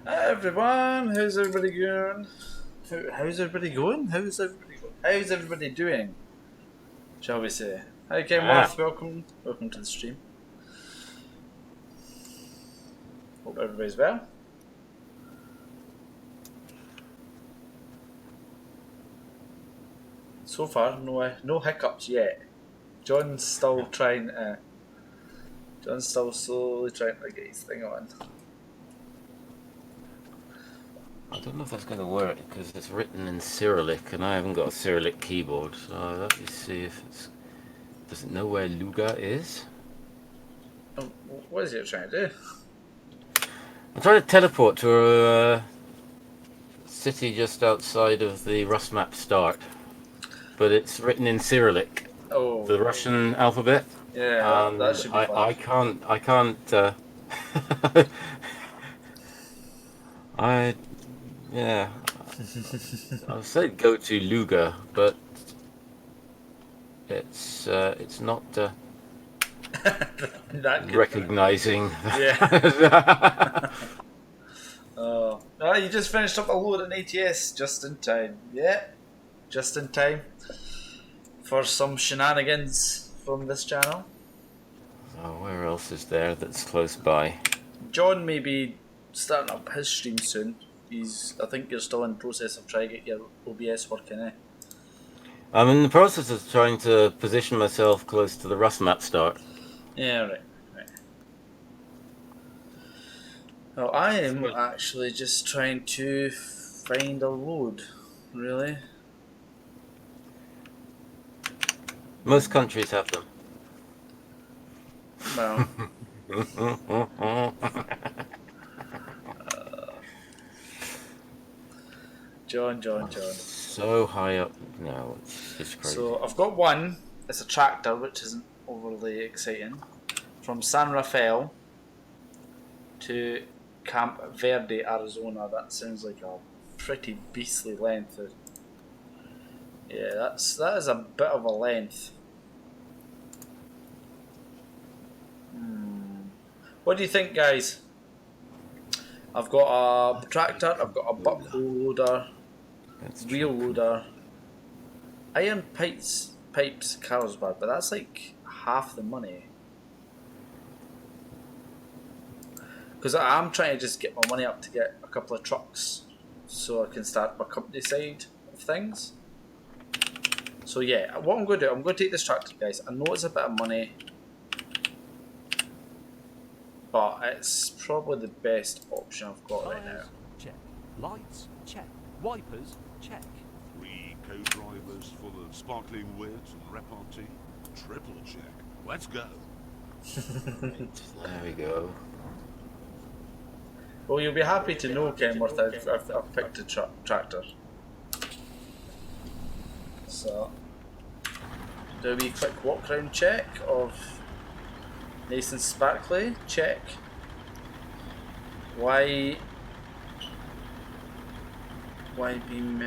Hi everyone, how's everybody going? How's everybody going? How's everybody going? How's everybody doing? Shall we say? Hi Kenworth, welcome to the stream. Hope everybody's well. So far, no hiccups yet. John's still trying. John's still slowly trying to get his thing on. I don't know if that's going to work because it's written in Cyrillic and I haven't got a Cyrillic keyboard. So let me see if it's. Does it know where Luga is? Oh, what is it trying to do? I'm trying to teleport to a city just outside of the Rust map start, but it's written in Cyrillic, the Russian alphabet. Yeah, that should be fun. I can't. Yeah. I said go to Luga, but it's not recognizing. Yeah. Oh, you just finished up a load in ATS just in time. Yeah, just in time for some shenanigans from this channel. Oh, where else is there that's close by? John may be starting up his stream soon. I think you're still in the process of trying to get your OBS working, eh? I'm in the process of trying to position myself close to the Rust map start. Yeah, right. Well, I am actually just trying to find a load, really. Most countries have them. Well. John. So high up now, it's crazy. So I've got one. It's a tractor, which isn't overly exciting. From San Rafael to Camp Verde, Arizona. That sounds like a pretty beastly length. Yeah, that is a bit of a length. What do you think, guys? I've got a tractor, I've got a buckle loader, wheel loader, iron pipes Carlsbad, but that's like half the money. Because I'm trying to just get my money up to get a couple of trucks so I can start my company side of things. So yeah, what I'm going to do, I'm going to take this tractor, guys. I know it's a bit of money, but it's probably the best option I've got right now. Check. Lights, check. Wipers, check. 3 co-drivers full of sparkling wit and repartee. Triple check. Let's go. There we go. Well, you'll be happy to know, Kenworth, I've picked a tractor. So, do a wee quick walk round check of nice and sparkly, check. Y beam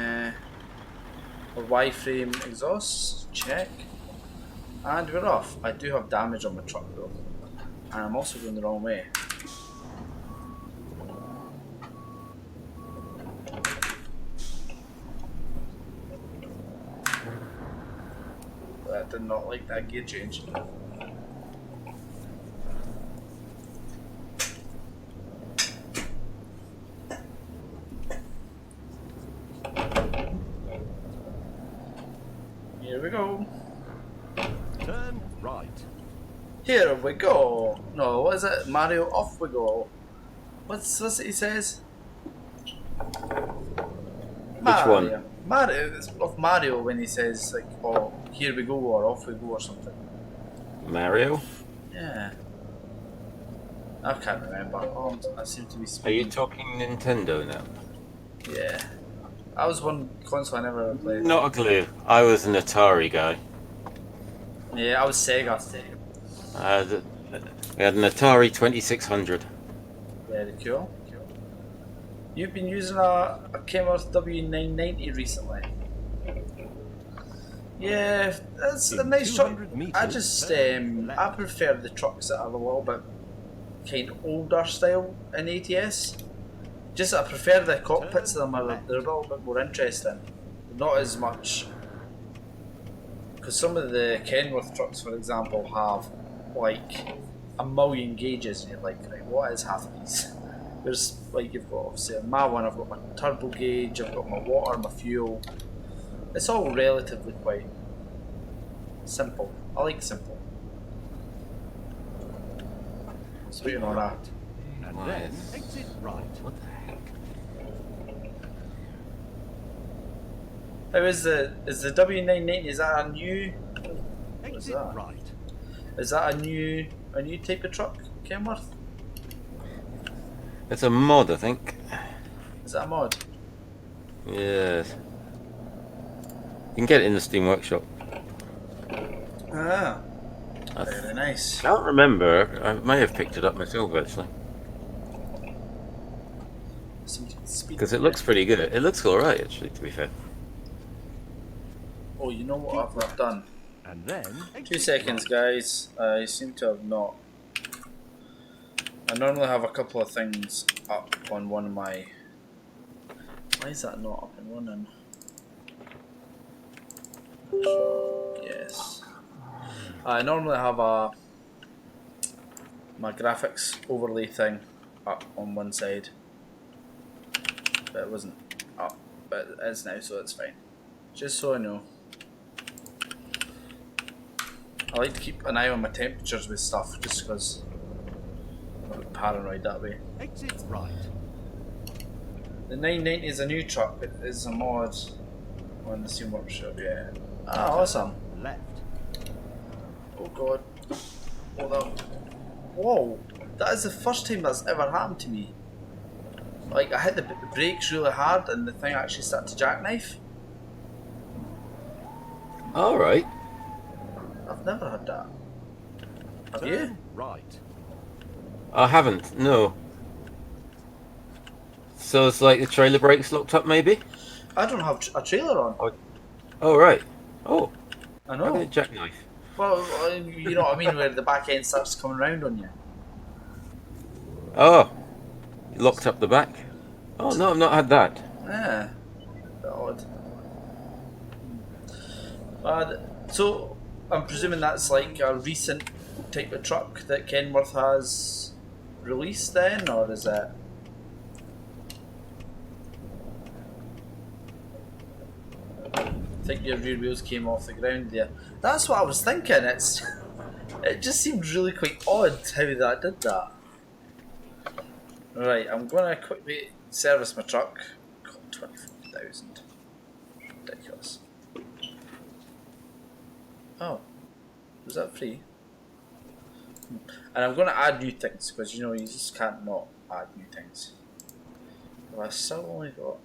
or Y frame exhausts, check. And we're off. I do have damage on my truck though, and I'm also going the wrong way. I did not like that gear change. Here we go. Turn right. Here we go. No, what is it? Mario, off we go. What's it he says? Which one? Mario. It's of Mario when he says like, "Oh, here we go" or "off we go" or something. Mario? Yeah. I can't remember. Oh, I seem to be speaking. Are you talking Nintendo now? Yeah. That was one console I never played. Not a clue. I was an Atari guy. Yeah, I was Sega. We had an Atari 2600. Very cool. You've been using a Kenworth W990 recently. Yeah, that's a nice truck. I just I prefer the trucks that are a little bit kind of older style in ATS. Just I prefer the cockpits of them. They're a little bit more interesting. Not as much. Because some of the Kenworth trucks, for example, have like a million gauges, and you're like, right, what is half of these? There's like you've got obviously on my one, I've got my turbo gauge, I've got my water, my fuel. It's all relatively quite simple. I like simple. So waiting on that. And Why then is- exit right. What the heck? How is the W990? Is that a new? Exit that? right. Is that a new type of truck, Kenworth? It's a mod, I think. Is that a mod? Yes. You can get it in the Steam Workshop. Ah, I very nice. can't remember. I may have picked it up myself actually, Some speed. because it looks pretty good. It looks all right actually, to be fair. Oh, you know what I've done? And then 2 exit seconds, right. guys. I seem to have not. I normally have a couple of things up on one of my. Why is that not up and running? Yes. I normally have my graphics overlay thing up on one side, but it wasn't up. But it is now, so it's fine. Just so I know. I like to keep an eye on my temperatures with stuff, just because I'm a bit paranoid that way. Exit right. The 990 is a new truck. It is a mod on the Steam Workshop, yeah. Ah, awesome. Left. Oh god. Hold up. Whoa! That is the first time that's ever happened to me. Like, I hit the brakes really hard and the thing actually started to jackknife. All right. I've never had that. Have Turn you? right. I haven't. No. So it's like the trailer brakes locked up, maybe. I don't have a trailer on. Oh right. Oh, I how did know. it jackknife? Well, you know what I mean, where the back end starts coming round on you. Oh, you locked up the back. Oh no, I've not had that. Yeah. Bit odd. So, I'm presuming that's like a recent type of truck that Kenworth has released then, or is it? I think your rear wheels came off the ground there. That's what I was thinking. It just seemed really quite odd how that did that. Right, I'm gonna quickly service my truck. God, 24,000. Ridiculous. Oh, was that free? And I'm gonna add new things because you know you just can't not add new things. Well, I still only got.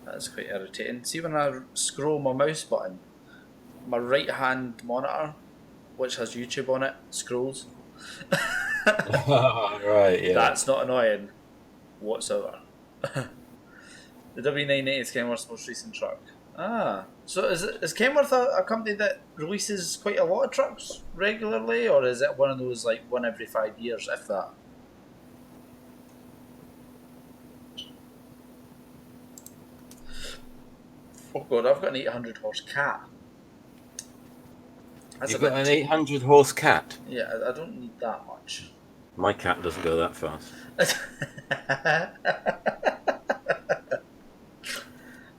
That's quite irritating. See when I scroll my mouse button, my right hand monitor, which has YouTube on it, scrolls. Right. Yeah. That's not annoying whatsoever. The W980 is Kenworth's most recent truck. Ah, so is Kenworth a company that releases quite a lot of trucks regularly, or is it one of those like one every 5 years, if that? Oh god, I've got an 800 horse cat. That's You've a got bit- an 800 horse cat. Yeah, I don't need that much. My cat doesn't go that fast.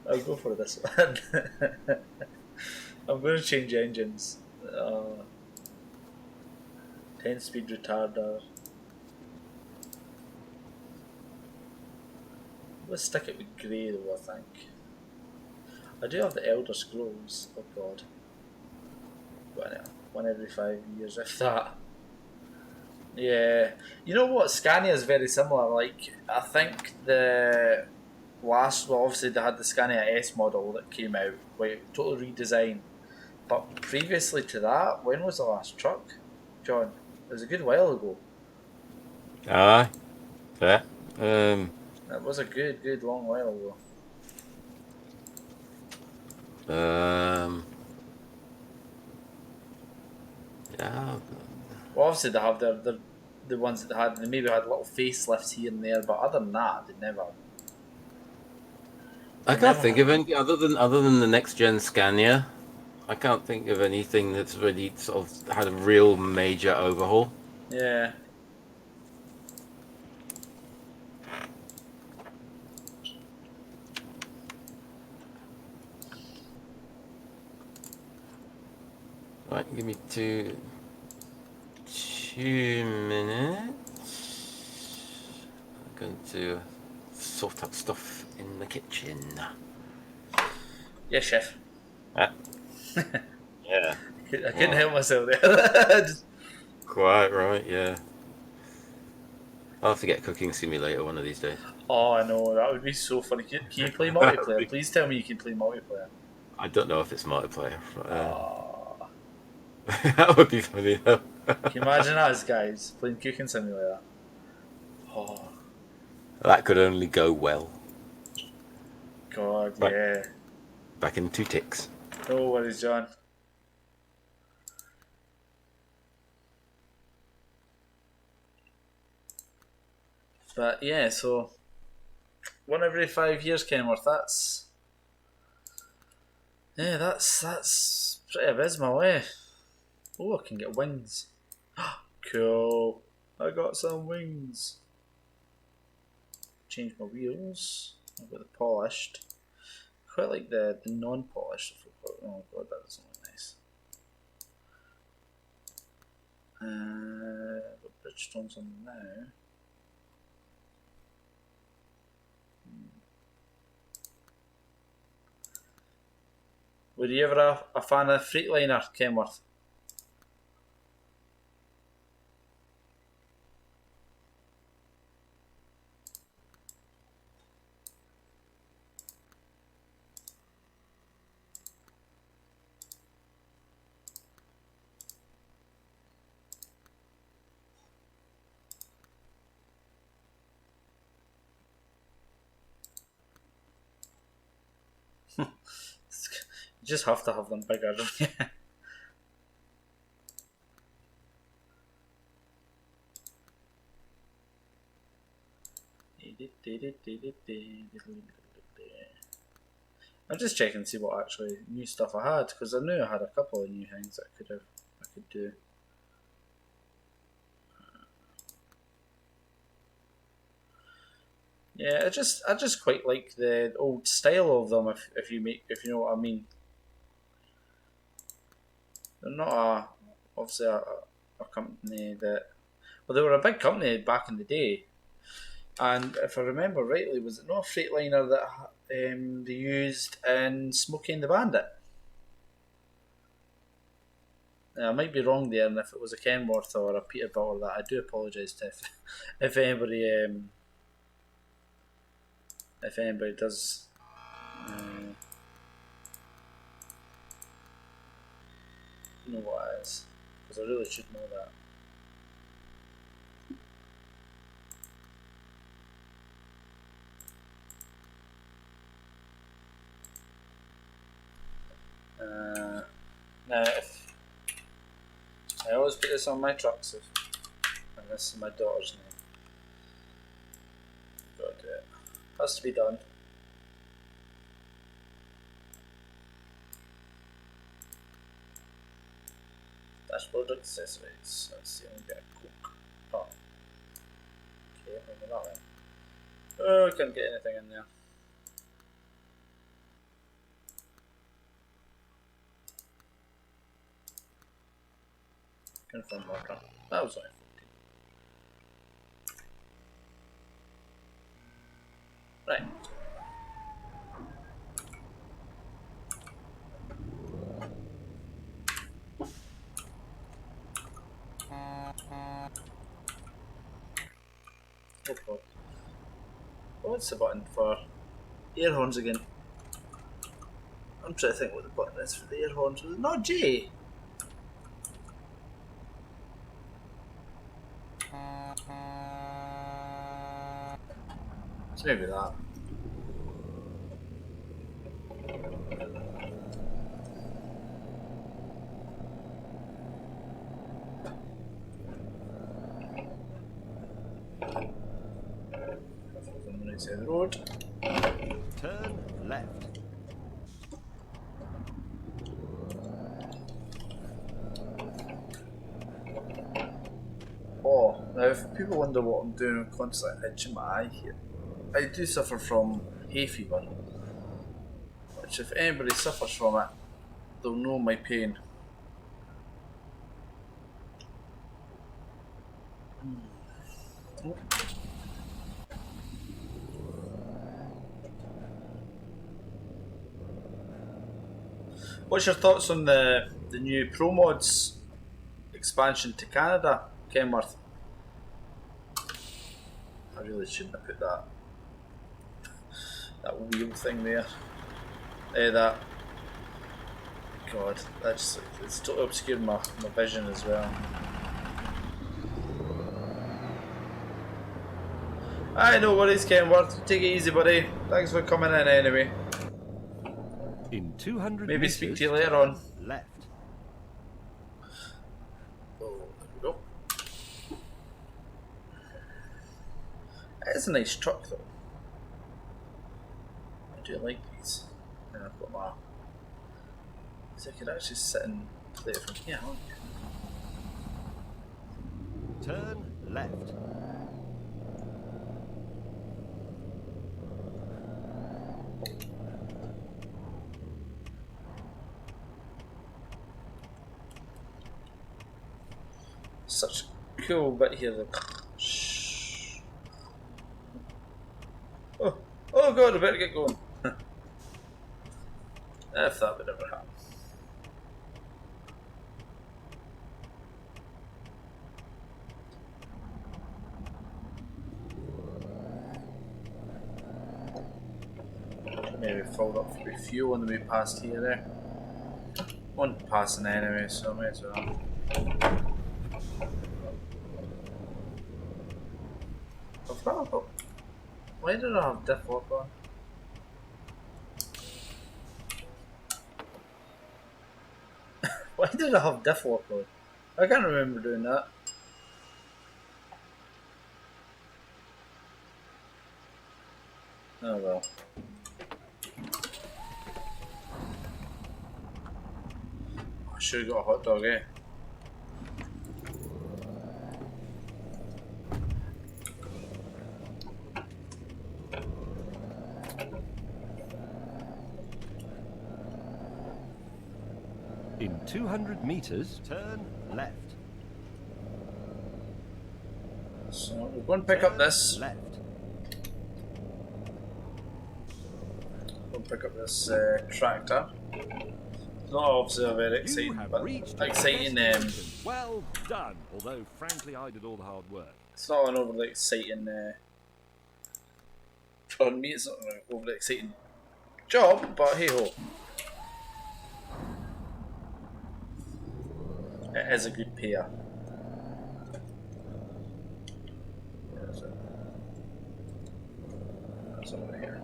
I'll go for this one. I'm going to change engines. 10-speed retarder. Let's stick it with grey though, I think. I do have the Elder Scrolls. Oh god. But anyway, one every 5 years, if that. Yeah. You know what? Scania is very similar. Like, I think the last, well, obviously they had the Scania S model that came out, wait, totally redesigned. But previously to that, when was the last truck, John? It was a good while ago. Aye. Fair. It was a good long while ago. Yeah. Well, obviously they have their the ones that they maybe had little facelifts here and there, but other than that, they never. I can't think of any other than the next gen Scania. I can't think of anything that's really sort of had a real major overhaul. Yeah. Right, give me two minutes. I'm going to sort out stuff in the kitchen. Yes, chef. Ah. Yeah. I couldn't help myself there. Just- Quite right, yeah. I'll have to get Cooking Simulator one of these days. Oh, I know, that would be so funny. Can you play multiplayer? Please tell me you can play multiplayer. I don't know if it's multiplayer. Oh. That would be funny though. Can you imagine us guys playing Cooking Simulator? Oh, That could only go well. God, Right. yeah. Back in 2 ticks. No worries, John. But yeah, so 1 every 5 years, Kenworth. That's pretty abysmal, eh? Oh, I can get wings. Cool. I got some wings. Change my wheels. I've got the polished. Quite like the non-polished. Oh god, that doesn't look nice. Got Bridgestones on now. Were you ever a fan of Freightliner, Kenworth? You just have to have them bigger, don't you? I'm just checking to see what actually new stuff I had, because I knew I had a couple of new things that I could do. Yeah, I just quite like the old style of them. If you know what I mean. They're not obviously a company that, well, they were a big company back in the day, and if I remember rightly, was it not a Freightliner that they used in Smokey and the Bandit? Now, I might be wrong there, and if it was a Kenworth or a Peterbilt or that, I do apologise to if anybody does. Know what it is, because I really should know that. Now, if I always put this on my trucks, and this is my daughter's name. Got to do it. Has to be done. Dashboard accessories. Let's see if we can get a Coke. Oh. Okay, maybe not then. Oh, I couldn't get anything in there. Confirm order. That was only 14. Right. Oh god. What's the button for air horns again? I'm trying to think what the button is for the air horns. Was it not J? It's maybe that. right side of the road. Turn left. Oh, now if people wonder what I'm doing, I'm constantly itching my eye here. I do suffer from hay fever, which if anybody suffers from it, they'll know my pain. What's your thoughts on the new Pro Mods expansion to Canada, Kenworth? I really shouldn't have put that wheel thing there. That, God, that's it's totally obscured my vision as well. Aye, no worries, Kenworth. Take it easy, buddy. Thanks for coming in anyway. In 200 Maybe meters, speak to you later on. left. Oh, there we go. It's a nice truck though. I do like these. And I've got my... So I could actually sit and play it from here, aren't you? Turn left. Such a cool bit here. Shh. Oh God! I better get going. If that would ever happen. Maybe filled up for fuel on the way past here there. One passing anyway, so I may as well. Why did I have Def Lock on? Why did I have Def Lock on? I can't remember doing that. Oh well. I should have got a hot dog, eh? In 200 meters, turn left. So we're going to pick up this. Left. We'll pick up this tractor. It's not obviously a very exciting, but exciting. Well done. Although, frankly, I did all the hard work. It's not an overly exciting. For me, it's not an overly exciting job, but hey ho. It is a good pair. Where is it? That's over here.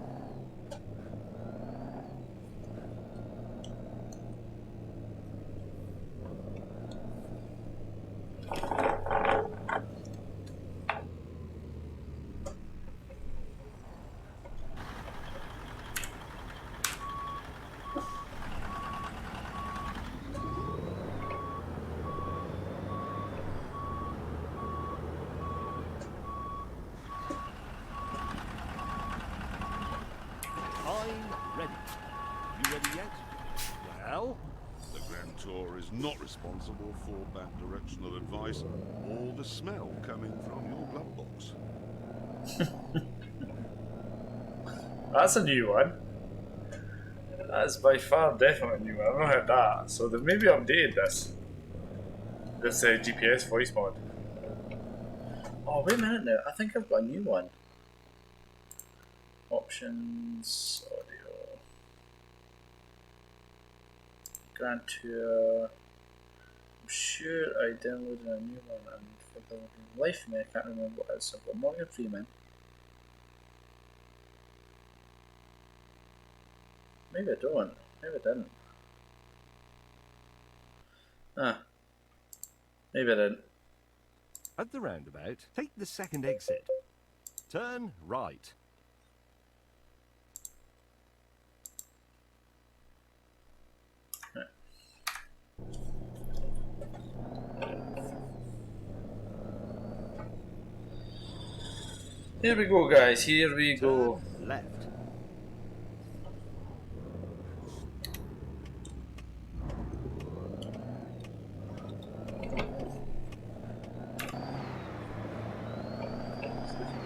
I'm ready. You ready yet? Well, The Grand Tour is not responsible for bad directional advice or the smell coming from your glove box. That's a new one. That's by far definitely a new one. I've not heard that. So they've maybe updated this. This GPS voice mod. Oh, wait a minute now. I think I've got a new one. Options, audio. Grand Tour. I'm sure I downloaded a new one and for the life of me I can't remember what it is. So I've got Morgan Freeman. Maybe I don't. Maybe I didn't. Maybe I didn't. at the roundabout, take the second exit. Turn right. Here we go, guys. Here we go. Turn left.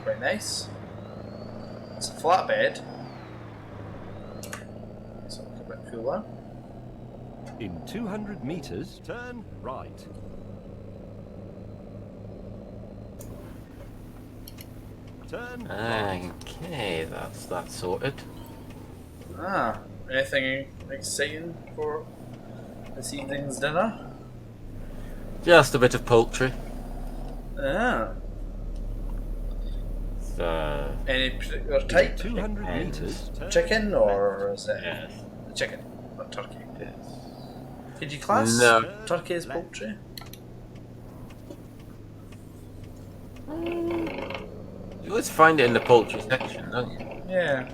Quite nice. It's a flatbed. So look a bit cooler. In 200 meters, turn right. Turn right. Okay, that's that sorted. Ah, anything exciting for this evening's dinner? Just a bit of poultry. Ah, So, any particular type? 200 meters, turn Chicken or is it yes. chicken or turkey? Yes. Could you class No. turkey as poultry? You always find it in the poultry section, don't you? Yeah.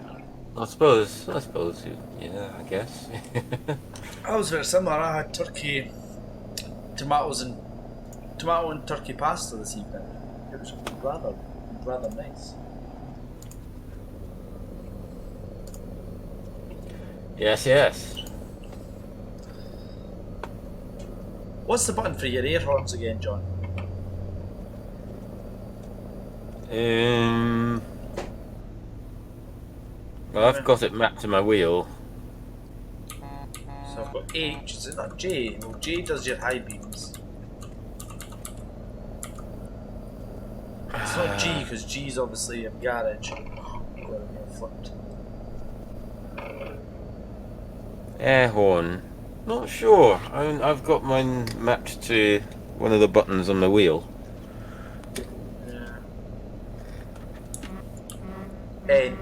I suppose you, yeah, I guess. I was very similar. I had turkey, tomato and turkey pasta this evening. It was rather nice. Yes. What's the button for your air horns again, John? Well, I've got it mapped to my wheel. So I've got H. Is it not J? Well, J does your high beams. It's not G because G's obviously a garage. Flipped. Air horn. Not sure. I've got mine mapped to one of the buttons on the wheel. Yeah. N.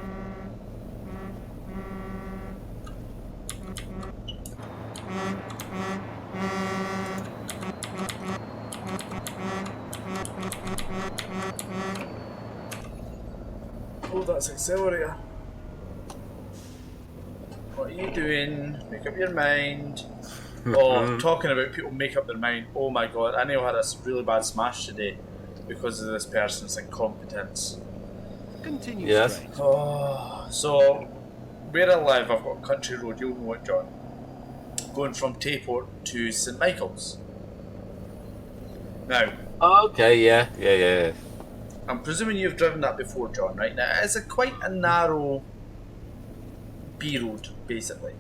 Oh, that's accelerator. What are you doing? Make up your mind. Oh, talking about people make up their mind. Oh my god, I know I had a really bad smash today because of this person's incompetence. Continue Yes. straight. Oh, so where I live, I've got a country road. You'll know it, John. Going from Tayport to St Michael's. Now, Okay, yeah. I'm presuming you've driven that before, John, right? Now, it's quite a narrow B road, basically.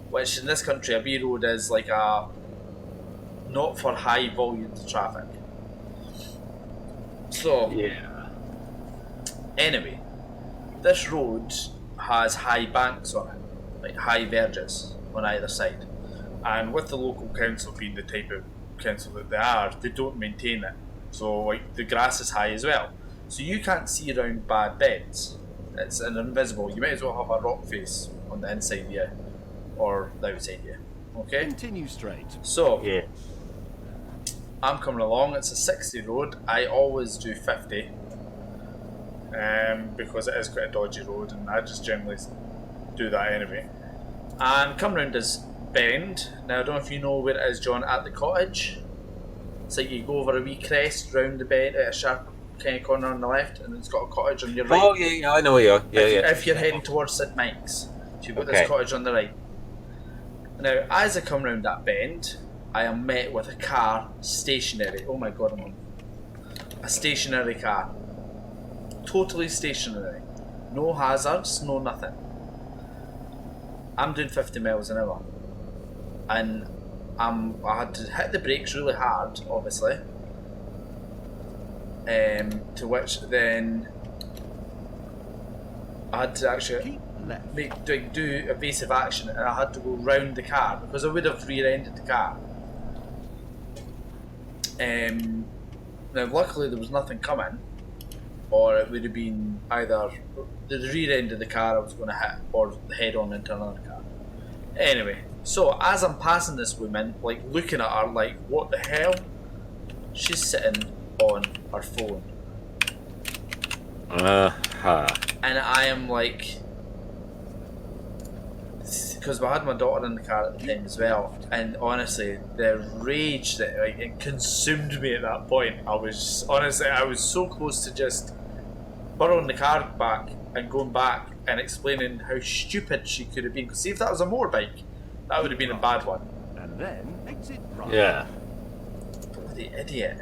Which in this country, a B road is like a not for high volumes of traffic. So, Yeah. anyway, this road has high banks on it, like high verges on either side. And with the local council being the type of council that they are, they don't maintain it. So like the grass is high as well. So you can't see around bad beds. It's an invisible. You might as well have a rock face on the inside of you or the outside of you. Okay? Continue straight. So Yeah. I'm coming along, it's a 60 road. I always do 50. Because it is quite a dodgy road and I just generally do that anyway. And come round this bend. Now I don't know if you know where it is, John, at the cottage. It's like you go over a wee crest round the bend at a sharp kind of corner on the left and it's got a cottage on your right. Oh yeah, I know where you are. Yeah, If you're heading towards St Mike's. So you've got this Okay. cottage on the right. Now as I come round that bend, I am met with a car stationary. Oh my god, I'm on a stationary car. Totally stationary. No hazards, no nothing. I'm doing 50 miles an hour. And I had to hit the brakes really hard, obviously. To which then I had to actually Keep left. do evasive action and I had to go round the car because I would have rear-ended the car. Now luckily there was nothing coming, or it would have been either the rear end of the car I was going to hit or head on into another car. Anyway, so as I'm passing this woman, like looking at her like, what the hell? She's sitting on her phone. And I am like, because I had my daughter in the car at the time as well, and honestly, the rage that like it consumed me at that point. I was so close to just borrowing the car back and going back and explaining how stupid she could have been. Because see, if that was a motorbike, that would have been a bad one. And then exit right. Yeah. Bloody idiot.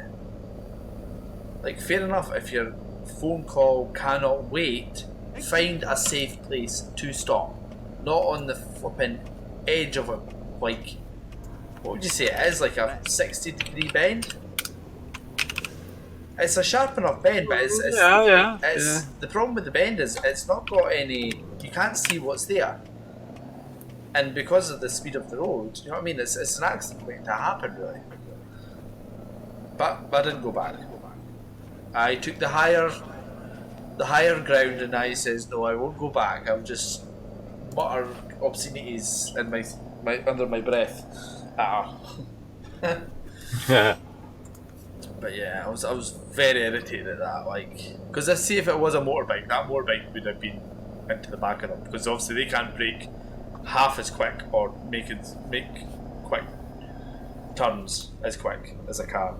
Like, fair enough, if your phone call cannot wait, find a safe place to stop. Not on the flipping edge of a, like, what would you say it is, like a 60-degree bend? It's a sharp enough bend, but it's the problem with the bend is it's not got any, you can't see what's there. And because of the speed of the road, you know what I mean, it's an accident waiting to happen, really. But I didn't go back. I took the higher ground, and I says, no, I won't go back. I'll just mutter obscenities in my under my breath at her. But yeah, I was very irritated at that, like, because I see if it was a motorbike, that motorbike would have been into the back of them, because obviously they can't brake half as quick or make quick turns as quick as a car.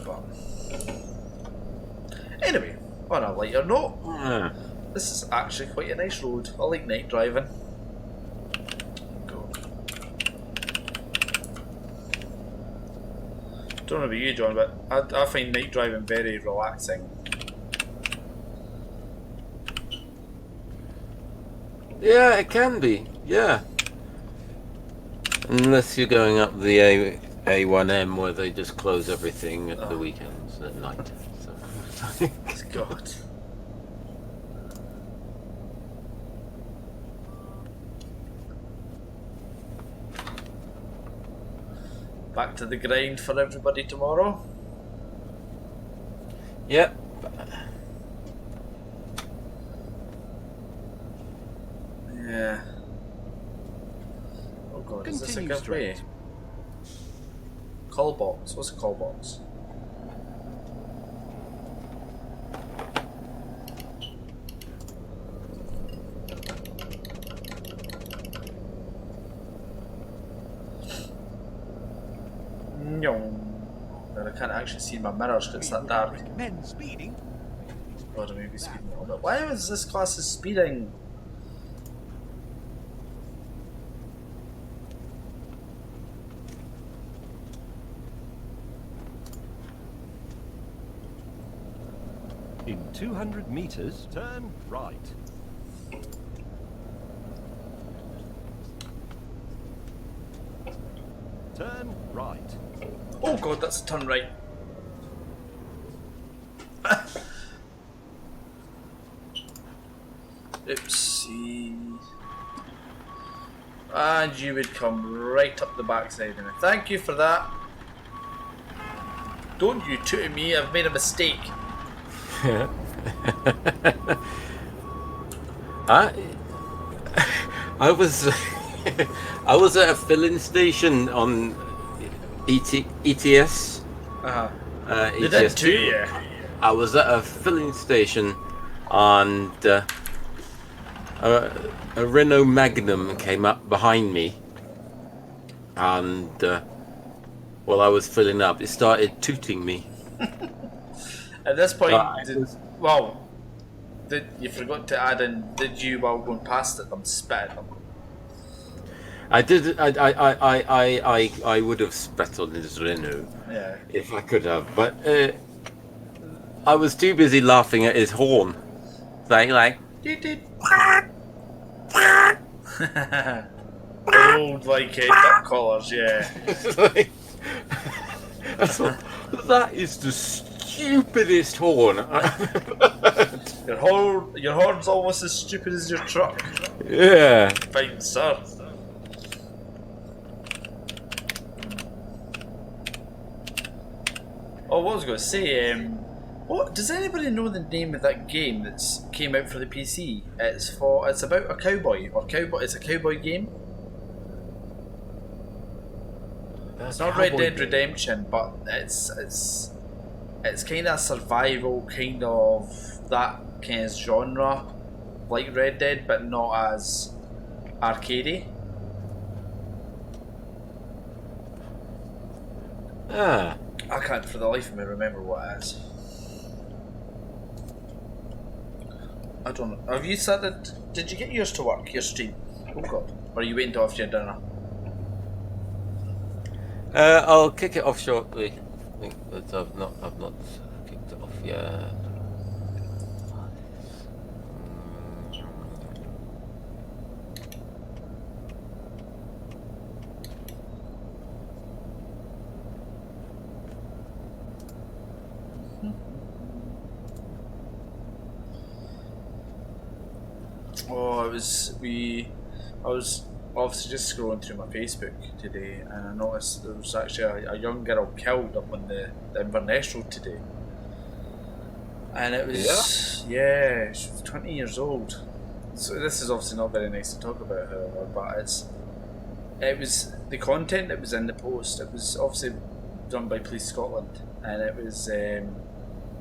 But anyway, on a lighter note, this is actually quite a nice road. I like night driving. Don't know about you, John, but I find night driving very relaxing. Yeah, it can be. Yeah. Unless you're going up the A1M where they just close everything at the weekends at night. So. God. Back to the grind for everybody tomorrow. Yep. Yeah. Oh God, is this a Continue good way? straight. Call box. What's a call box? No. I can't actually see my mirrors because it's that dark. Recommend speeding. God, I may be speeding a little bit. Why is this class is speeding? In 200 meters, turn right. Turn right. Oh God, that's a turn right. Oopsie. And you would come right up the backside of me. Thank you for that. Don't you toot at me, I've made a mistake. I was I was at a filling station on ETS. They did ETS. to you. I was at a filling station and a Renault Magnum came up behind me, and while I was filling up, it started tooting me. At this point, Right. you forgot to add in, did you, while going past it, them spit at them? I did. I would have spat on his Renault Yeah. if I could have, but I was too busy laughing at his horn, saying like, Old like duck collars, yeah. like I thought, that is the stupidest horn. Your horn's almost as stupid as your truck. Yeah. Fine, sir. Oh, what was I going to say? What does anybody know the name of that game that's came out for the PC? It's about a cowboy It's a cowboy game. It's not Red Dead Redemption, but it's kind of survival, kind of that kind of genre, like Red Dead, but not as arcadey. I can't for the life of me remember what it is. I don't know. Have you started? Did you get yours to work? Your stream? Oh god. Or are you waiting till after your dinner? I'll kick it off shortly. I think that I've not kicked it off yet. Oh, I was obviously just scrolling through my Facebook today, and I noticed there was actually a young girl killed up on the Inverness Road today. And it was, yeah, she was 20 years old. So this is obviously not very nice to talk about, however, but it was the content that was in the post. It was obviously done by Police Scotland, and it was it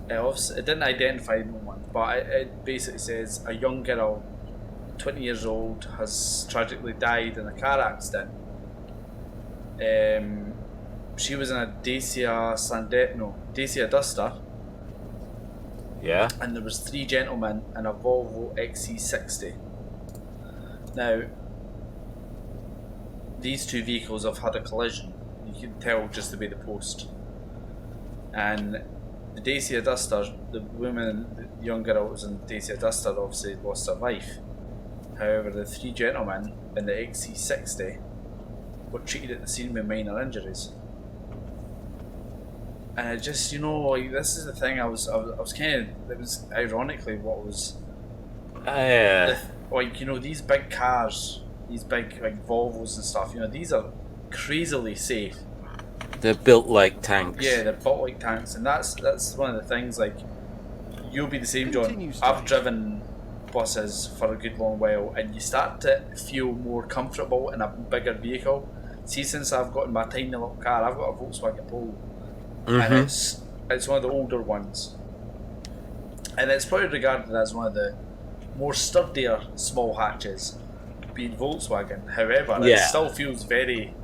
didn't identify anyone, but it basically says a young girl, 20 years old, has tragically died in a car accident. She was in a Dacia Duster. Yeah. And there was 3 gentlemen in a Volvo XC60. Now, these 2 vehicles have had a collision. You can tell just the way the post. And the Dacia Duster, the woman, the young girl who was in the Dacia Duster, obviously lost her life. However, the 3 gentlemen in the XC60 were treated at the scene with minor injuries. And it just, like, this is the thing. I was kind of, it was ironically what was, these big cars, these big like Volvos and stuff. These are crazily safe. They're built like tanks. Yeah, they're built like tanks, and that's one of the things. Like, you'll be the same, John. Continues to I've be. driven buses for a good long while, and you start to feel more comfortable in a bigger vehicle. See, since I've got my tiny little car, I've got a Volkswagen Polo. And it's one of the older ones, and it's probably regarded as one of the more sturdier small hatches, being Volkswagen. However, it still feels very,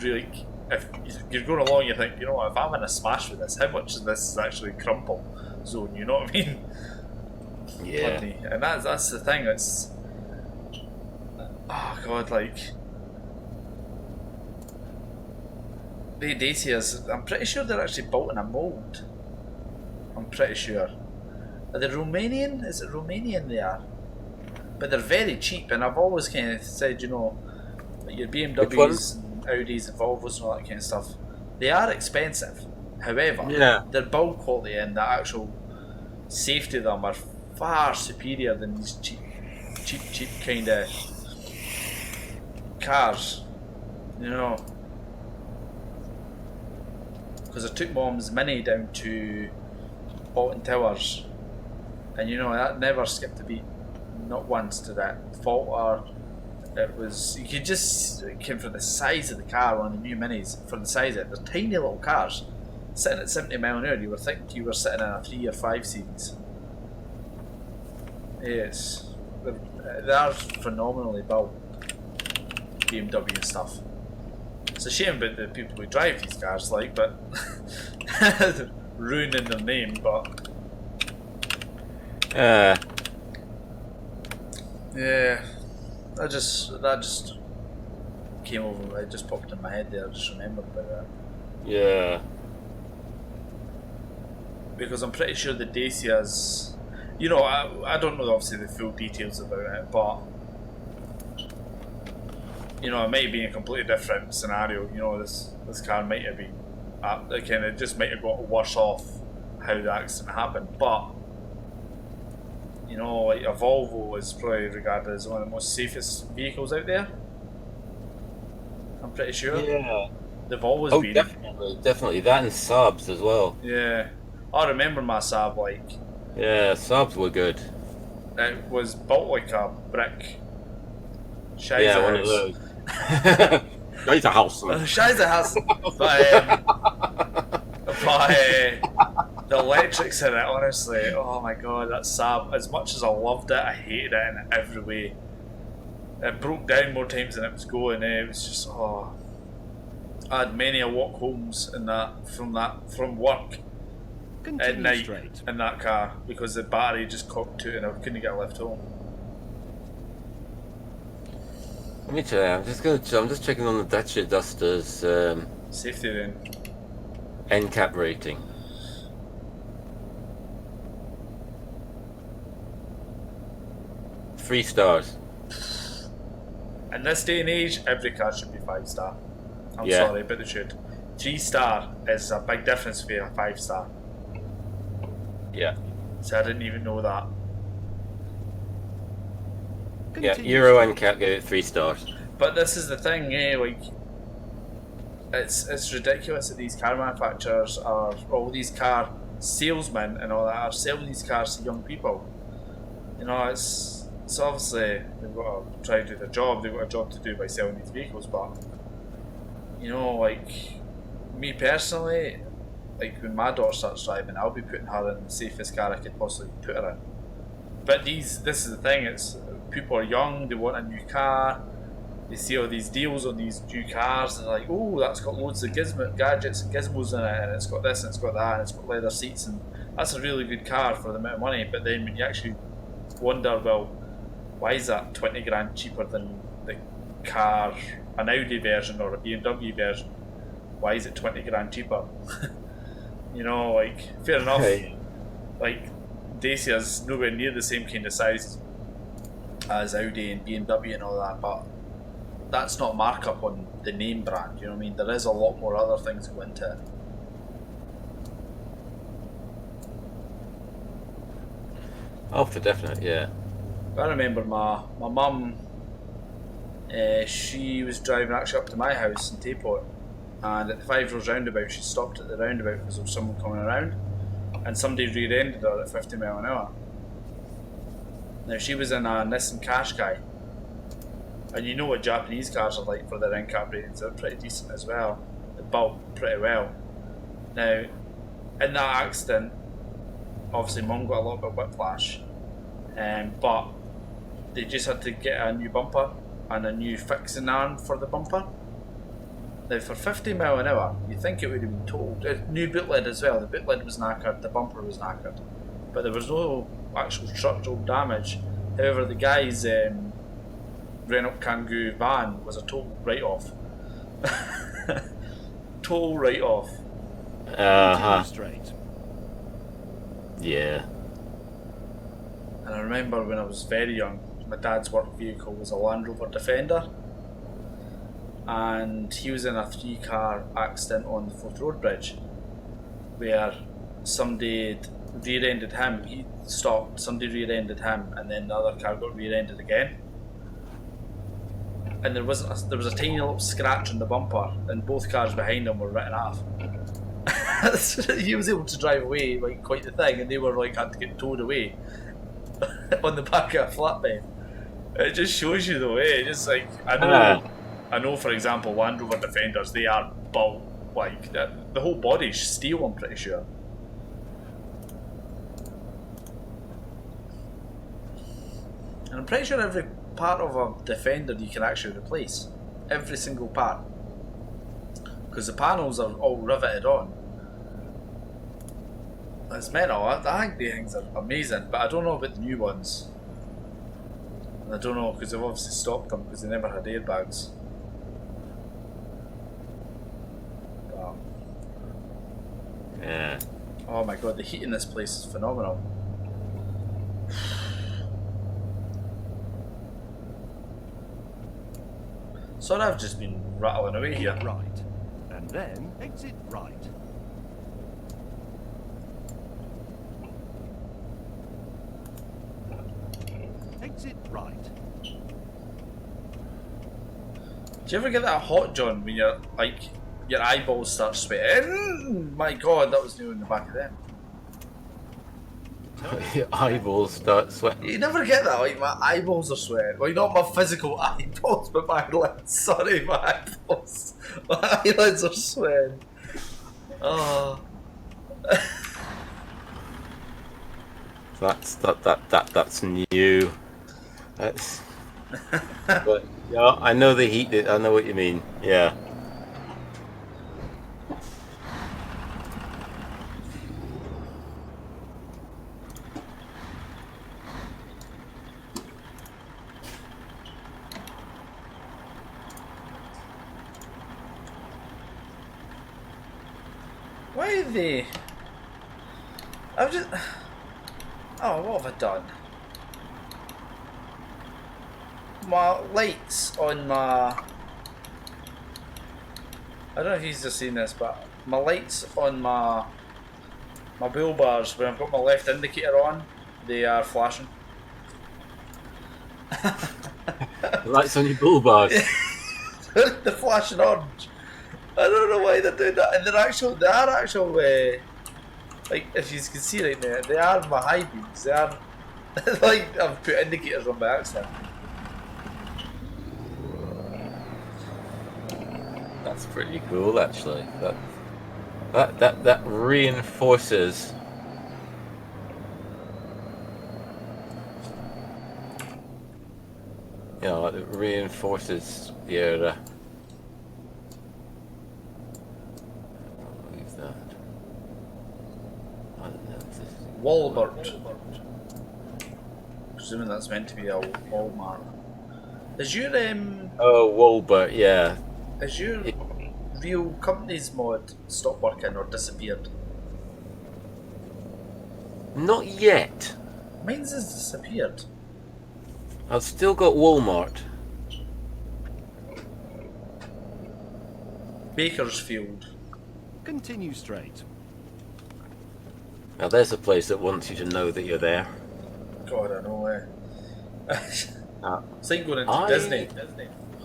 really. If you're going along, you think, if I'm in a smash with this, how much of this is actually crumple zone? You know what I mean? Yeah. And that's the thing. It's, oh god, like. The Dacias, I'm pretty sure they're actually built in a mould. I'm pretty sure. Are they Romanian? Is it Romanian they are? But they're very cheap, and I've always kind of said, your BMWs and Audis and Volvos and all that kind of stuff, they are expensive. However, their build quality and the actual safety of them are far superior than these cheap kind of cars. Because I took Mom's Mini down to Alton Towers, and that never skipped a beat, not once to that fault. Or it was, you could just, it came for the size of the car on the new Minis, for the size of it. They're tiny little cars, sitting at 70 mile an hour. You would think you were sitting in a 3 or 5 series. Yes, they are phenomenally built, BMW and stuff. It's a shame about the people who drive these cars, but ruining their name. But yeah, that just came over. It just popped in my head there. I just remembered about that. Yeah. Because I'm pretty sure the Dacias, I don't know obviously the full details about it, but. It might be a completely different scenario. This car might have been, it just might have got worse off how the accident happened. But, like a Volvo is probably regarded as one of the most safest vehicles out there. I'm pretty sure. Yeah. They've always been. Definitely. That and Saabs as well. Yeah. I remember my Saab, Yeah, Saabs were good. It was built like a brick. Yeah, one of those. Scheisse but the electrics in it, honestly, oh my god, that Saab, as much as I loved it, I hated it in every way. It broke down more times than it was going. It was just, I had many a walk homes from work at Continue night straight. in that car because the battery just cocked to it and I couldn't get a lift home. Let me try. I'm just checking on the Dacia Duster's Safety then. NCAP rating. Three stars. In this day and age, every car should be 5-star. I'm Yeah. sorry, but they should. 3-star is a big difference for a 5-star. Yeah. So I didn't even know that. Yeah, Continue Euro straight. NCAP gave it 3 stars. But this is the thing, like it's ridiculous that these car manufacturers are all these car salesmen and all that are selling these cars to young people. You know, it's obviously they've got to try to do their job. They've got a job to do by selling these vehicles, but you know, like me personally, like when my daughter starts driving, I'll be putting her in the safest car I could possibly put her in. But this is the thing. It's people are young. They want a new car. They see all these deals on these new cars, and they're like, oh, that's got loads of gadgets and gizmos in it, and it's got this and it's got that, and it's got leather seats, and that's a really good car for the amount of money. But then when you actually wonder, well, why is that 20 grand cheaper than the car, an Audi version or a BMW version? Why is it 20 grand cheaper? You know, like, fair enough. Hey. Like, Dacia's nowhere near the same kind of size as Audi and BMW and all that, but that's not markup on the name brand, you know what I mean? There is a lot more other things go into it. Oh, for definite, yeah. I remember my mum, she was driving actually up to my house in Tayport, and at the Five Rose roundabout, she stopped at the roundabout because there was someone coming around, and somebody rear-ended her at 50 mile an hour. Now she was in a Nissan Qashqai, and you know what Japanese cars are like for their NCAP ratings, they're pretty decent as well. They bulk pretty well. Now, in that accident, obviously Mum got a little bit of whiplash, but they just had to get a new bumper and a new fixing arm for the bumper. Now for 50 mile an hour, you think it would have been totaled. New boot lid as well, the boot lid was knackered, the bumper was knackered, but there was no actual structural damage. However, the guy's Renault Kangoo van was a total write-off. Total write-off. Uh-huh. Continue straight. Yeah. And I remember when I was very young, my dad's work vehicle was a Land Rover Defender, and he was in a 3-car accident on the Forth Road Bridge where somebody had rear-ended him. He stopped, somebody rear-ended him, and then the other car got rear-ended again. And there was a tiny little scratch on the bumper, and both cars behind him were written off. He was able to drive away like quite the thing, and they were like had to get towed away on the back of a flatbed. It just shows you the way. Just like I know, for example, Land Rover Defenders, they are built like the whole body's steel. I'm pretty sure. And I'm pretty sure every part of a Defender you can actually replace, every single part, because the panels are all riveted on. It's mental. I think the things are amazing, but I don't know about the new ones. And I don't know because they've obviously stopped them because they never had airbags. But, Yeah. oh my god, the heat in this place is phenomenal. Sorry, I've just been rattling away here. Right. And then exit right. Exit right. Do you ever get that hot, John, when you're like your eyeballs start sweating? My god, that was new in the back of them. Your eyeballs start sweating. You never get that, like my eyeballs are sweating. Well, not my physical eyeballs, but my eyelids. Sorry, my eyeballs. My eyelids are sweating. Oh. That's new. That's. But yeah, I know the heat. I know what you mean. Yeah. did they? I've just. Oh, what have I done? My lights on my. I don't know if he's just seen this, but my lights on my bull bars, when I've got my left indicator on, they are flashing. The lights on your bull bars. They're flashing orange. I don't know why they're doing that, and they are actual. Like, if you can see right now, they are my high beams. They are like I've put indicators on by accident. That's pretty cool, actually. That reinforces. You know, it reinforces the area. Leave that. I don't know if this is Walbert. Presuming that's meant to be a Walmart. Is your Oh, Wolbert, yeah. is your real company's mod stopped working or disappeared? Not yet. Mine's has disappeared. I've still got Walmart. Bakersfield. Continue straight. Now there's a place that wants you to know that you're there. God, I know. It's like going into I- Disney.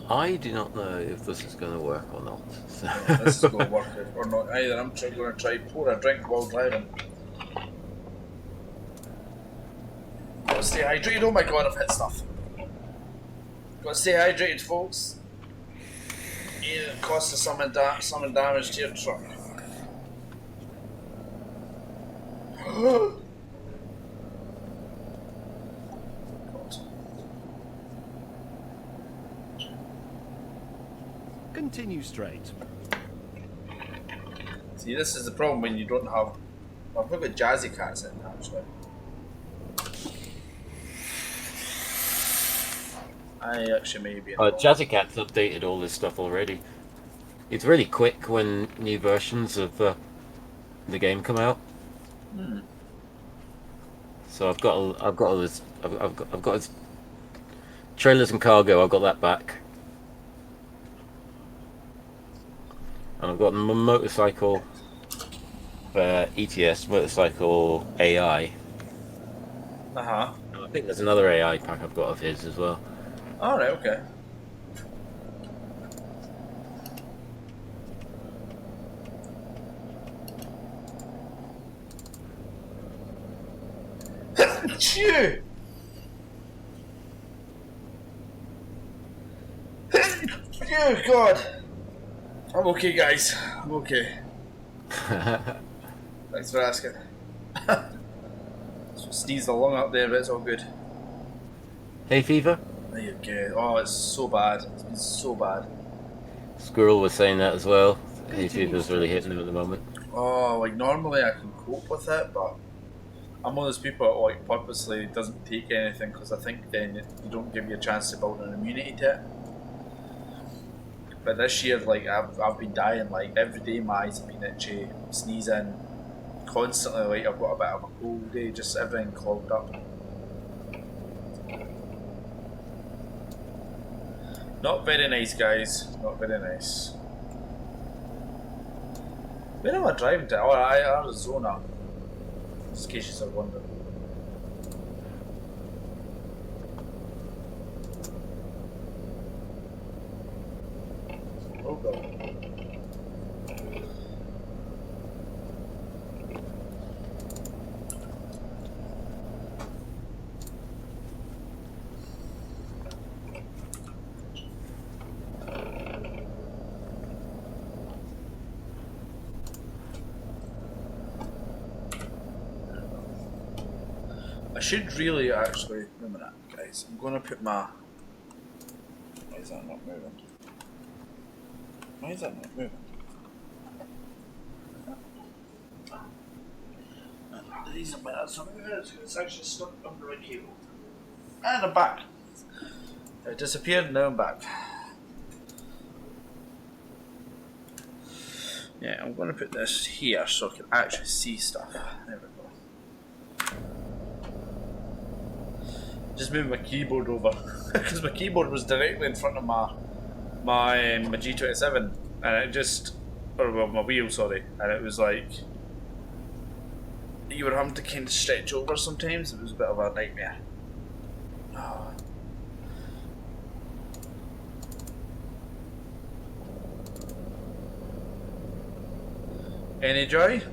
I do not know if this is going to work or not. So. This is going to work or not either. I'm going to try pour a drink while driving. Gotta stay hydrated. Oh my god, I've hit stuff. Gotta stay hydrated, folks. Either it costs us some damage to your truck. God. Continue straight. See, this is the problem when you don't have. I've got Jazzy Cats in actually. I actually maybe. Jazzy Cat's updated all this stuff already. It's really quick when new versions of the game come out. So I've got all this. I've got his trailers and cargo. I've got that back. And I've got my motorcycle ETS, motorcycle AI. I think there's another AI pack I've got of his as well. Alright, okay. Phew! Oh god. I'm okay, guys. I'm okay. Thanks for asking. Sneezed along up there, but it's all good. Hay fever? There you go. Oh, it's so bad. It's been so bad. Squirrel was saying that as well. Hay fever's really hitting him at the moment. Oh, like normally I can cope with it, but I'm one of those people that like purposely doesn't take anything because I think then you don't give you a chance to build an immunity to it. But this year, like I've been dying. Like every day, my eyes have been itchy, sneezing, constantly. Like I've got a bit of a cold day, just everything clogged up. Not very nice, guys. Not very nice. Where am I driving to? Oh, Arizona. Just in case you're wondering. Oh god. I should really actually. Wait a minute, guys. I'm gonna put my. Why is that not moving? Why is that not moving? The reason why that's not moving is because it's actually stuck under a cable. And I'm back. It disappeared, now I'm back. Yeah, I'm going to put this here so I can actually see stuff. There we go. Just move my keyboard over because my keyboard was directly in front of my G27, and it just, or well, my wheel, sorry, and it was like you were having to kind of stretch over sometimes. It was a bit of a nightmare. Oh. Any joy?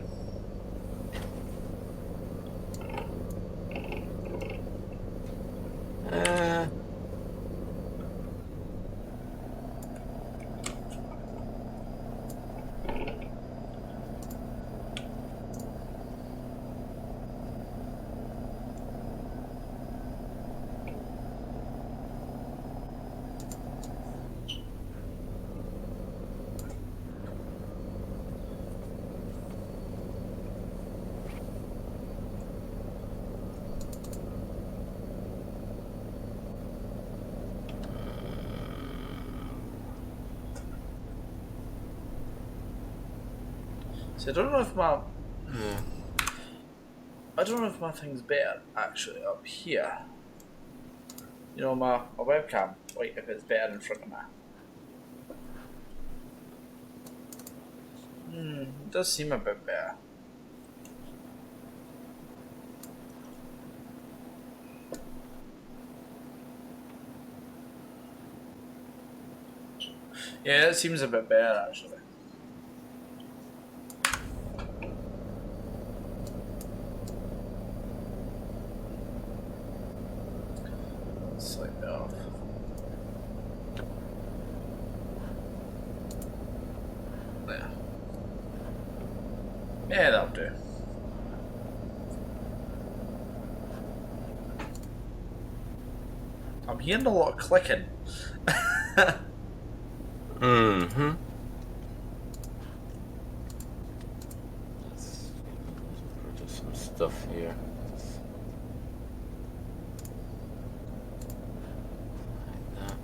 So I don't know if my thing's better actually up here. You know, my webcam, like if it's better in front of me. It does seem a bit better. Yeah, it seems a bit better actually. Slight bit off. There. Yeah, that'll do. I'm hearing a lot of clicking. Mm-hmm. Put some stuff here. Like that.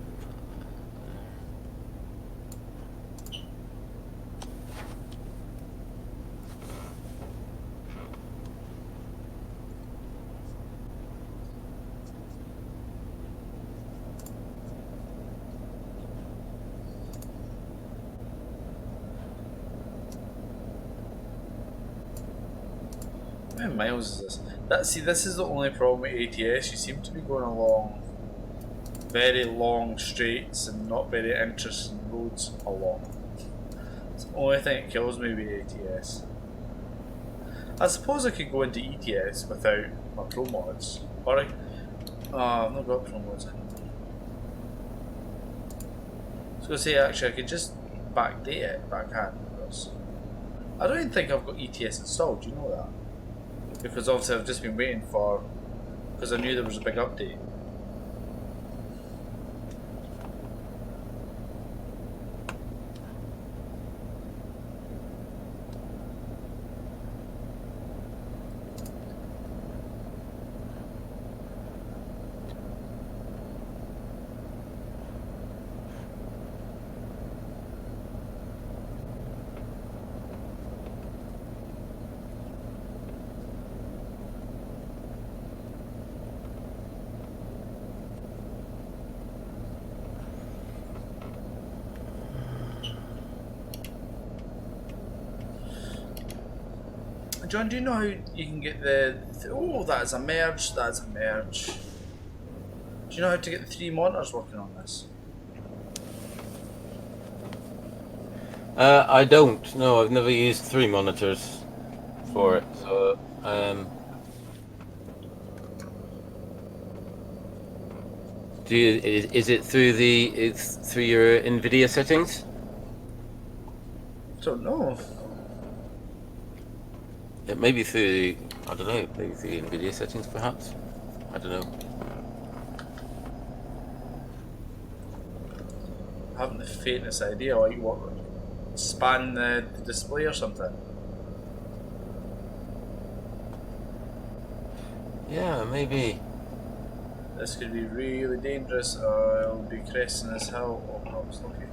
How many miles is this? This is the only problem with ATS. You seem to be going along very long straights and not very interesting roads a lot. It's the only thing that kills me with ATS. I suppose I could go into ETS without my pro mods. Or I've not got pro mods in. I was going to say actually I could just backdate it, but I can't. Because I don't even think I've got ETS installed, do you know that? Because obviously I've just been waiting for, because I knew there was a big update. John, do you know how you can get oh, that is a merge, that is a merge. Do you know how to get the 3 monitors working on this? I don't. No, I've never used 3 monitors for it. So, is it through your NVIDIA settings? I don't know. It may be through, I don't know, maybe through NVIDIA settings perhaps? I don't know. I haven't the faintest idea, like what, span the display or something? Yeah, maybe. This could be really dangerous. I'll be cresting this hill. Oh, I was lucky.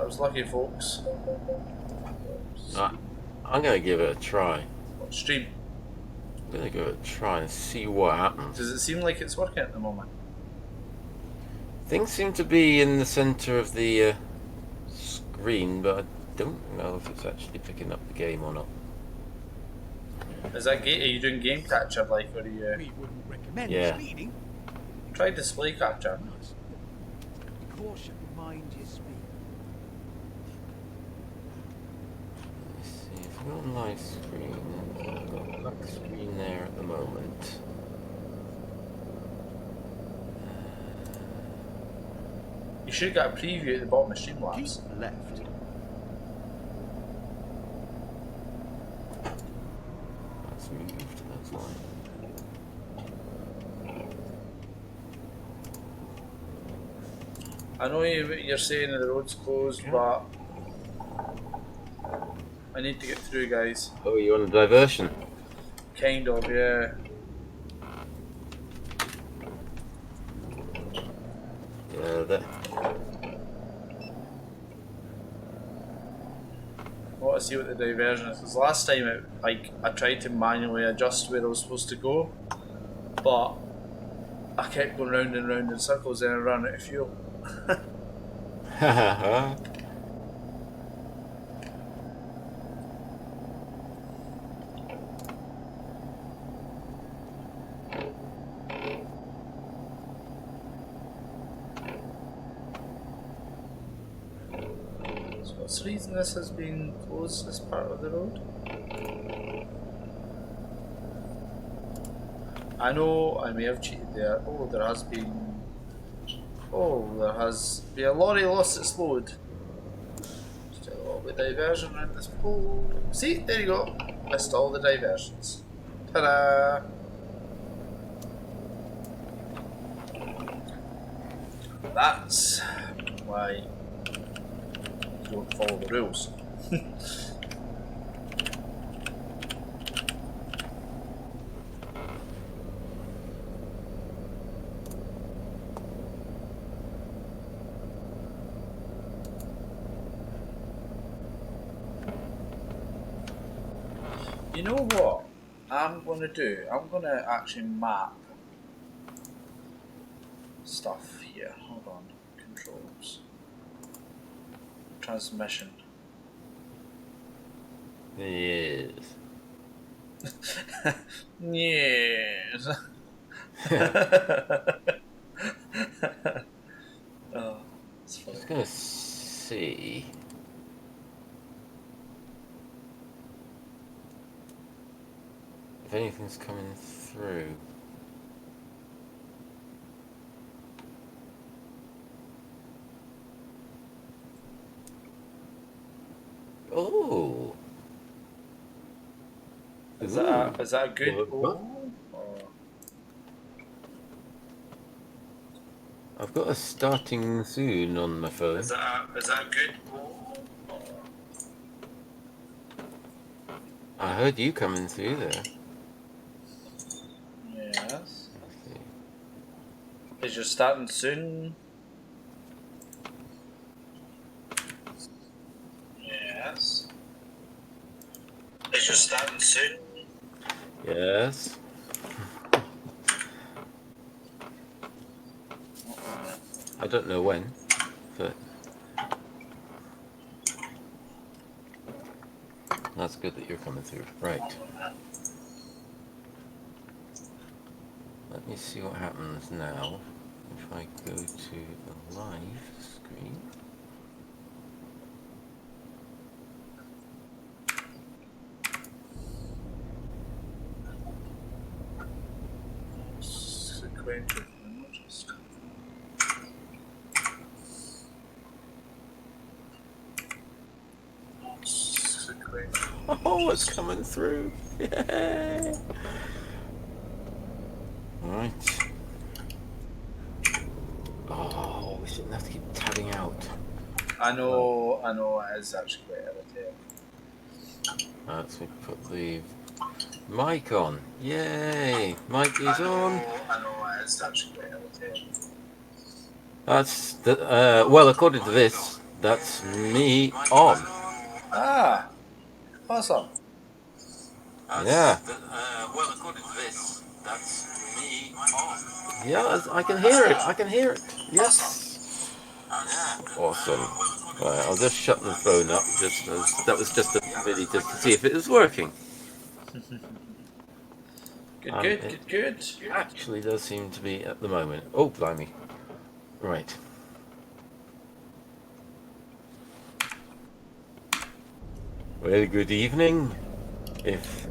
That was lucky, folks. I'm going to give it a try. Stream. I'm going to give it a try and see what happens. Does it seem like it's working at the moment? Things seem to be in the center of the screen, but I don't know if it's actually picking up the game or not. Is that are you doing game catcher like, or are you We wouldn't recommend Yeah. speeding. try display capture? Nice. Caution, mind your speed. Let's see, if we're on live screen, I've got a black screen there at the moment. You should get a preview at the bottom of Keep Streamlabs. left. That's moved, that's why. I know you're saying the road's closed, but I need to get through, guys. Oh, you're on a diversion. Kind of, yeah. Yeah, that. I want to see what the diversion is. Because last time, I tried to manually adjust where I was supposed to go, but I kept going round and round in circles and I ran out of fuel. So what's the reason this has been closed, this part of the road? I know I may have cheated there. Oh, there has been... Oh, there has been a lorry lost its load. Just a little bit of diversion around this pole. See, there you go. Missed all the diversions. Ta-da! That's why you don't follow the rules. You know what I'm going to do? I'm going to actually map stuff here. Hold on. Controls. Transmission. Yes. Yes. Oh, it's funny. Just gonna see. If anything's coming through. Oh. Is that a good What? goal? Or... I've got a starting soon on my phone. Is that a good goal? Or... I heard you coming through there. Yes. Let's see. Is your starting soon? Yes. Is your starting soon? Yes. I don't know when, but that's good that you're coming through. Right. Let me see what happens now if I go to the live screen. Sequential. Sequential. Oh, it's coming through! Yay! Right. Oh, we shouldn't have to keep tabbing out. I know it is actually quite irritating. Let's put the mic on. Yay! Mic is on. I know it is actually quite irritating. That's the well, according to this, That's me on. Ah, awesome. Yeah. Well, according to this, that's me on. Yeah, I can hear it. I can hear it. Yes. Yeah. Awesome. Right, I'll just shut the phone up. That was just a really just to see if it was working. Good. It actually does seem to be at the moment. Oh, blimey. Right. Well, good evening. If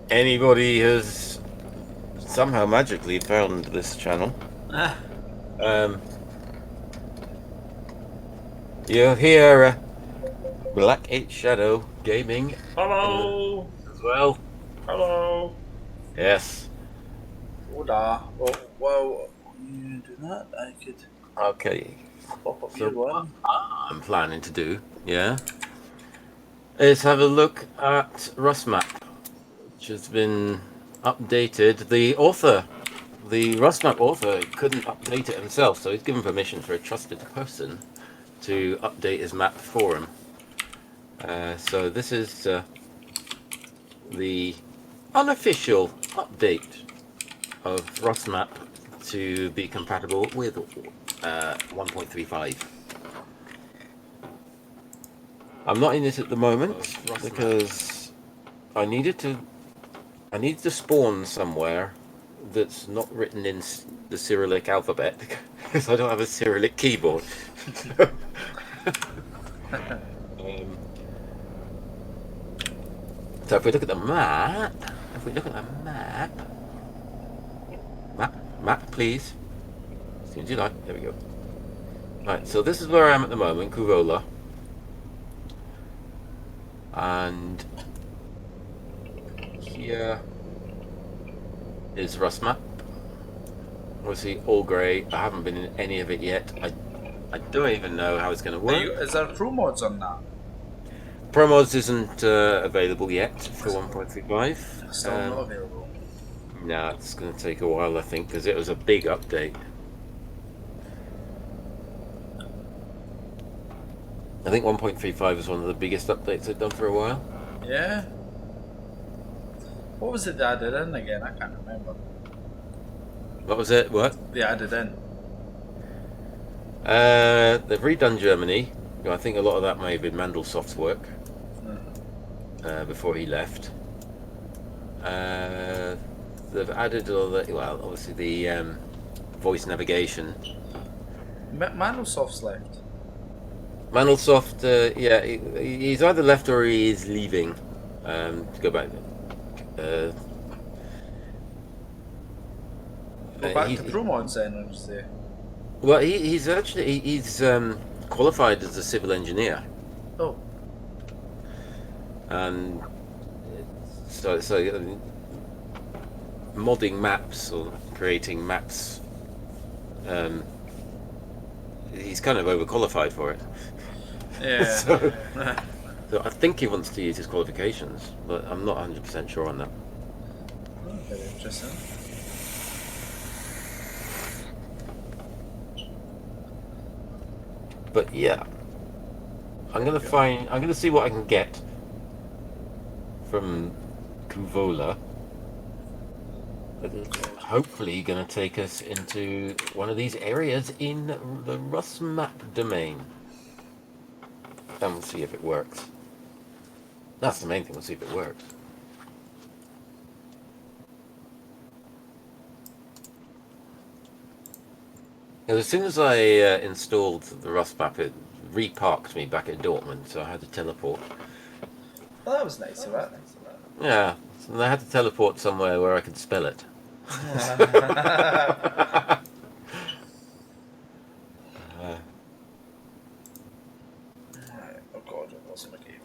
anybody has somehow magically found this channel, you'll hear Black 8 Shadow Gaming Hello. as well. Hello. Yes. Hola. Oh, well, you do that. I could Okay. pop up So your one. I'm planning to do, yeah, is have a look at RustMap, which has been updated. The RustMap author couldn't update it himself, so he's given permission for a trusted person to update his map for him. So this is the unofficial update of RustMap to be compatible with 1.35. I'm not in it at the moment because I needed to spawn somewhere that's not written in the Cyrillic alphabet because I don't have a Cyrillic keyboard. So if we look at the map, map, please. As soon as you like. There we go. Right, so this is where I am at the moment, Kuvola. And here is RustMap. Obviously all grey. I haven't been in any of it yet. I don't even know how it's going to work. Is there pro mods on that? ProMods isn't available yet for 1.35. Still not available. No, it's going to take a while, I think, because it was a big update. I think 1.35 is one of the biggest updates they've done for a while. Yeah. What was it they added in again? I can't remember. What was it? What? They added in. They've redone Germany. I think a lot of that may have been Mandelsoft's work before he left. They've added all the, well, obviously the voice navigation. Microsoft's left. Mandelsoft, yeah, he's either left or he is leaving to go back. Go back to pro mods then, or is there? Well, he's actually he's qualified as a civil engineer. Oh. And so modding maps or creating maps, he's kind of overqualified for it. Yeah. So I think he wants to use his qualifications, but I'm not 100% sure on that. Oh, very interesting. But yeah, I'm gonna see what I can get from Kuvola. Hopefully gonna take us into one of these areas in the RustMap domain. And we'll see if it works. That's the main thing, we'll see if it works. As soon as I installed the RustMap, it reparked me back at Dortmund, so I had to teleport. Well, that was nice of it. Yeah, so I had to teleport somewhere where I could spell it. Oh god, it wasn't a game.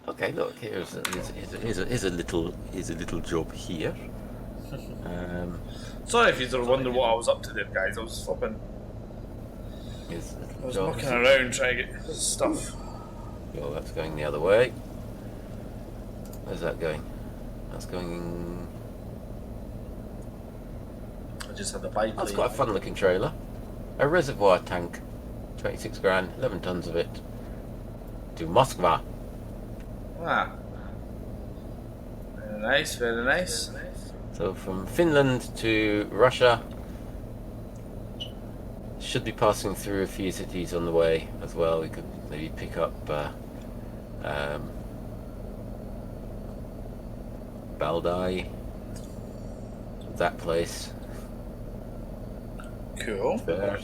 Okay, look, here's a little job here. Sorry if you wonder what I was up to there, guys. I was flipping. I was mucking around trying to get stuff. Oh, that's going the other way. Where's that going? That's going. I just had the bike. That's quite a fun-looking trailer. A reservoir tank 26 grand, 11 tons of it, to Moskva. Ah. Very nice, very nice. So from Finland to Russia, should be passing through a few cities on the way as well. We could maybe pick up Valdai, that place. Cool. There.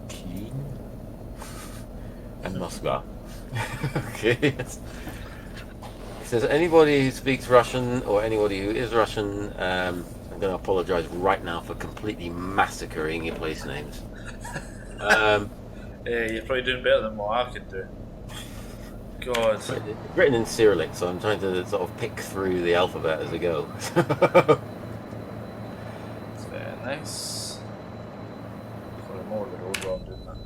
Keen and Moscow. Okay. If there's anybody who speaks Russian or anybody who is Russian, I'm going to apologise right now for completely massacring your place names. Yeah, you're probably doing better than what I can do. God. It's written in Cyrillic, so I'm trying to sort of pick through the alphabet as I go. It's very nice. Probably more of the road while I'm doing that.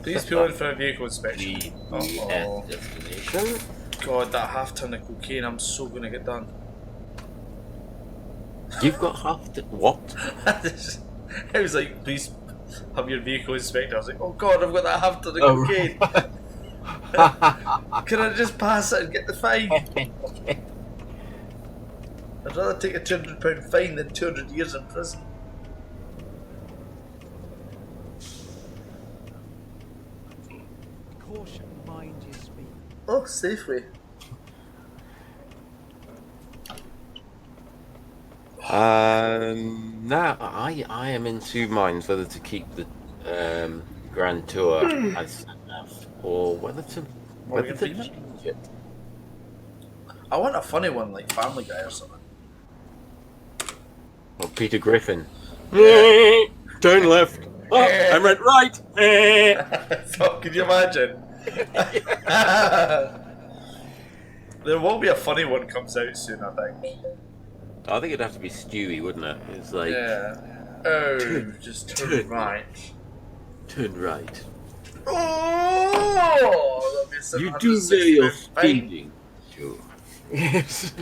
Please pull in for a vehicle inspection. Uh-oh. Destination. God, that half ton of cocaine, I'm so gonna get done. You've got half to what? I was like, please have your vehicle inspected. I was like, oh God, I've got that half ton of cocaine. Can I just pass it and get the fine? I'd rather take a £200 fine than 200 years in prison. Caution, mind your speed. Oh, Safeway. Now I am in two minds whether to keep the Grand Tour as or whether to change it. I want a funny one like Family Guy or something. Or Peter Griffin. Turn left. Oh, I went right. Fuck, can you imagine? There will be a funny one comes out soon, I think. I think it'd have to be Stewie, wouldn't it? It's like Yeah. Oh, just turn right. turn right. Oh, that'd be You do very your £760 fine. speeding. Sure. Yes.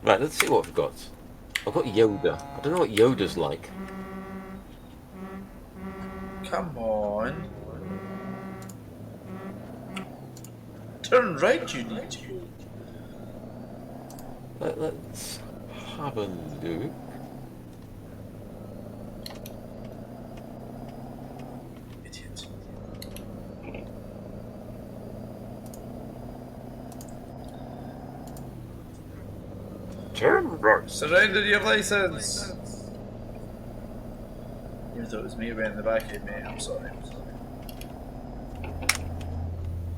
Right, let's see what we've got. I've got Yoda. I don't know what Yoda's like. Come on. Turn right, you need to. Let's have a look. Idiot. Turn right. Surrender your license. You thought it was me around the back of me. I'm sorry.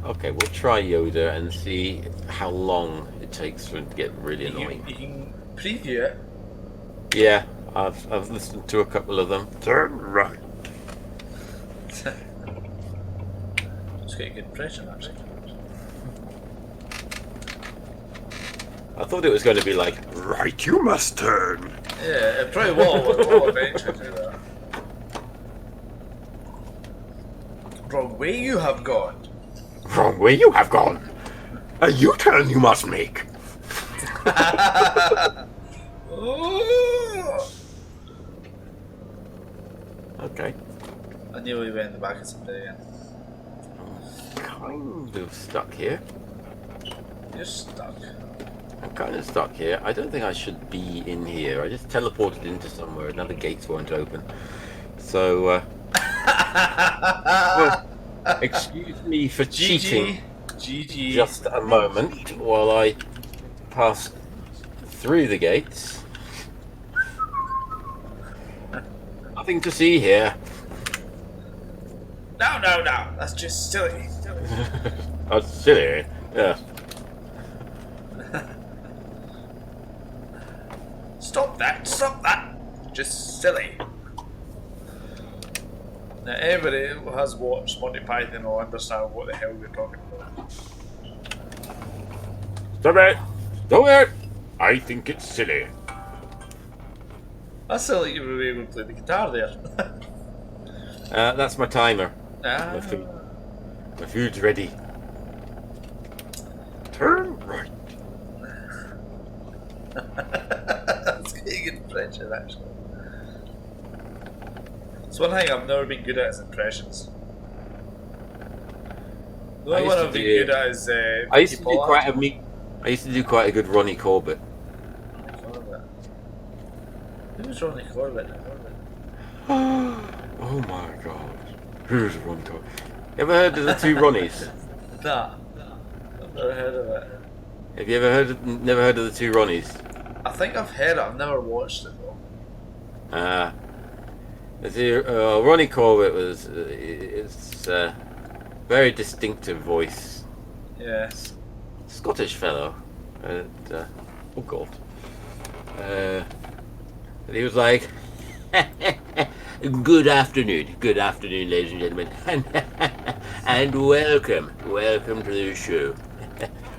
Okay, we'll try Yoda and see how long it takes for it to get really annoying. You can preview it. Yeah, I've listened to a couple of them. Turn right. It's got a good impression, actually. I thought it was going to be like, right, you must turn. Yeah, it probably will eventually do that. Wrong way you have gone. Wrong way you have gone. A U-turn you must make. Oh! Okay. I nearly went in the back of somebody again. Kind of stuck here. You're stuck. I'm kind of stuck here. I don't think I should be in here. I just teleported into somewhere. Now the gates won't open. So, well, excuse me for cheating. GG. Just a moment while I pass through the gates. Nothing to see here. No. That's just silly. Oh, silly. Yeah. Stop that. Just silly. Now, everybody who has watched Monty Python will understand what the hell we're talking about. Stop it! Stop it! I think it's silly. I feel like you were able to play the guitar there. That's my timer. Ah. My food's ready. Turn right. impression, actually. It's one thing I've never been good at is impressions. The only one I've been good at is I used to Vicky do Pollard. I used to do quite a good Ronnie Corbett. Ronnie Corbett. Who's Ronnie Corbett? Oh my god. Who's Ronnie Corbett? You ever heard of the two Ronnies? Nah. I've never heard of it. Have you never heard of the two Ronnies? I think I've heard it, I've never watched it though. Ronnie Corbett was it's very distinctive voice. Yeah. Scottish fellow. Oh god. And he was like, good afternoon, ladies and gentlemen, and welcome to the show.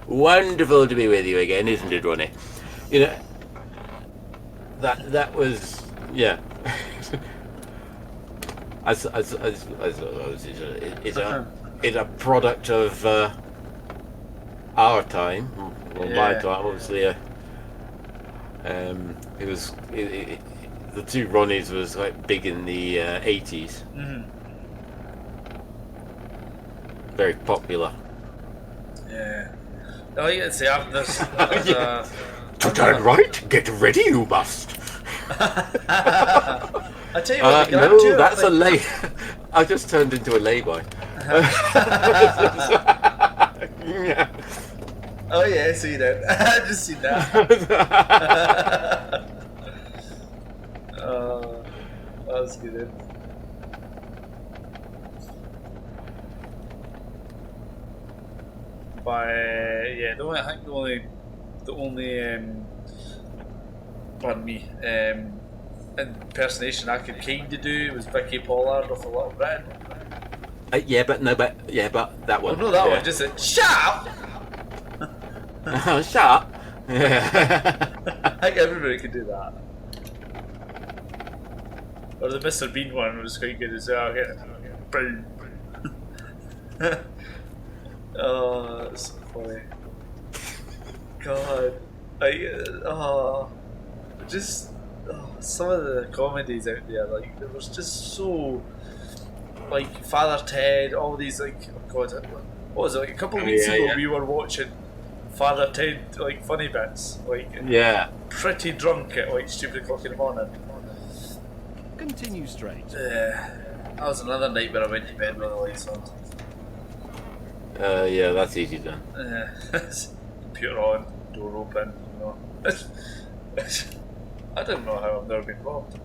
Wonderful to be with you again, isn't it, Ronnie? You know, that was, yeah. It's a product of our time, or my time, obviously. It was the two Ronnies was like big in the 80s. Mm-hmm. Very popular. Yeah. Oh, yeah, see, there's To turn right, get ready, you must. I tell you what, no, that's a lay. I just turned into a lay-by. Oh yeah, I see that. I just seen that. That was good. But yeah, I think the only pardon me, impersonation I could kind of do was Vicky Pollard of The Little Britain. But that one. Oh no, that one just said shut up. Shut up. I think everybody could do that. Or the Mr. Bean one was quite good as well. Boom. Oh, that's so funny. God, some of the comedies out there, like there was just so, like Father Ted, all these like, oh God, what was it? Like a couple of weeks ago we were watching Father Ted like funny bits, like pretty drunk at like stupid o'clock in the morning. Continue straight. That was another night where I went to bed with the lights on. Yeah, that's easy done. Computer on, door open, you know. I don't know how I've never been robbed.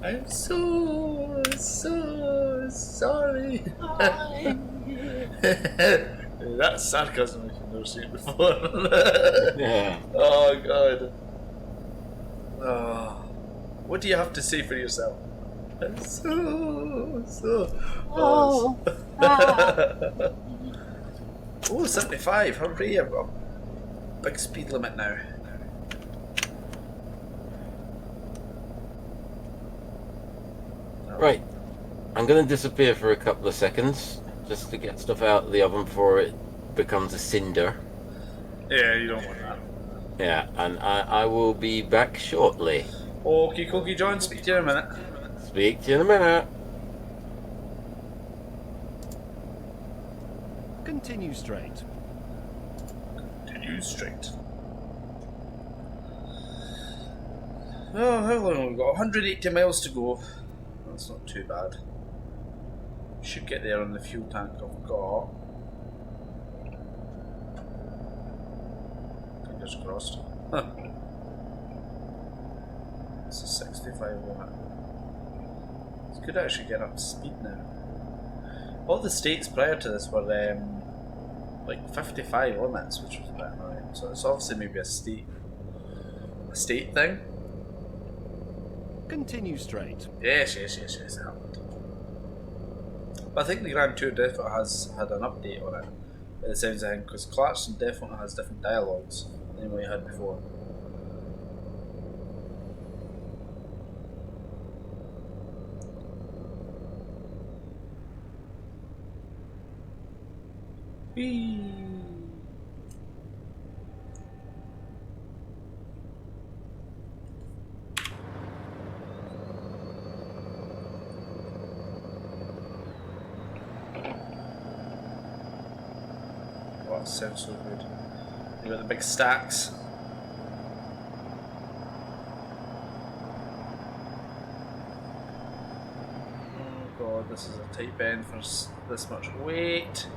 I'm so sorry. That's sarcasm if you've never seen it before. Yeah. Oh God. Oh. What do you have to say for yourself? I'm so. Oh, 75. Hurry, I've got a big speed limit now. Right. I'm going to disappear for a couple of seconds just to get stuff out of the oven before it becomes a cinder. Yeah, you don't want that. Yeah, and I will be back shortly. Okie dokie, John. Speak to you in a minute. Speak to you in a minute. Continue straight. Continue straight. Oh, how long have we got? 180 miles to go. That's not too bad. Should get there on the fuel tank I've got. Fingers crossed. Huh. It's a 65 limit. It's good actually getting up to speed now. All the states prior to this were like 55 limits, which was a bit annoying. So it's obviously maybe a state thing. Continue straight. Yes, it happened. But I think the Grand Tour definitely has had an update on it. It sounds like, because Clarkson definitely has different dialogues than we had before. Whee! Oh, that sounds so good. You got the big stacks. Oh god, this is a tight bend for this much weight.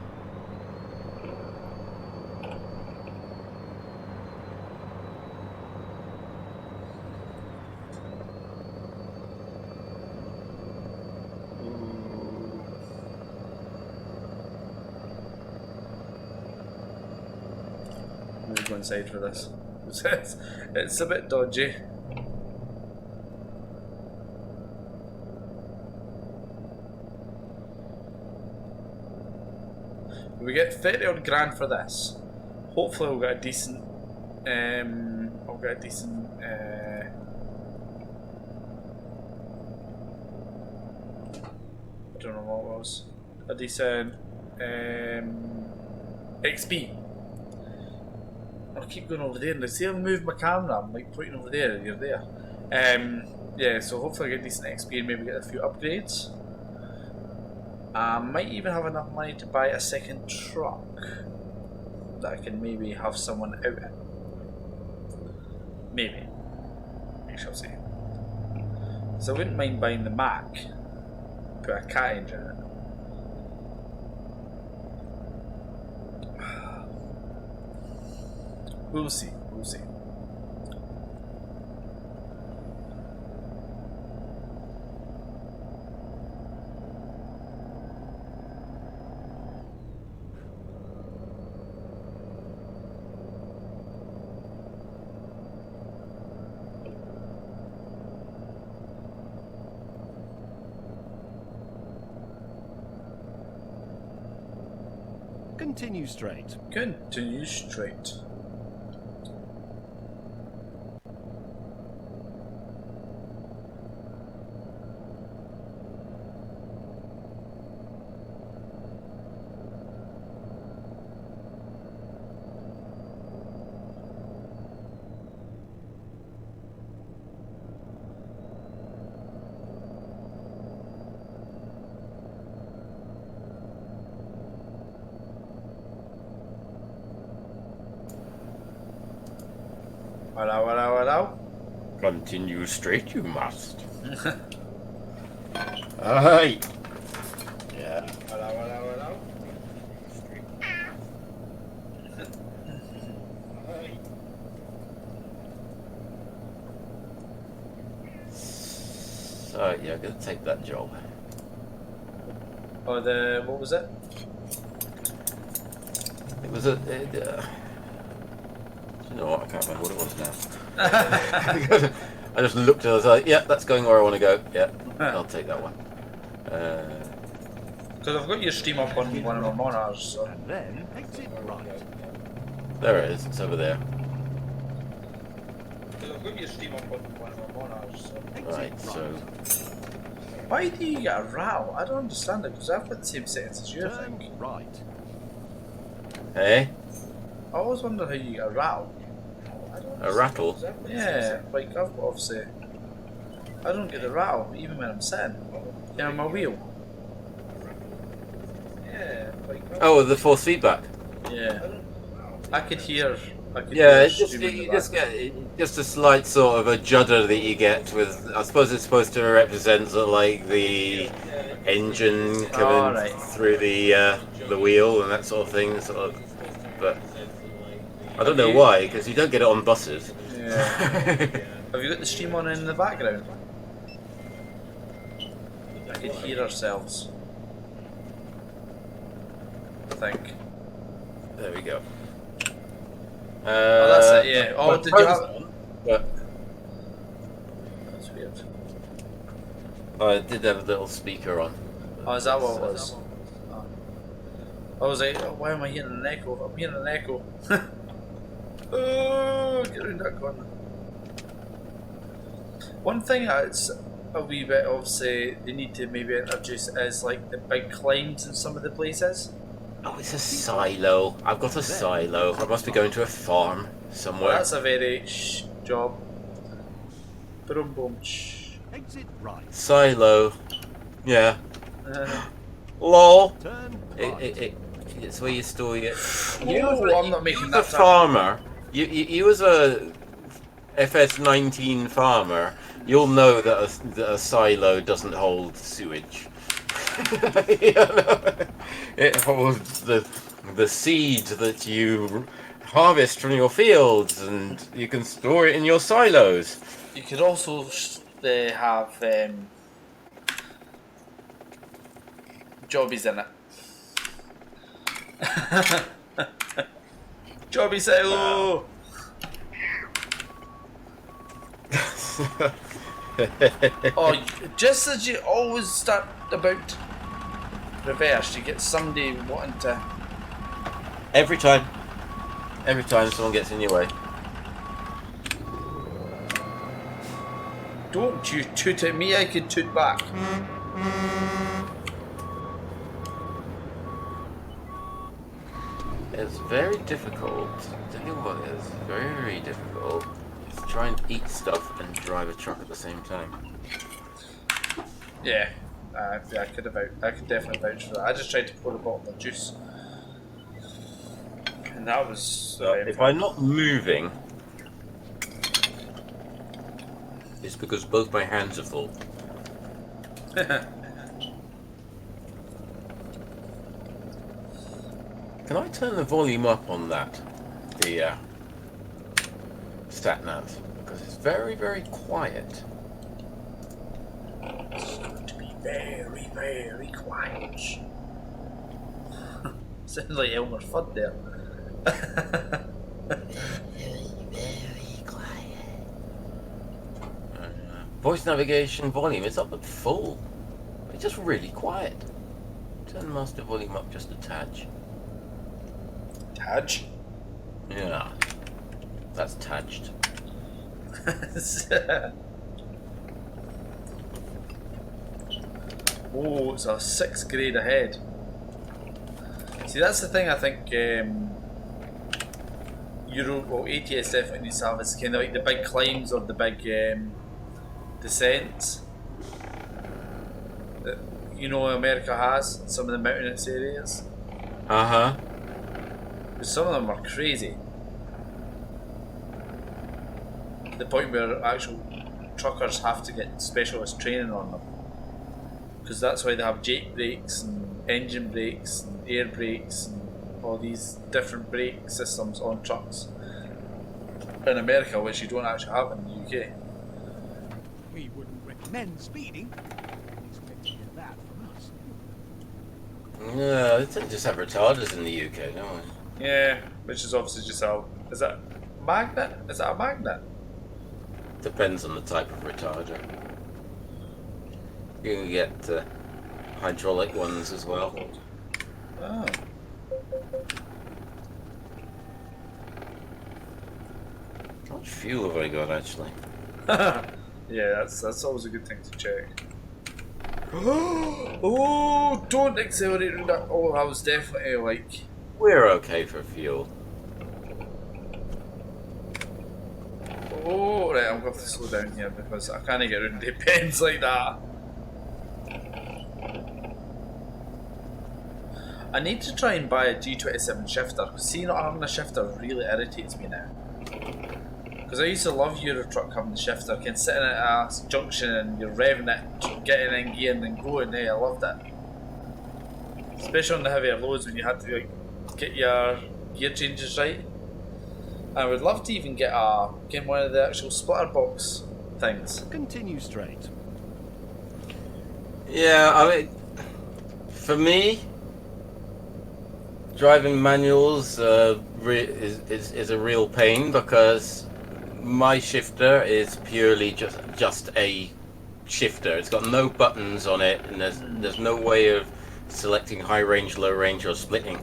I'm gonna go inside for this. It's a bit dodgy. We get 30 odd grand for this. Hopefully we'll get a decent I'll get a decent I don't know what it was. A decent XP. I'll keep going over there and see if I move my camera, I'm like pointing over there and you're there. Yeah, so hopefully I get decent XP and maybe get a few upgrades. I might even have enough money to buy a second truck that I can maybe have someone out in. Maybe. We shall see. So I wouldn't mind buying the Mac, put a cat engine in it. We'll see, we'll see. Continue straight. Continue straight. Hello, hello, hello. Continue straight, you must. Aye. Yeah. Hello, hello, hello. So yeah, I'm gonna take that job. Oh, the what was it? It was a. You know what? I can't remember what it was now. I just looked and I was like, yeah, that's going where I want to go. Yeah, I'll take that one. Because I've got your stream up on one of my monitors, so. And then exit right. There it is. It's over there. Because I've got your stream up on one of my monitors, so. Right. So Why do you get a row? I don't understand it, because I've got the same settings as you, I Turn think. right. hey, I always wonder how you get a row. I don't a understand. rattle. Yeah, like I've got obviously. I don't get the rattle even when I'm sitting. You know, my wheel. Yeah, like. Oh, the force feedback. Yeah. I could hear. Yeah, the it's just stream in the you just background. get just a slight sort of a judder that you get with. I suppose it's supposed to represent sort of like the engine coming right. through the wheel and that sort of thing. Sort of, but I don't know why, because you don't get it on buses. Yeah. Have you got the stream on in the background? I could hear ourselves. I think. There we go. Oh, that's it. Yeah. Oh, but did you have? But That's weird. I did have a little speaker on. Oh, is that what it was? Oh. I was like, oh, why am I hearing an echo? I'm hearing an echo. Oh, get around that corner. One thing that's a wee bit of, say, they need to maybe introduce is like the big climbs in some of the places. Oh, it's a silo. I've got a silo. I must be going to a farm Well, somewhere. that's a very job. Boom, boom. Exit right. Silo. Yeah. Uh, Lol. Turn right. It's where you store your... I'm not making you that as a up. farmer. You as a FS19 farmer, you'll know that a silo doesn't hold sewage. You know? It holds the seed that you harvest from your fields, and you can store it in your silos. You could also have jobbies in it. Jobby silo. Oh, just as you always start about reverse, you get somebody wanting to. Every time someone gets in your way. Don't you toot at me, I could toot back. It's very difficult. Tell you what, it's very difficult to try and eat stuff and drive a truck at the same time. Yeah, I could definitely vouch for that. I just tried to pour a bottle of juice, and that was. So if I'm not moving, it's because both my hands are full. Can I turn the volume up on that? The stat nav, because it's very, very quiet. It's going to be very, very quiet. Sounds like Elmer Fudd there. Very quiet. Voice navigation volume is up at full. It's just really quiet. Turn the master volume up just a touch. Taj? Yeah. That's touched. Oh, it's a 6th grade ahead. See, that's the thing I think ATS definitely needs to have is kind of like the big climbs or the big descents that America has in some of the mountainous areas. Uh-huh. Because some of them are crazy. The point where actual truckers have to get specialist training on them. Because that's why they have Jake brakes and engine brakes and air brakes and all these different brake systems on trucks in America, which you don't actually have in the UK. We wouldn't recommend speeding. Expect to get that from us. No, they don't just have retarders in the UK, don't we? Yeah, which is obviously just how. Is that magnet? Is that a magnet? Depends on the type of retarder. You can get hydraulic ones as well. Oh. How much fuel have I got actually? Yeah, that's always a good thing to check. Oh, don't accelerate with that. Oh, I was definitely like. We're okay for fuel. Oh, right, I'm going to have to slow down here because I can't get around the bends like that. I need to try and buy a G27 shifter because see, not having a shifter really irritates me now. Because I used to love Euro Truck having the shifter, kind of sitting at a junction and you're revving it, getting in gear and then going. Hey, I loved it. Especially on the heavier loads when you had to get your gear changes right. I would love to even get one of the actual splitter box things. Continue straight. Yeah, I mean, for me, driving manuals is a real pain because my shifter is purely just a shifter. It's got no buttons on it, and there's no way of selecting high range, low range, or splitting.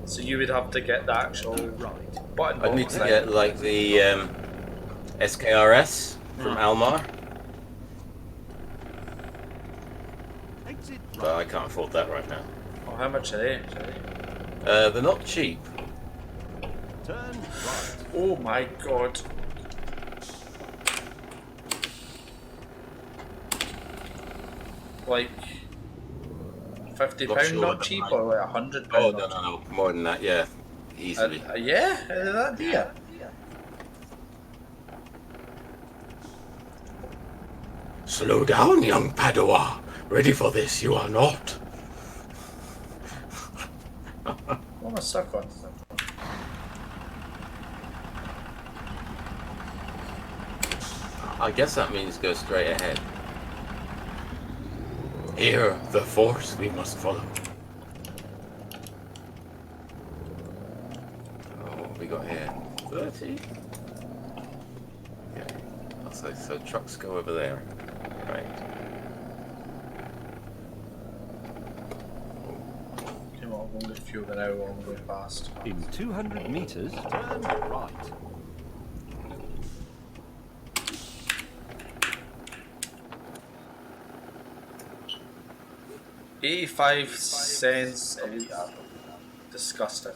So you would have to get the actual Right. button box I'd need to thing. get like the SKRS from Almar, Exit but I right. can't afford that right now. Oh, how much are they? They're not cheap. Turn right. Oh my god. Like £50 Not sure not what the cheap, price- or like £100 Oh, not no. More than that, yeah. Easily. cheap? Yeah, that dear. Slow down, young Padua. Ready for this, you are not. What am I stuck on? I guess that means go straight ahead. Here, the force we must follow. Oh, what have we got here? 30? Okay. So trucks go over there. Right. Come on, I'm going to fuel an hour while I'm going past. In 200 meters, turn right. $0.85 a litre. Disgusting.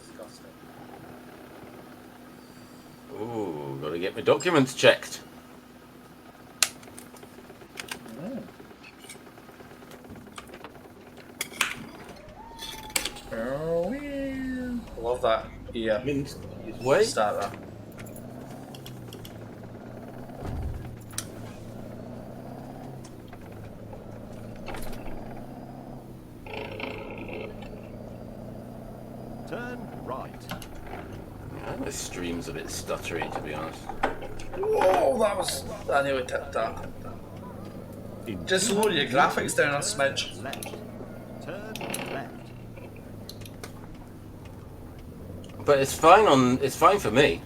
Ooh, gotta get my documents checked. Oh, yeah. Love that. Yeah. Wait. Start that. Turn right. The stream's a bit stuttery, to be honest. Whoa, that was. I nearly tipped that. In Just lower your 200 graphics down a meters, smidge. Left. Turn left. But it's fine for me.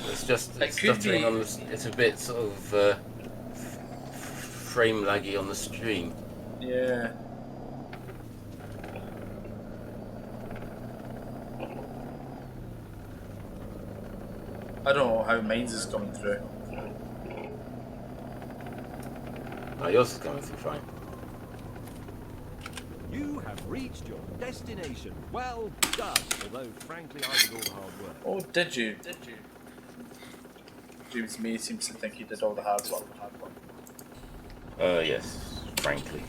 It's just It could stuttering be- on the, it's a bit sort of frame laggy on the stream. Yeah. I don't know how mine's is coming through. Oh, yours is coming through fine. You have reached your destination. Well done. Although, frankly, I did all the hard work. Oh, did you? James May seems to think he did all the hard work. Yes, frankly.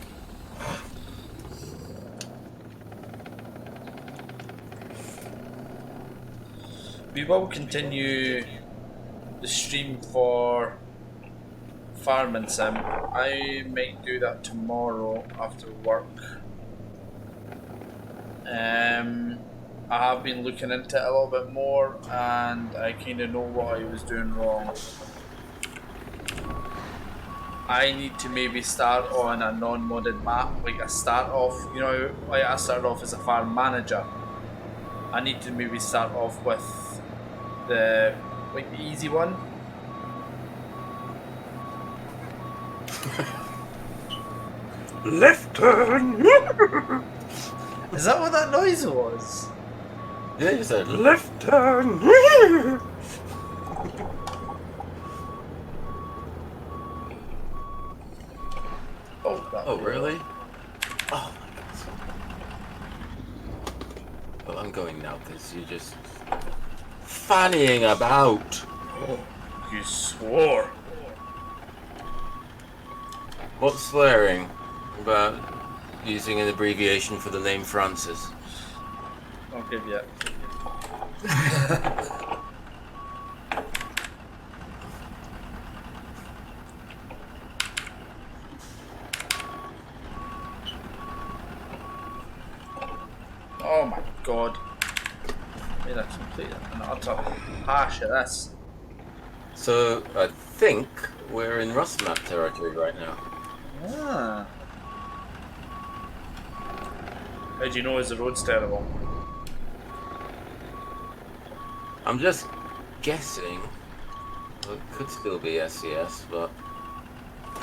We will continue the stream for Farming Sim. I might do that tomorrow after work. I have been looking into it a little bit more, and I kind of know what I was doing wrong. I need to maybe start on a non-modded map, like I start off, you know, like I started off as a farm manager. I need to maybe start off with the easy one. Left turn! Is that what that noise was? Yeah, you said left turn! Oh, really? Oh my god. Well, I'm going now because you're just fannying about. Oh, you swore. What's swearing about using an abbreviation for the name Francis? I'll give you it. Oh my god. Made a complete and utter hash of this. So, I think we're in Rust Map territory right now. Ah. How do you know is the road's terrible? I'm just guessing. Well, it could still be SES, but...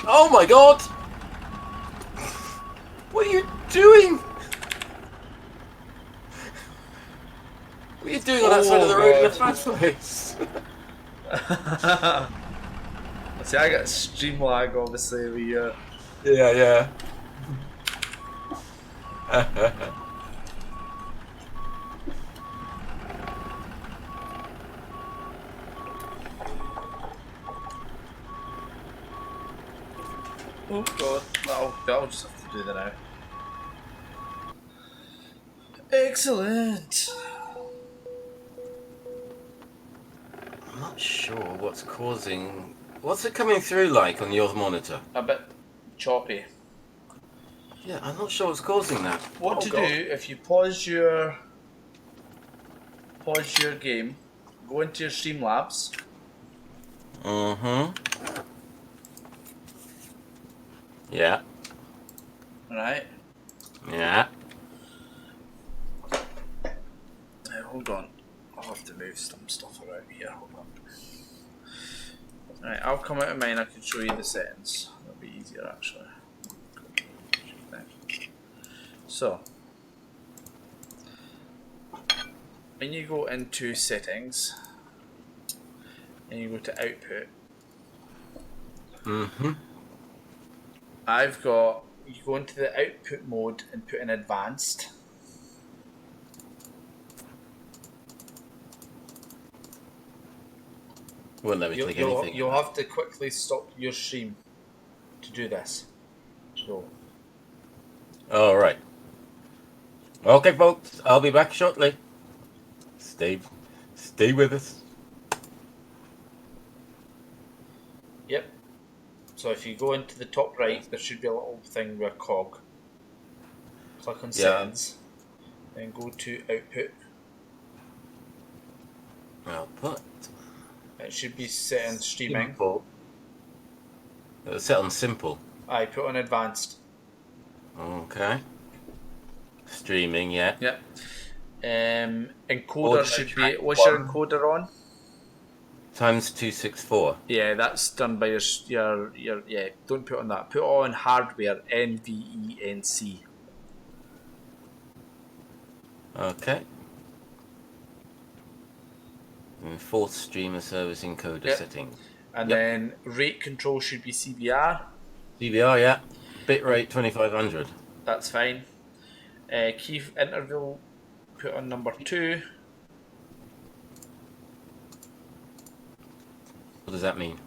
Oh my god! What are you doing? What are you doing on that side of the road in the first place? See, I got stream lag obviously with you. Yeah. Oh god, that'll just have to do that now. Excellent. I'm not sure what's causing. What's it coming through like on your monitor? A bit choppy. Yeah, I'm not sure what's causing that. What to do if you pause your game, go into your Streamlabs. Mm-hmm. Yeah. Right. Yeah. Hold on. I'll have to move some stuff around here. Hold on. Right, I'll come out of mine. I can show you the settings. That'll be easier actually. So, when you go into settings and you go to output, I've got, you go into the output mode and put in advanced. Wouldn't let me click anything. You'll have to quickly stop your stream to do this. So. All right. Okay, folks. I'll be back shortly. Stay with us. Yep. So if you go into the top right, there should be a little thing with a cog. Click on settings, then go to output. Output. It should be set on streaming. Simple. Set on simple. I put on advanced. Okay. Streaming, yeah. Yep. Encoder Audio should be. track What's your 1. encoder on? Times 264. Yeah, that's done by your yeah. Don't put on that. Put on hardware NVENC. Okay. And fourth streamer service encoder Yep. settings. And Yep. then rate control should be CBR. DVR, yeah. Bitrate 2500. That's fine. Key interval put on number 2. What does that mean?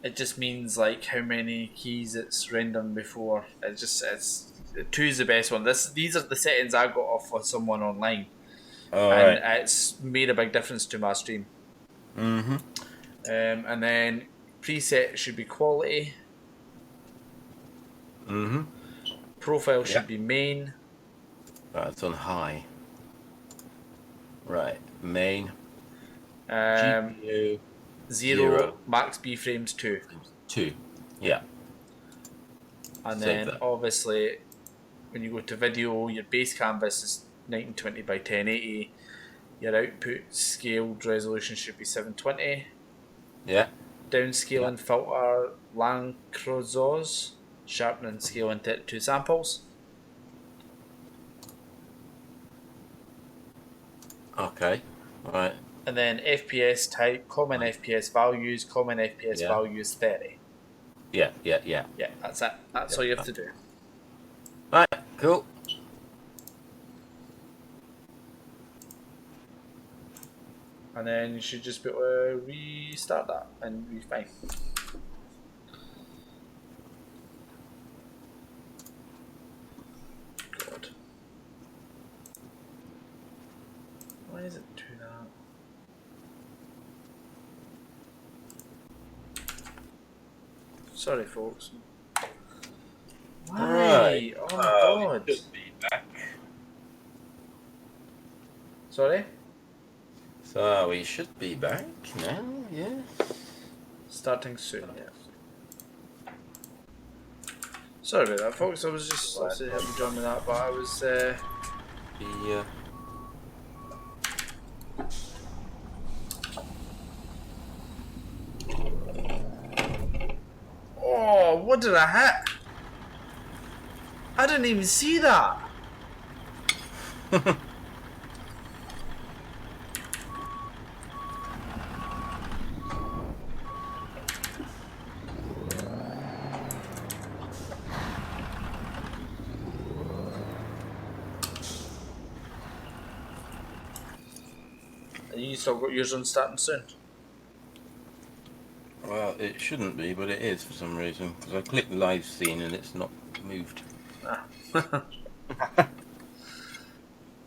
It just means like how many keys it's rendering before. It just says 2 is the best one. These are the settings I got off of someone online, and it's made a big difference to my stream. Mm-hmm. And then preset should be quality. Mm-hmm. Profile should be main. Right, it's on high. Right, main. GPU 0, max B frames 2. 2. Yeah. And Save then that. obviously when you go to video, your base canvas is 1920 by 1080. Your output scaled resolution should be 720. Yeah. Downscaling filter Lancrozos. Sharpening scaling to 2 samples. Okay. Right. And then FPS type, common FPS values, common FPS values 30. Yeah. Yeah, that's it. That's all you have to do. Right, cool. And then you should just be able to restart that and be fine. God. Why is it do that? Sorry, folks. Why? Right. Oh my god. Should be back. Sorry? So we should be back now, yeah. Starting soon, yeah. Sorry about that, folks. I was just obviously having John with that, but I was. The Oh, what did I hit? I didn't even see that. And you still got yours on starting soon. Well, it shouldn't be, but it is for some reason. Because I clicked live scene and it's not moved. Ah.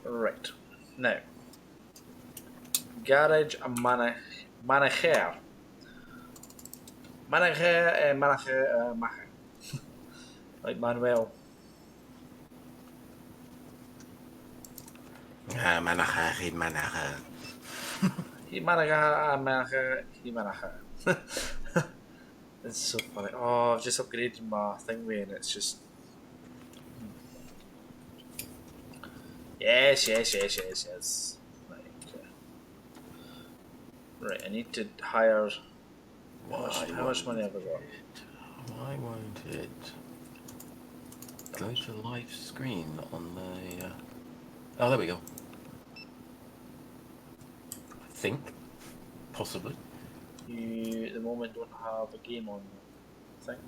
Right. Now. Garage manager. Manager. Macher. Like Manuel. Manager. He manager. It's so funny. Oh, I've just upgraded my thingy and it's just. Yes. Right, okay. Right, I need to hire. How much money have I got? Why won't it go to live screen on the... Oh, there we go. I think. Possibly. You, at the moment, don't have a game on, I think.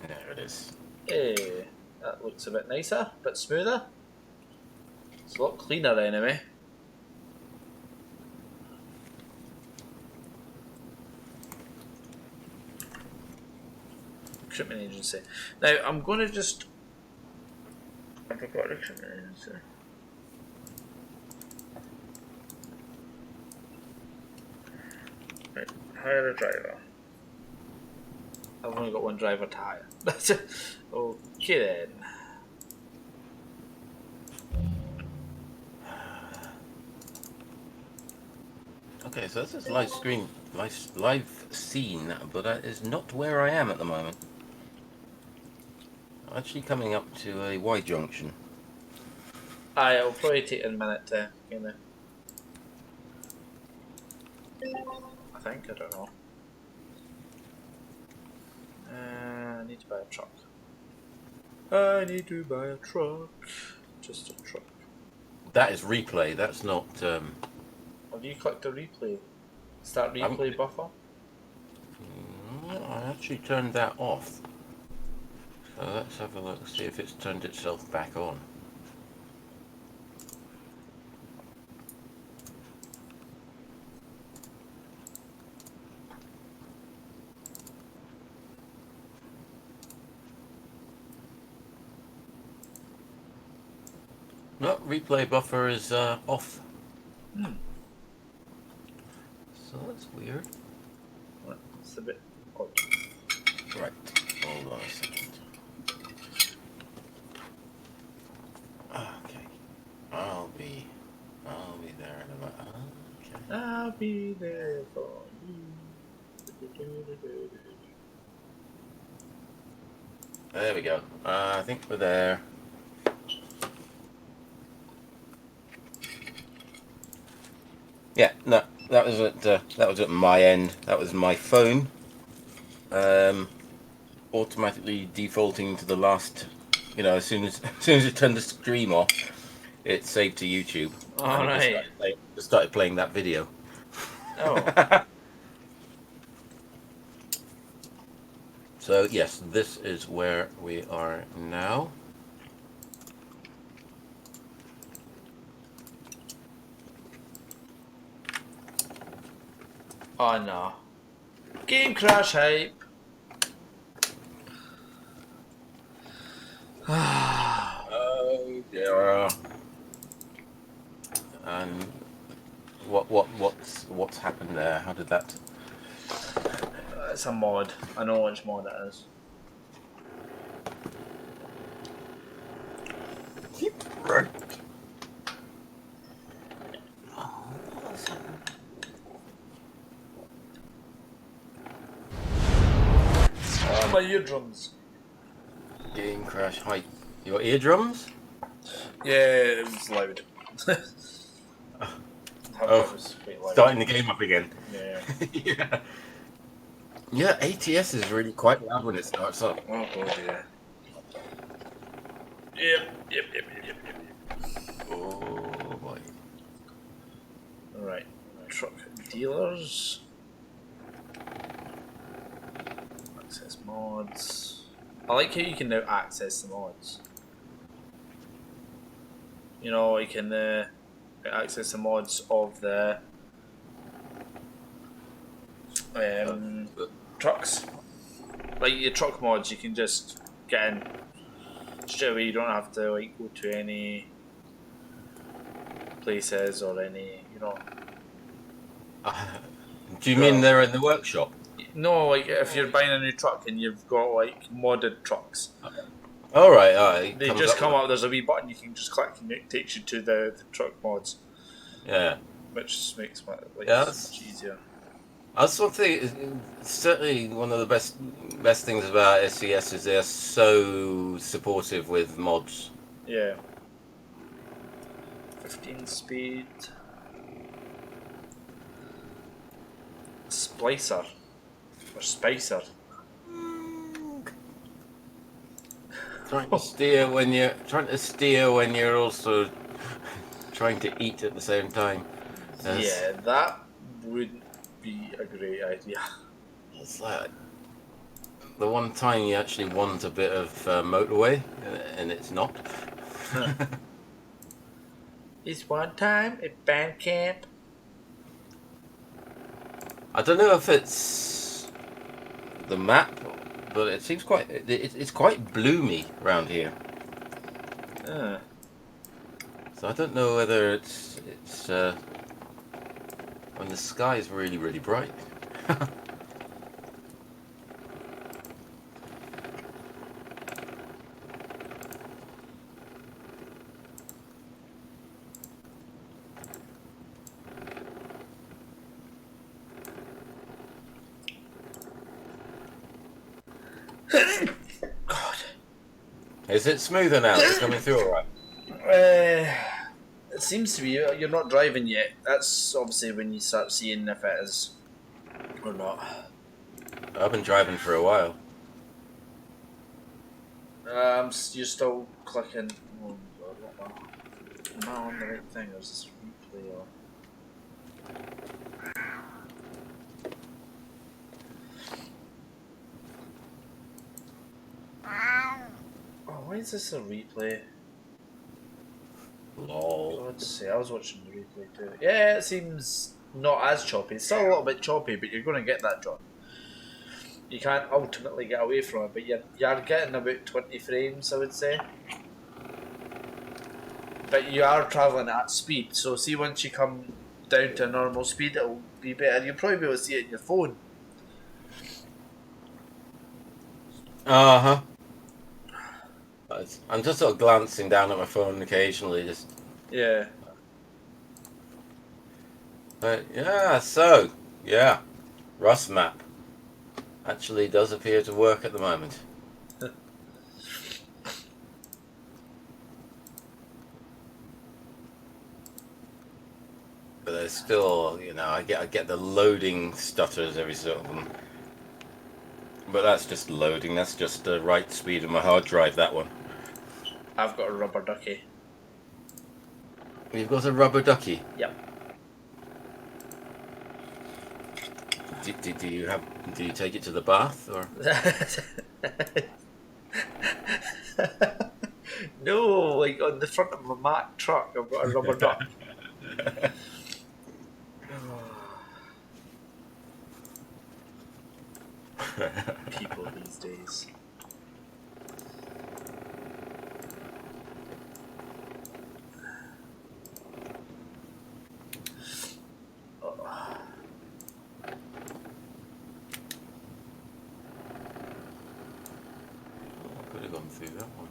There it is. Hey, that looks a bit nicer, a bit smoother. It's a lot cleaner anyway. Recruitment agency. Now, I'm going to just... Have I got a recruitment agency? Right, hire a driver. I've only got one driver to hire. That's it. Okay then. Okay, so this is live screen, live scene, but that is not where I am at the moment. I'm actually coming up to a Y junction. Aye, it'll probably take a minute to get there. I think, I don't know. I need to buy a truck. I need to buy a truck. Just a truck. That is replay. That's not. Have you clicked a replay? Start replay buffer? I actually turned that off. So let's have a look, see if it's turned itself back on. No, replay buffer is off. So that's weird. Right, it's a bit odd. Right, hold on a second. Okay, I'll be there in a minute. Okay. I'll be there for you. There we go. I think we're there. Yeah, no, that was at my end. That was my phone. Automatically defaulting to the last. You know, as soon as it turned the stream off, it saved to YouTube. All right. Just started playing that video. Oh. So yes, this is where we are now. Oh no. Game crash hype. Oh dear. And what's happened there? How did that? It's a mod. I know which mod it is. Right. Oh, my eardrums. Game crash hype. Your eardrums? Yeah, it was loud. Oh, It was quite loud. starting the game up again. Yeah. Yeah. Yeah, ATS is really quite loud when it starts up. Oh god, yeah. Yep. Oh boy. Right. Truck dealers. Access mods. I like how you can now access the mods. You know, you can access the mods of the trucks. Like your truck mods, you can just get in straight away. You don't have to like go to any places or any, you know. Do you mean they're in the workshop? No, like if you're buying a new truck and you've got like modded trucks, All right. they just come up. There's a wee button you can just click and it takes you to the truck mods. Yeah. Which makes my life much easier. That's one thing. Certainly, one of the best things about SCS is they're so supportive with mods. Yeah. 15 speed. Splicer or Spicer. Trying to steer when you're also trying to eat at the same time. Yeah, that wouldn't be a great idea. It's like the one time you actually want a bit of motorway, and it's not. It's one time at band camp. I don't know if it's the map, but it seems it's quite bloomy around here. So I don't know whether it's when the sky is really, really bright. God. Is it smoother now? Is it coming through all right? It seems to be. You're not driving yet. That's obviously when you start seeing if it is or not. I've been driving for a while. You're still clicking. Oh God, what am I on the right thing? Or is this replay or? Oh, why is this a replay? Lol. Let's see, I was watching the replay too. Yeah, it seems not as choppy. It's still a little bit choppy, but you're going to get that drop. You can't ultimately get away from it, but you're getting about 20 frames, I would say. But you are travelling at speed, so see once you come down to normal speed, it'll be better. You'll probably be able to see it in your phone. Uh-huh. I'm just sort of glancing down at my phone occasionally, just... Yeah. But, yeah, Rust map actually does appear to work at the moment. But there's still, I get the loading stutters every so often. But that's just loading, that's just the right speed of my hard drive, that one. I've got a rubber ducky. You've got a rubber ducky? Yep. Do you take it to the bath, or? No, like on the front of my Mack truck, I've got a rubber duck. People these days. Could have gone through that one.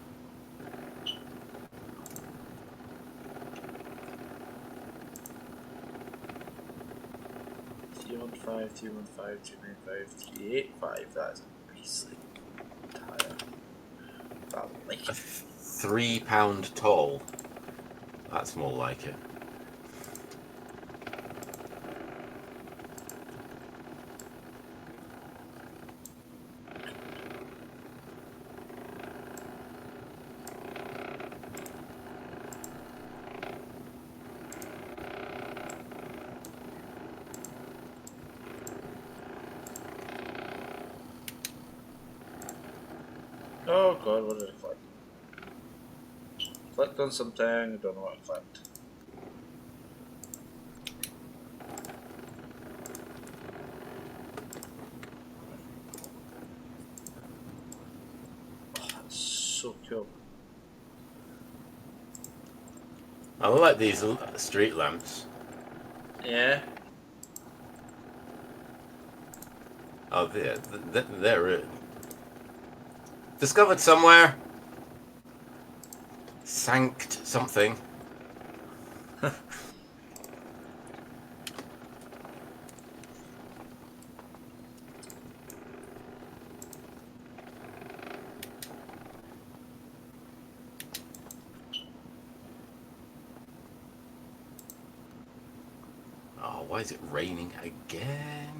T15, T15, 295, 385. That's a beastly tire. I like A it. 3 pound tall. That's more like it. Oh god, what did I click? Clicked on something, I don't know what I clicked. I like these street lamps. Yeah. Oh, they're discovered somewhere. Sanct something. Oh, why is it raining again?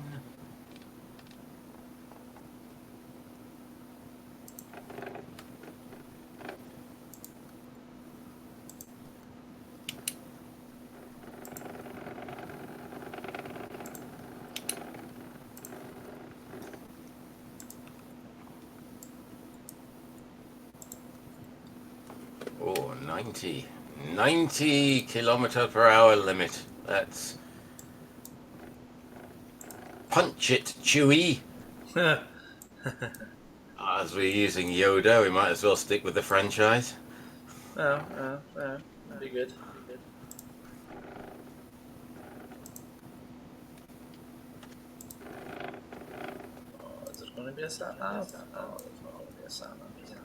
Oh, 90 kilometer per hour limit. That's punch it, Chewie. As we're using Yoda, we might as well stick with the franchise. That'd be good. Oh, is there going to be a sat nav? No, there's not going to be a sat nav, is there?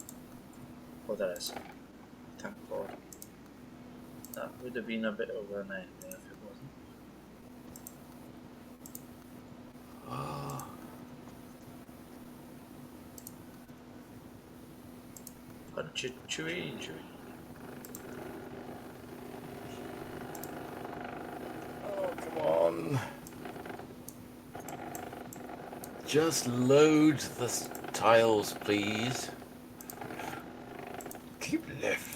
Oh, there is. Thank God. That would have been a bit of a nightmare if it wasn't. Oh. Punch it, Chewie. Oh, come on. Just load the tiles, please. Keep left.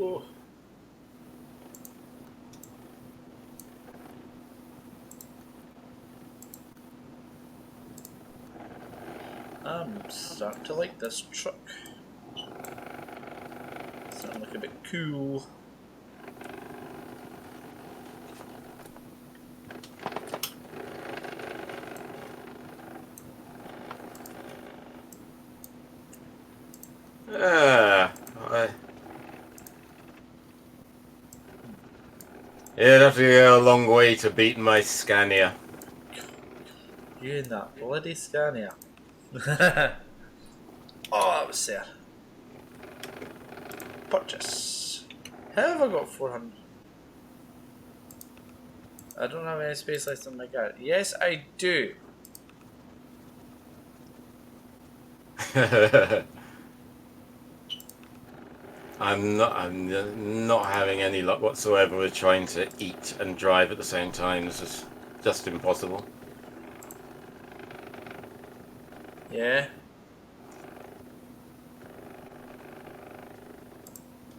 Oh. I'm starting to like this truck. It's starting to look a bit cool. It'd have to go a long way to beat my Scania. You and that bloody Scania. Oh, that was there. Purchase. How have I got 400? I don't have any space left on my car. Yes, I do. I'm not having any luck whatsoever with trying to eat and drive at the same time. This is just impossible. Yeah.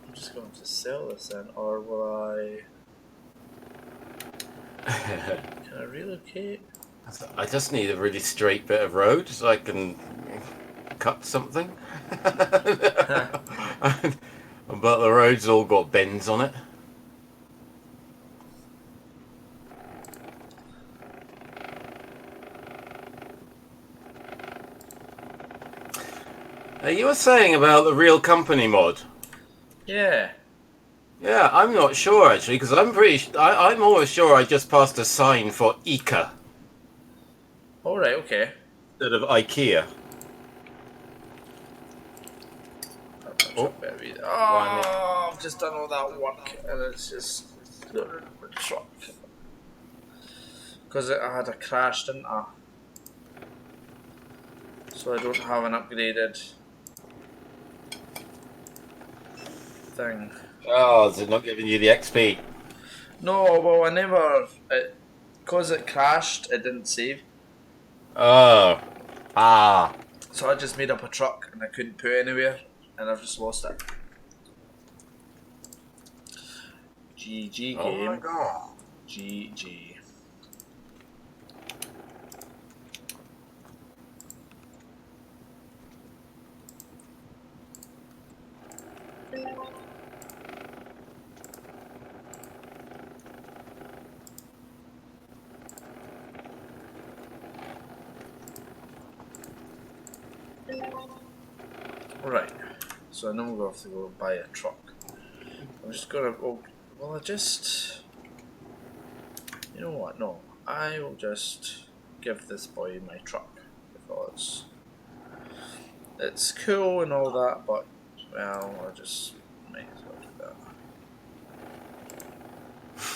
I'm just going to sell this then, or will I... Can I relocate? I just need a really straight bit of road so I can cut something. But the road's all got bends on it. You were saying about the real company mod. Yeah. Yeah, I'm not sure actually, because I'm always sure I just passed a sign for ICA Alright, okay. instead of IKEA. Oh, I've just done all that work and it's just the truck. Because I had a crash, didn't I? So I don't have an upgraded thing. Oh, is it not giving you the XP? No, well I never... Because it crashed, it didn't save. Oh. Ah. So I just made up a truck and I couldn't put it anywhere. and I've just lost it. GG Oh my game. god. GG. Right, so now we're going to have to go buy a truck. I'm just gonna. Oh, well, I just. You know what? No, I will just give this boy my truck because it's cool and all that, but well, I just might as well do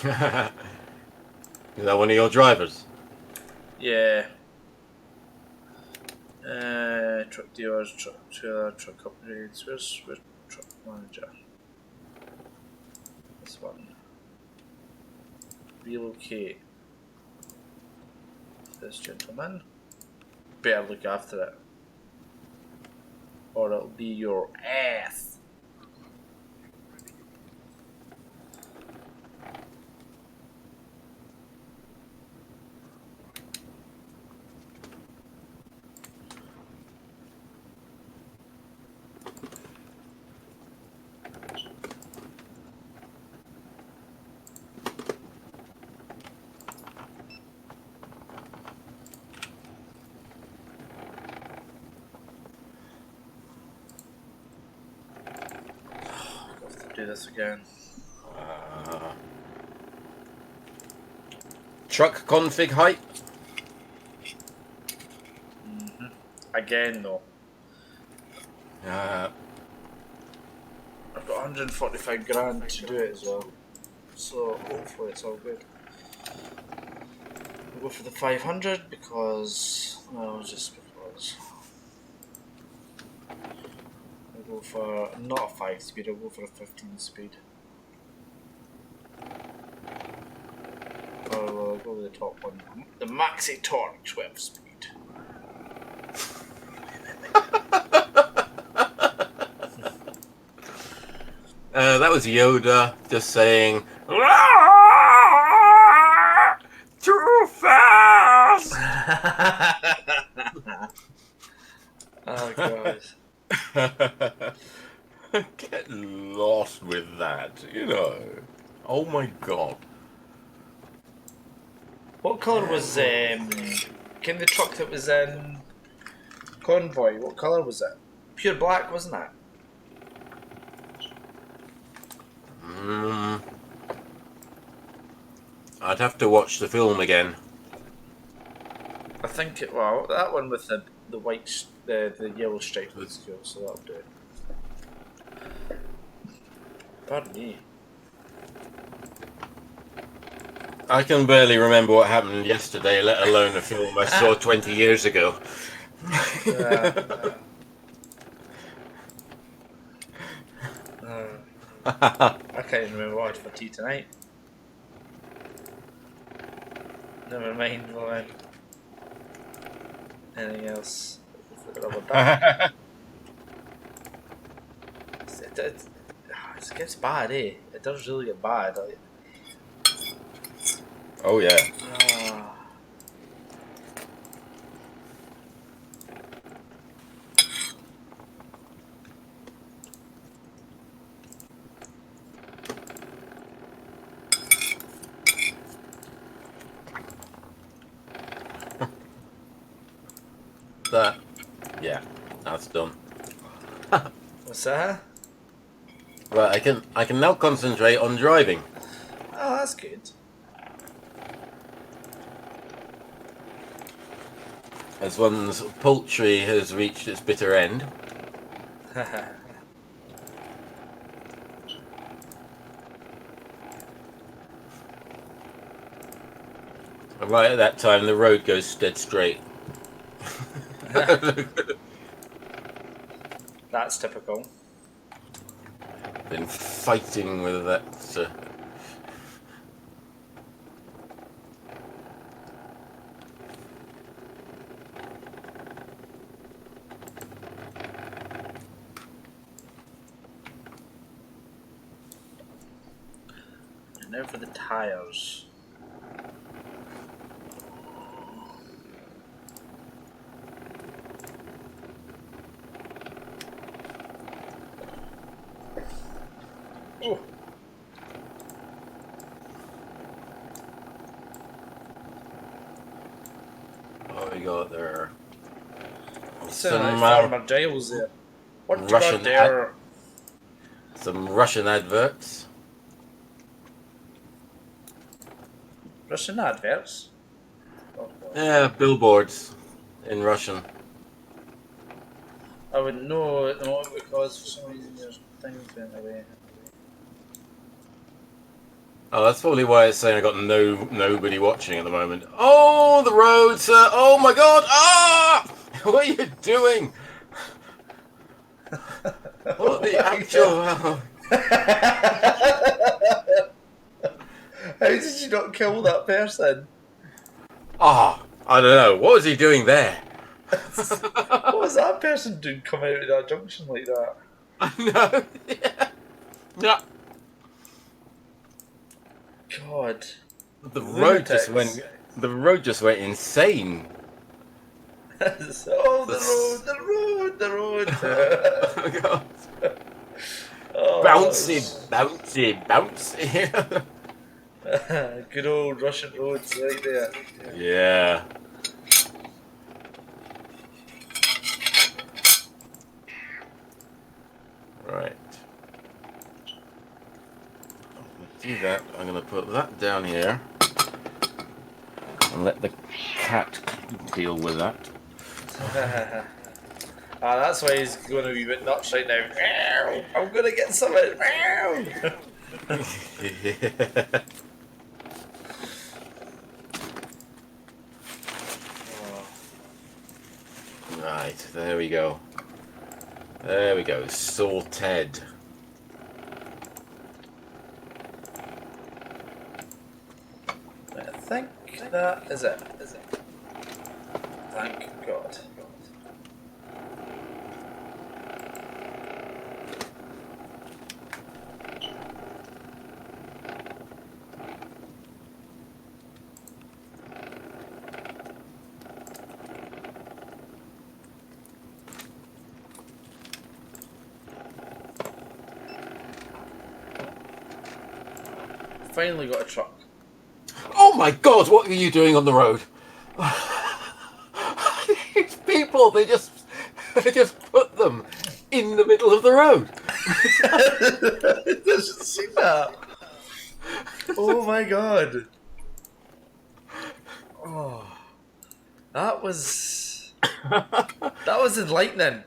that. Is that one of your drivers? Yeah. Truck dealers, truck trailer, truck upgrades. Where's truck manager? This one. Relocate. This gentleman. Better look after it, or it'll be your ass. Do this again. Truck config height? Again though. Uh, I've got 145 grand to do it as well. So hopefully it's all good. I'll go for the 500 because, well, just because. I'll go for not a 5 speed, I'll go for a 15 speed. Or I'll go with the top one. The Maxi Torque 12 speed. that was Yoda just saying, too fast! Oh god. Get lost with that, you know. Oh my god. What colour was the truck that was in Convoy? What colour was it? Pure black, wasn't it? I'd have to watch the film again. I think it. Well, that one with the white, the yellow stripe was cool, so that'll do it. Pardon me. I can barely remember what happened yesterday, let alone a film I saw 20 years ago. I can't even remember what I had for tea tonight. Never mind, Lauren. Anything else? It gets bad, eh? It does really get bad. Like, Oh yeah. That, yeah, that's done. What's that? Right, I can now concentrate on driving. Oh, that's good. As one's poultry has reached its bitter end. Right at that time, the road goes dead straight. That's typical. Been fighting with that. now for the tyres. Oh. What we got there? Sound like Farmer Giles there. What you Russian got there? Some Russian adverts. Russian adverts? Oh, Yeah, billboards in Russian. I wouldn't know at the moment because for some reason there's things went away. Oh, that's probably why it's saying I got nobody watching at the moment. Oh, the roads! Oh my God! Ah! What are you doing? What the actual? How did you not kill that person? Ah, I don't know. What was he doing there? What was that person doing coming out of that junction like that? I know. Yeah. Yeah. God. The road just went. The road just went insane. Oh, the road. Oh God. Oh, Bouncy, bouncy. good old Russian roads right there. Yeah. Right. Do that. I'm going to put that down here and let the cat deal with that. That's why he's going to be a bit nuts right now. I'm going to get something. Right, there we go. There we go, sorted. I think that is it. Thank God. Finally got a truck. Oh my God, what are you doing on the road? These people, they just put them in the middle of the road. I just seen that. Oh my God. Oh, that was enlightening.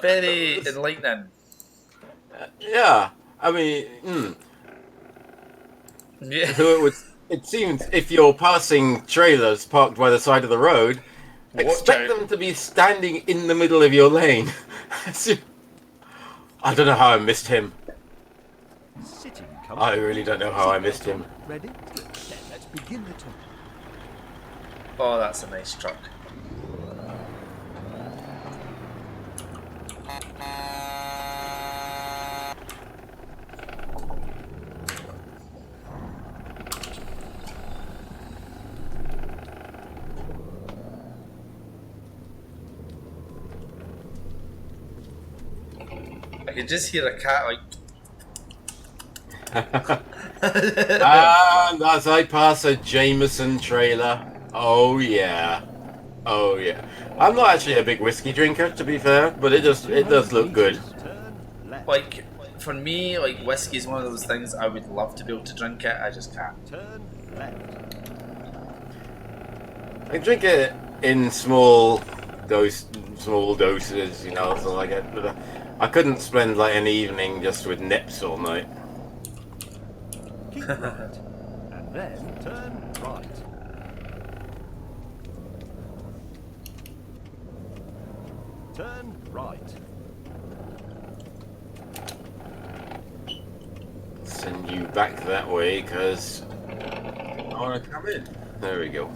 Very enlightening. Yeah, I mean, Yeah. so it seems if you're passing trailers parked by the side of the road, expect them to be standing in the middle of your lane. I don't know how I missed him. I really don't know how I missed him. Ready? Then let's begin the tour. Oh, that's a nice truck. I can just hear a cat like. And as I pass a Jameson trailer, oh yeah. I'm not actually a big whiskey drinker, to be fair, but it does look good. Like, for me, like, whiskey is one of those things I would love to be able to drink it, I just can't. Turn left. I drink it in small doses, you know, so like it. But I couldn't spend like an evening just with nips all night. Keep right. And then turn right. Turn right. Send you back that way because I want to come in. There we go.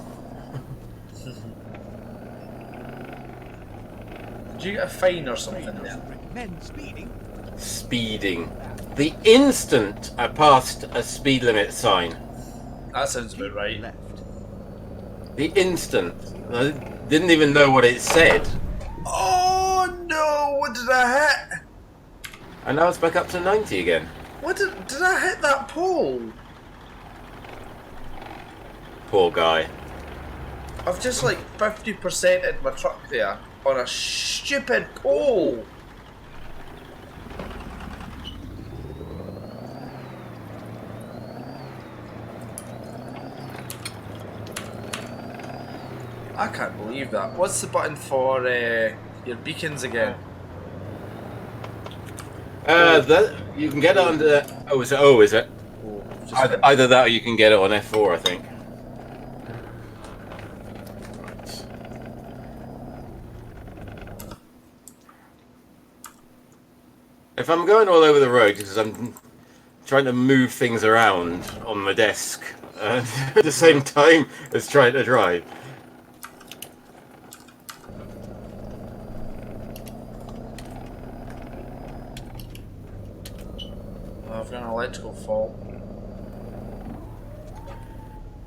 Did you get a fine or something Doesn't there? recommend speeding. Speeding. the instant I passed a speed limit sign. That sounds about right. Left. The instant. I didn't even know what it said. Oh no! What did I hit? And now it's back up to 90 again. What did I hit that pole? Poor guy. I've just like 50% in my truck there on a stupid pole. I can't believe that. What's the button for your beacons again? That you can get it on the. Oh, is it? Oh, is it? Oh, just Either that, or you can get it on F4, I think. Right. If I'm going all over the road because I'm trying to move things around on my desk at the same time as trying to drive. I've got an electrical fault.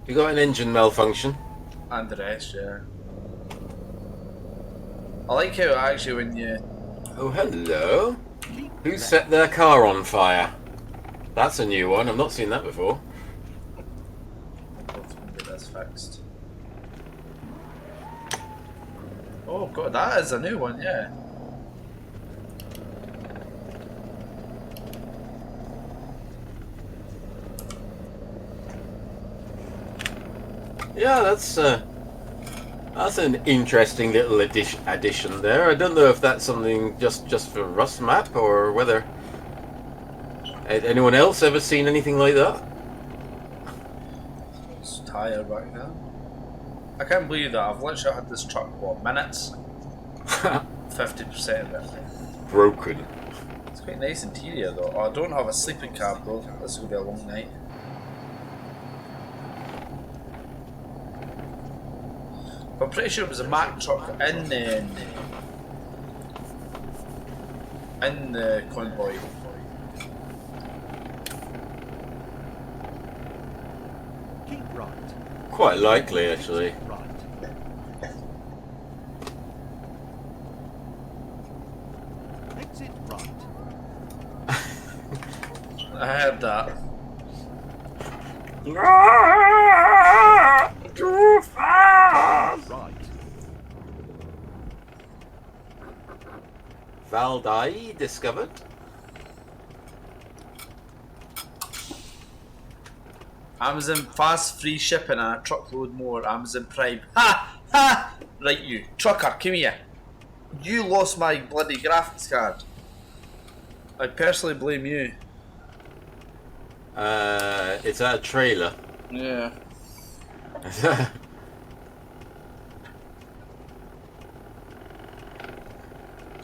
You got an engine malfunction. And the rest, yeah. I like how actually when you... Oh, hello. Who set their car on fire? That's a new one. I've not seen that before. Let's get this fixed. Oh god, that is a new one, yeah. Yeah, that's an interesting little addition there. I don't know if that's something just for Rust map or whether anyone else ever seen anything like that. It's tire back there. I can't believe that. I've literally had this truck, what, minutes? 50% of it. Broken. It's quite nice interior though. Oh, I don't have a sleeping cab though. This will be a long night. I'm pretty sure it was a Mack truck in the convoy. Keep right. Quite likely, actually. Right. Exit right. I heard that. Too fast! Right. Valdai discovered. Amazon fast free shipping and a truckload more. Amazon Prime. Ha! Ha! Right, you trucker, come here. You lost my bloody graphics card. I personally blame you. It's a trailer. Yeah.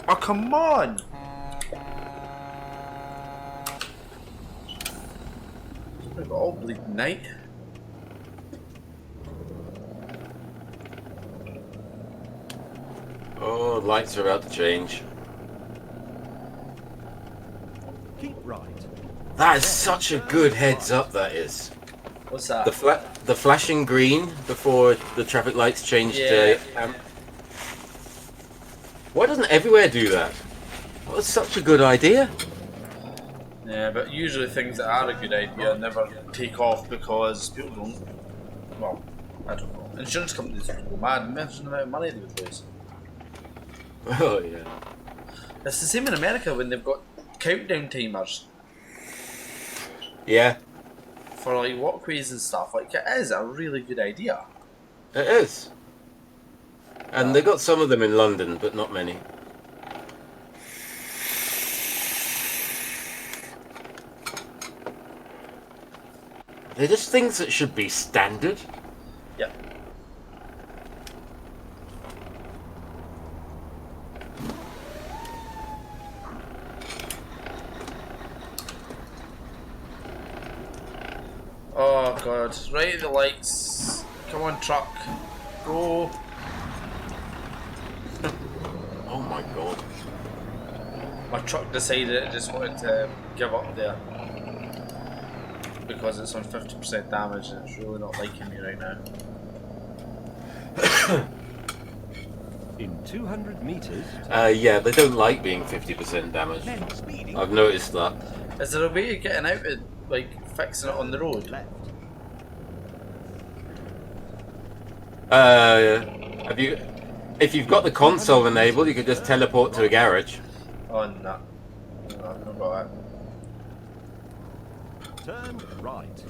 Oh, come on! We've got all bleeding night. Oh, lights are about to change. Keep right. That is such a good heads up, that is. What's that? The flashing green before the traffic lights change Yeah. to... Why doesn't everywhere do that? That was such a good idea. Yeah, but usually things that are a good idea never take off because people don't. Well, I don't know. Insurance companies go mad. Imagine the amount of money they would lose. Oh, yeah. It's the same in America when they've got countdown timers Yeah, for like walkways and stuff. Like, it is a really good idea. it is. And they got some of them in London, but not many. They're just things that should be standard. Yep. Oh god, right at the lights. Come on, truck. Go. Oh my god. My truck decided it just wanted to give up there because it's on 50% damage and it's really not liking me right now. In 200 meters. Yeah, they don't like being 50% damaged. Men speeding. I've noticed that. Is there a way of getting out of, like, fixing it on the road? Left. Have you? If you've got the console enabled, you could just teleport to a garage. Oh, no. No, I've not got that. Turn right.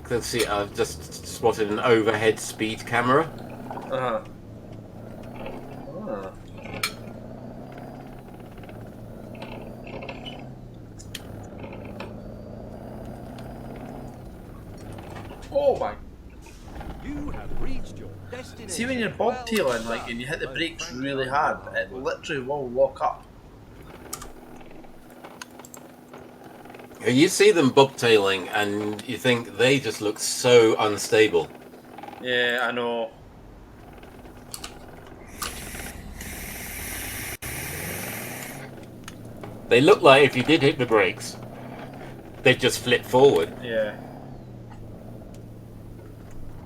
Let's see, I've just spotted an overhead speed camera. Uh-huh. Oh. Oh my. You have reached your destination. See when you're bobtailing, like, and you hit the brakes really hard, it literally will lock up. You see them bobtailing and you think they just look so unstable. Yeah, I know. They look like if you did hit the brakes, they'd just flip forward. Yeah.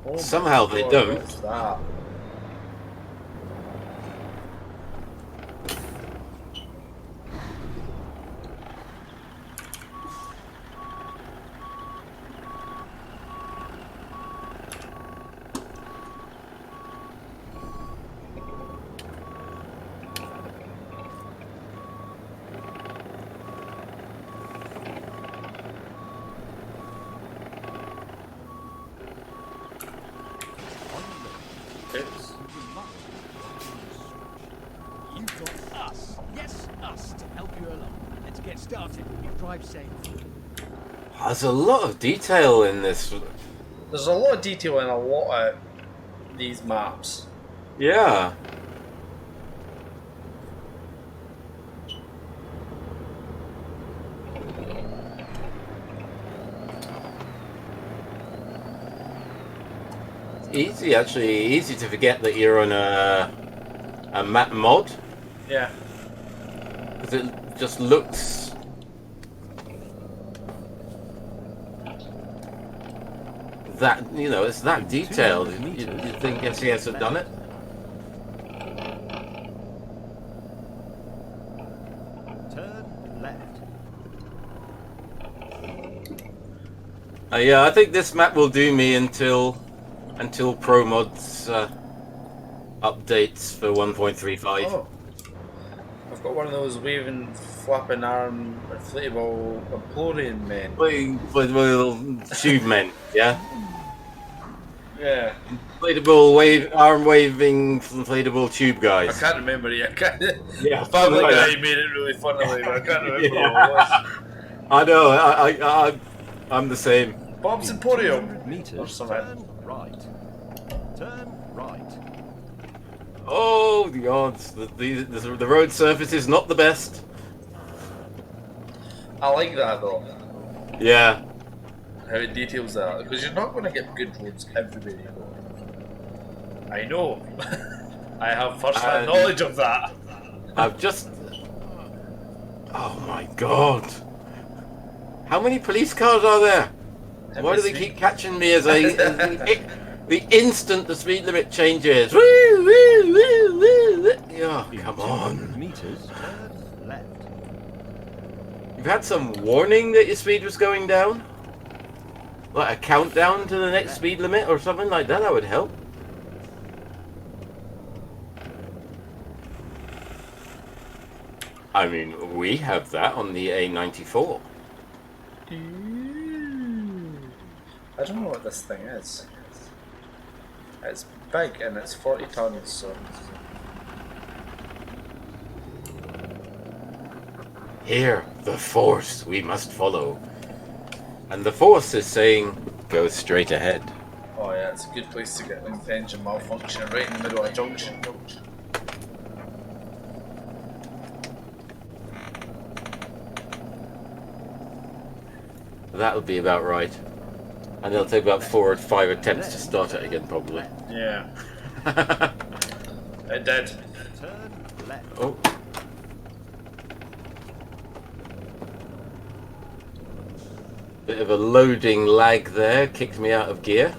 Oh my Somehow they God, don't. what's that? Oops. You've got us. Yes, us to help you along. Let's get started. You drive safe. There's a lot of detail in this. There's a lot of detail in a lot of these maps. Yeah. Easy, actually, easy to forget that you're on a map mod, Yeah. because it just looks that, you know, it's that detailed. You think SES have done it? Turn left. Yeah, I think this map will do me until Pro Mods updates for 1.35. Oh. I've got one of those waving, flapping arm, inflatable Emporian men. With little tube men, yeah. Yeah. Inflatable arm waving inflatable tube I guys. can't remember it. I can't. Yeah, Family like Guy that. made it really funnily, but I can't remember Yeah. what it was. I know. I'm the same. Bob's Emporium. 200 meters. Or something. Turn right. Turn right. Oh, the odds. The road surface is not the best. I like that though. Yeah. How it details that, because you're not going to get good roads everywhere you go. I know. I have first-hand knowledge of that. I've just... Oh my god. How many police cars are there? Why do they keep catching me as the instant the speed limit changes? Woo, woo, woo, woo. Oh, In come 200 on. meters. Turn left. You've had some warning that your speed was going down? Like a countdown to the next speed limit or something like that? That would help. I mean, we have that on the A94. I don't know what this thing is. It's big and it's 40 tons, so... Here, the Force we must follow. And the Force is saying, go straight ahead. Oh yeah, it's a good place to get an engine malfunctioning right in the middle of a junction. That would be about right. And it'll take about 4 or 5 attempts to start it again, probably. Yeah. It did. Turn left. Oh. Bit of a loading lag there, kicked me out of gear.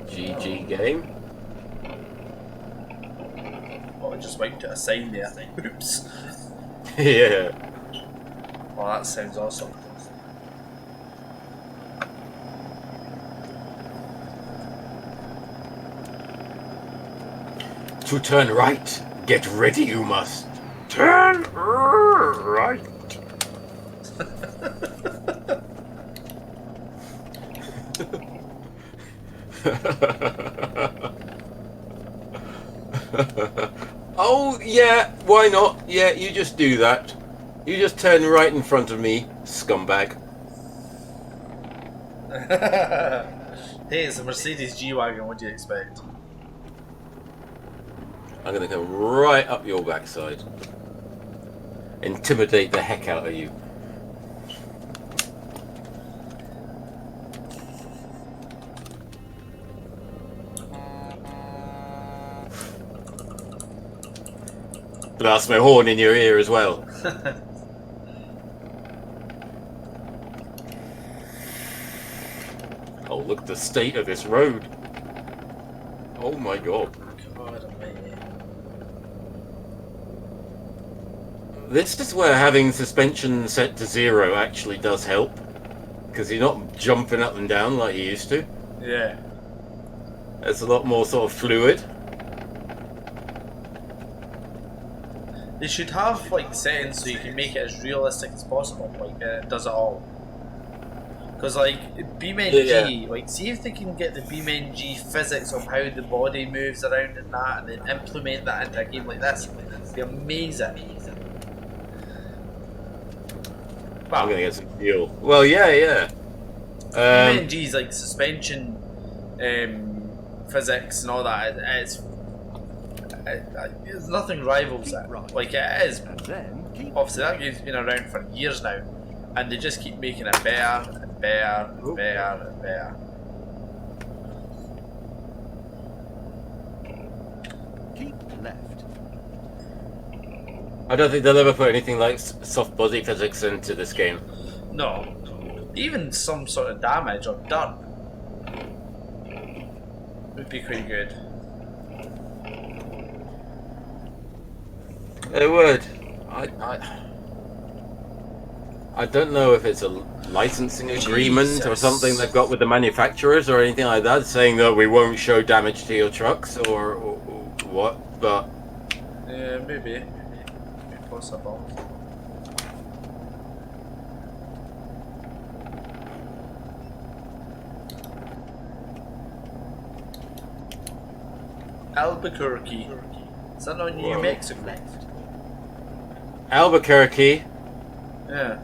GG game. Oh, I just wiped out a sign there. Oops. Yeah. Oh, that sounds awesome. To turn right, get ready you must. Turn right. Oh, yeah, why not? Yeah, you just do that. You just turn right in front of me, scumbag. Hey, it's a Mercedes G-Wagon, what do you expect? I'm gonna come right up your backside. Intimidate the heck out of you. Blast my horn in your ear as well. Oh, look at the state of this road. Oh my god. God almighty. This is where having suspension set to 0 actually does help. Because you're not jumping up and down like you used to. Yeah. It's a lot more sort of fluid. They should have like settings so you can make it as realistic as possible. Like it does it all. Because like BeamNG, like see if they can get the BeamNG physics of how the body moves around and that, and then implement that into a game like this. It'd be amazing. I'm gonna get some fuel. Well, yeah. BeamNG's like suspension physics and all that. There's nothing rivals it. Like it is. And then keep Obviously, that game's been around for years now, and they just keep making it better and better and better and better. keep left. I don't think they'll ever put anything like soft body physics into this game. No, even some sort of damage or dirt would be quite good. It would. I don't know if it's a licensing agreement or Jesus. something they've got with the manufacturers or anything like that, saying that we won't show damage to your trucks or what, but Yeah, maybe possible. Albuquerque. Is that not New Whoa. Mexico? Left. Albuquerque. Yeah.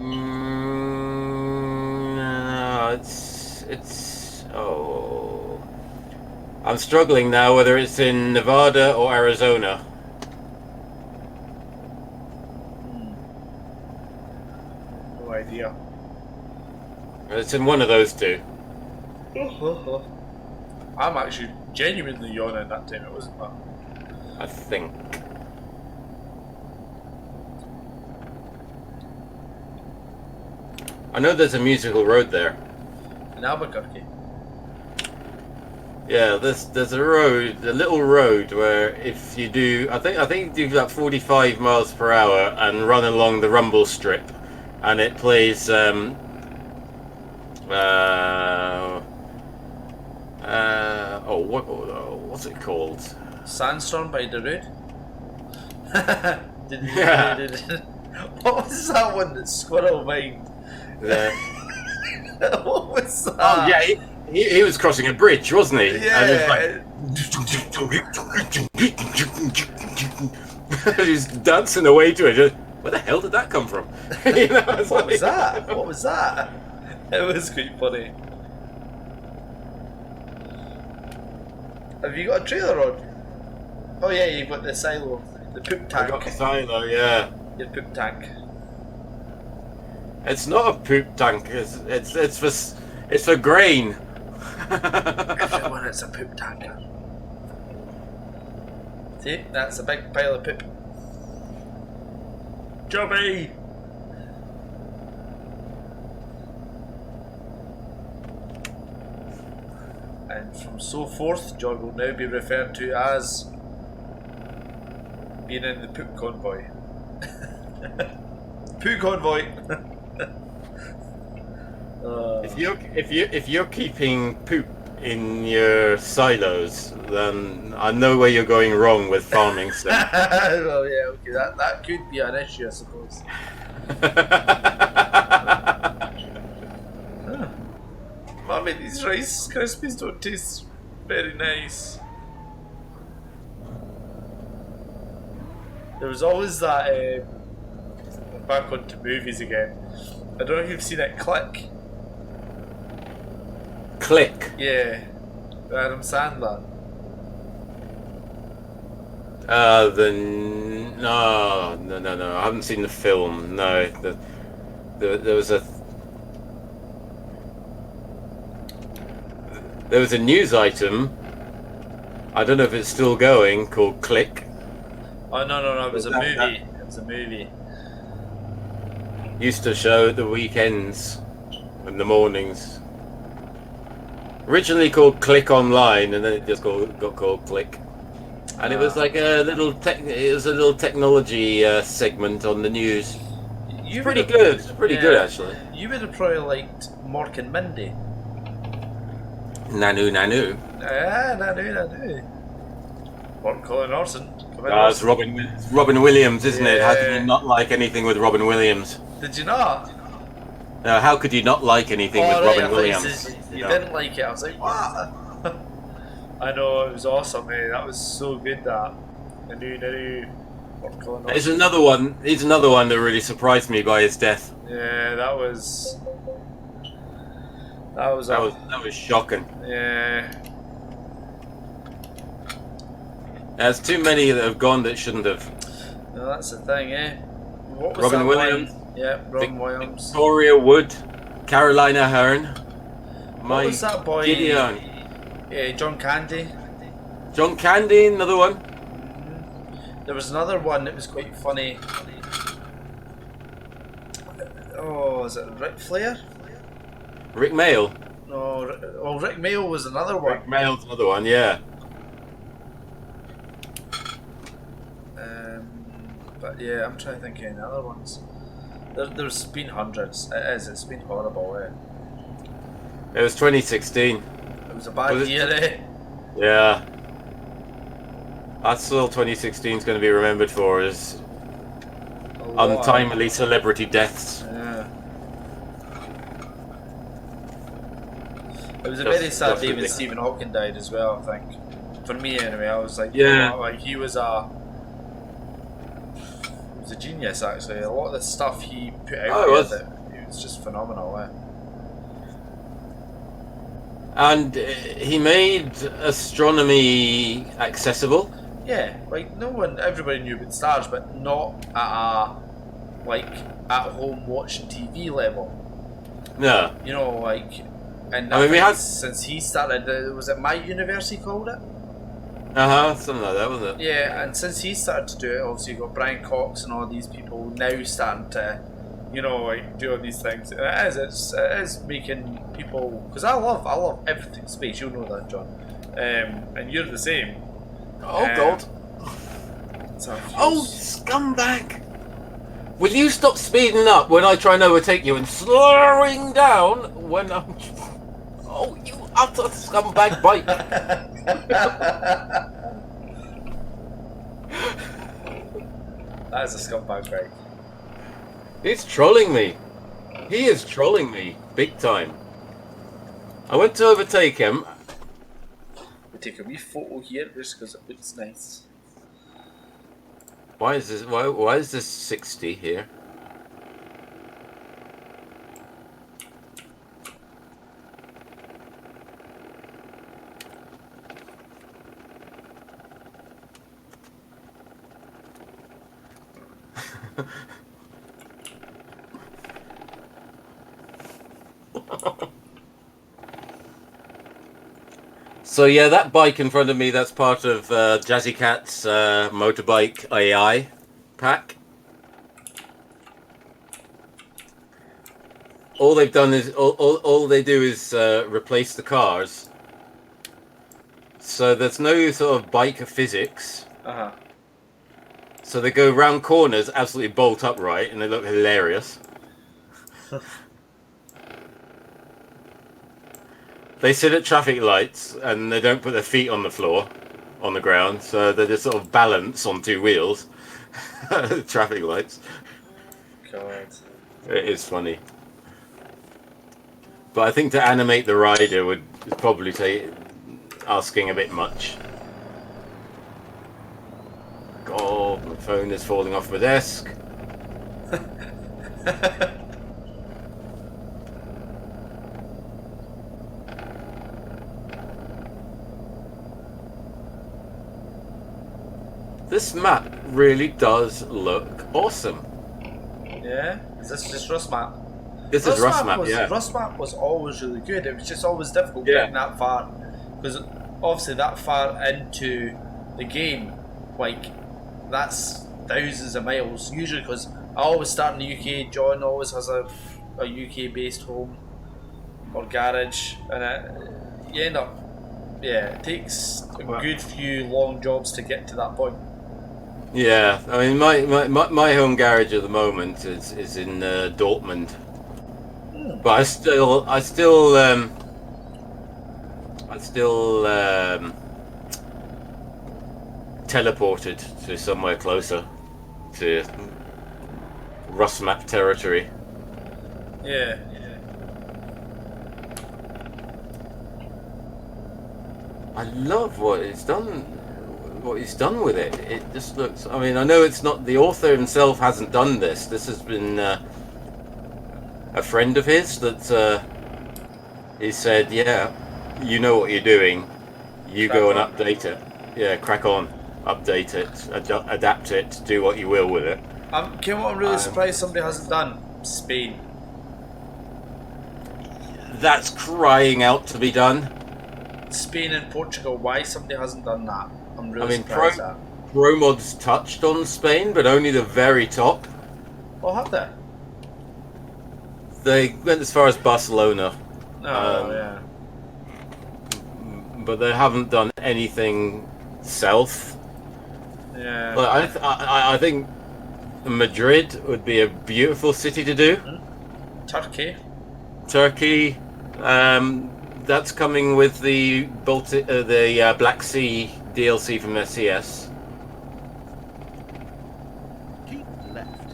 No, it's oh, I'm struggling now whether it's in Nevada or Arizona. No idea. It's in one of those two. I'm actually genuinely yawning that time, it wasn't that. I think. I know there's a musical road there. In Albuquerque. Yeah, there's a road, a little road where if you do, I think you do about 45 miles per hour and run along the rumble strip, and it plays what's it called? Sandstorm by Darude? Yeah. What was that one that Squirrel Mind? What was that? Oh yeah, he was crossing a bridge, wasn't he? Yeah. And he's dancing away to it. Just, where the hell did that come from? You know, it's What like- was that? What was that? It was quite funny. Have you got a trailer on? Oh yeah, you've got the silo, the poop I tank. got the silo, yeah. Your poop tank. It's not a poop tank. It's for grain. Everyone, it's a poop tanker. See, that's a big pile of poop. Jobby! And from so forth, John will now be referred to as being in the poop convoy. Poo convoy! If you're keeping poop in your silos, then I know where you're going wrong with farming stuff. Well, yeah, okay, that could be an issue, I suppose. Mummy, these Rice Krispies don't taste very nice. There was always that, back onto movies again. I don't know if you've seen it, Click. Click. Yeah, Adam Sandler. No. I haven't seen the film. No, there was a news item. I don't know if it's still going. Called Click. Oh no! It was a movie. It was a movie. Used to show at the weekends, in the mornings. Originally called Click Online, and then it just got called Click. And it was like a little technology segment on the news. Pretty good actually. You would have probably liked Mork and Mindy. Nanu. Nanu. Mork Colin Orson. It's Robin Williams, isn't it? How can you not like anything with Robin Williams? Did you not? No, how could you not like anything with Robin Williams? You didn't like it. I was like, what? I know, it was awesome, eh? That was so good, that. Nanu. Mork Colin Orson. He's another one that really surprised me by his death. Yeah, that was shocking. Yeah. There's too many that have gone that shouldn't have. No, that's the thing, eh? What was Robin that Williams. one? Yeah, Robin Williams. Victoria Wood, Carolina Hearn. What was that boy? Gideon. John Candy. John Candy, another one. There was another one that was quite funny. Oh, is it Ric Flair? Rick Mail. No, Rick Mail was another one. Rick Mail's another one, yeah. But yeah, I'm trying to think of any other ones. There's been hundreds. It's been horrible, eh? It was 2016. It was a bad year, eh? Yeah. That's all 2016 is going to be remembered for, is untimely celebrity deaths. Yeah. It was a very sad day when Stephen Hawking died as well, I think. For me, anyway, I was like, yeah. Like he was a genius, actually. A lot of the stuff he put out it was just phenomenal, eh? And he made astronomy accessible. Yeah, like everybody knew about stars, but not at a at home watching TV level. No. You know, like, and since he started, was it My Universe he called it? Something like that, wasn't it? Yeah, and since he started to do it, obviously you got Brian Cox and all these people now starting to, do all these things. And it is making people, because I love everything space. You know that, John, and you're the same. Oh God! Scumbag! Will you stop speeding up when I try and overtake you and slowing down when I'm? Oh, you utter scumbag bike! That is a scumbag bike. He's trolling me. He is trolling me big time. I went to overtake him. We take a wee photo here just because it looks nice. Why is this 60 here? So yeah, that bike in front of me, that's part of Jazzy Cat's motorbike AI pack. All they've done is all they do is replace the cars. So there's no sort of bike physics. Uh-huh. So they go round corners, absolutely bolt upright, and they look hilarious. They sit at traffic lights and they don't put their feet on the floor, on the ground, so they just sort of balance on two wheels. Traffic lights. God. It is funny. But I think to animate the rider would probably take asking a bit much. God, my phone is falling off my desk. This map really does look awesome. Yeah? Is this just Rust Map? This is Rust Map, yeah. Rust Map was always really good. It was just always difficult Yeah. getting that far. Because obviously that far into the game, like, that's thousands of miles. Usually because I always start in the UK, John always has a UK based home or garage, and you end up, yeah, it takes a good few long jobs to get to that point. Yeah, I mean, my home garage at the moment is in Dortmund, but I still teleported to somewhere closer to Rust Map territory. Yeah. I love what he's done with it. It just looks, I mean, I know it's not, the author himself hasn't done this. This has been a friend of his that he said, yeah, you know what you're doing. You Crack go and on. update it. Yeah, crack on. Update it. Adapt it. Do what you will with it. You know what I'm really surprised somebody hasn't done? Spain. That's crying out to be done. Spain and Portugal, why somebody hasn't done that? I'm really I mean, surprised at. ProMods touched on Spain, but only the very top. Oh, have they? They went as far as Barcelona. Oh, yeah. But they haven't done anything south. Yeah. But I think Madrid would be a beautiful city to do. Turkey. Turkey, that's coming with the Black Sea DLC from SCS. Keep left.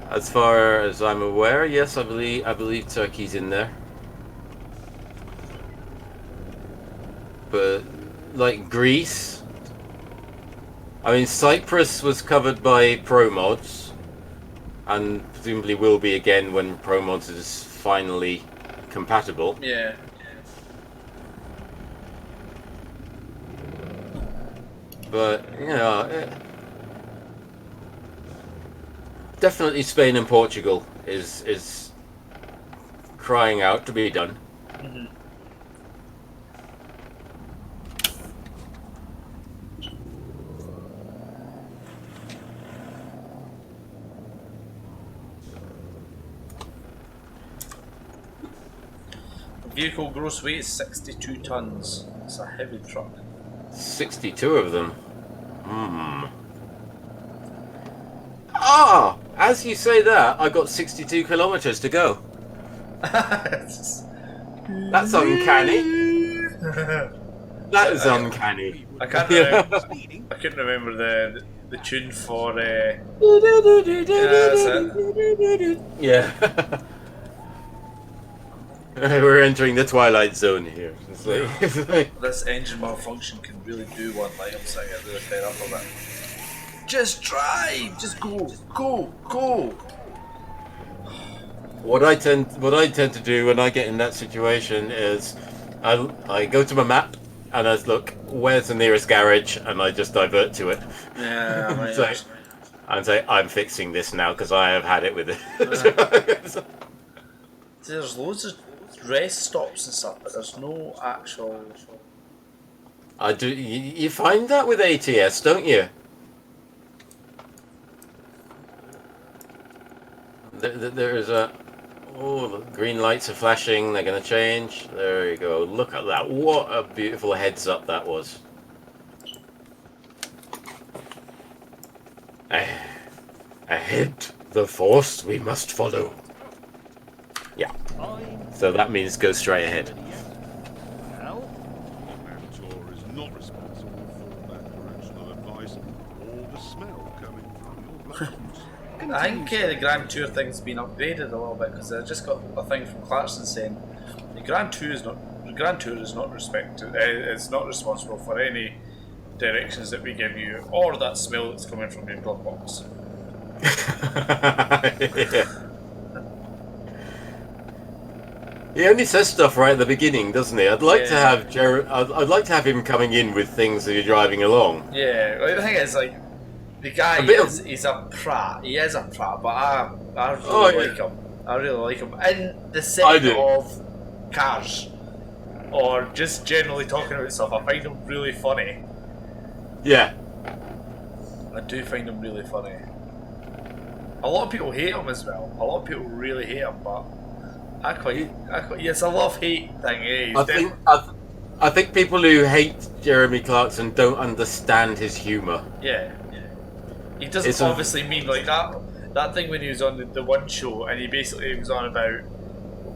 As far as I'm aware, yes, I believe Turkey's in there. But like Greece, I mean, Cyprus was covered by ProMods, and presumably will be again when ProMods is finally compatible. Yeah. But definitely Spain and Portugal is crying out to be done. Mm-hmm. Vehicle gross weight is 62 tons. It's a heavy truck. 62 of them. Ah, as you say that, I got 62 kilometers to go. That's uncanny. That is uncanny. I can't remember. I couldn't remember the tune for. Yeah. We're entering the twilight zone here. It's like, This engine malfunction can really do one thing. I'm saying it really fed up of it. Just drive. Just go. What I tend to do when I get in that situation is I go to my map and I look where's the nearest garage and I just divert to it. Yeah. So and say, I'm fixing this now because I have had it with it. See, there's loads of rest stops and stuff, but there's no actual. I do. You find that with ATS, don't you? There's a. Oh, the green lights are flashing. They're going to change. There you go. Look at that. What a beautiful heads up that was. Ahead, the force we must follow. Yeah. So that means go straight ahead. Well, Mantor is not responsible for bad directional advice or the smell coming from your blood box. I think the Grand Tour thing's been upgraded a little bit because I just got a thing from Clarkson saying the Grand Tour is not responsible for any directions that we give you or that smell that's coming from your glove box. Yeah. He only says stuff right at the beginning, doesn't he? I'd like to have I'd like to have him coming in with things as you're driving along. Yeah, like, the thing is, like, the guy he's a prat. He is a prat, but I really like him. I really like him. In the setting of cars, or just generally talking about stuff, I find him really funny. Yeah. I do find him really funny. A lot of people hate him as well. A lot of people really hate him, but I quite it's a love-hate thing, eh? I think people who hate Jeremy Clarkson don't understand his humour. Yeah. He doesn't obviously mean like that thing when he was on the one show and he basically was on about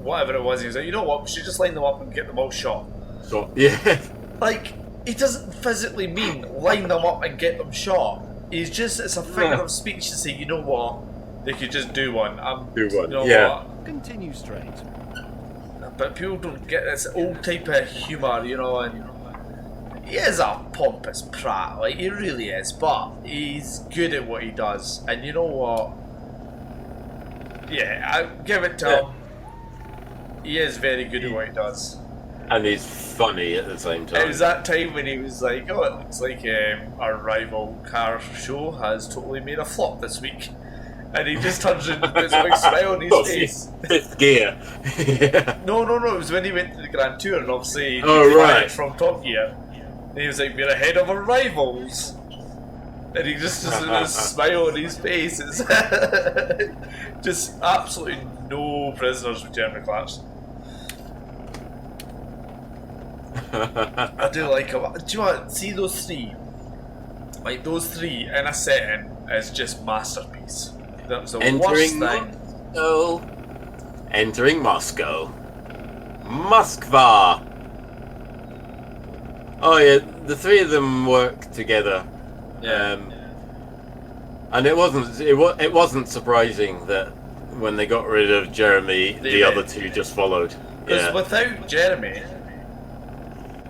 whatever it was. He was like, you know what, we should just line them up and get them all shot. So, yeah. Like, he doesn't physically mean line them up and get them shot. It's a figure of speech to say, you know what, they could just do one. Do one, you know what? continue straight. But people don't get this old type of humour, you know, and he is a pompous prat, like, he really is, but he's good at what he does, and you know what? Yeah, I give it to him. He is very good at what he does. And he's funny at the same time. It was that time when he was like, oh, it looks like our rival car show has totally made a flop this week. And he just turns around and puts a big smile on his face. Fifth gear. Yeah. No, it was when he went to the Grand Tour and obviously right. from Top Gear. And he was like, we're ahead of our rivals. And he just a smile on his face. It's just absolutely no prisoners with Jeremy Clarkson. I do like him. Do you know what? See those three? Like, those three in a setting is just masterpiece. That was the worst thing. Entering Moscow. Moskva! Oh yeah, the three of them work together. Yeah. And it wasn't surprising that when they got rid of Jeremy, the other two just followed. Because without Jeremy,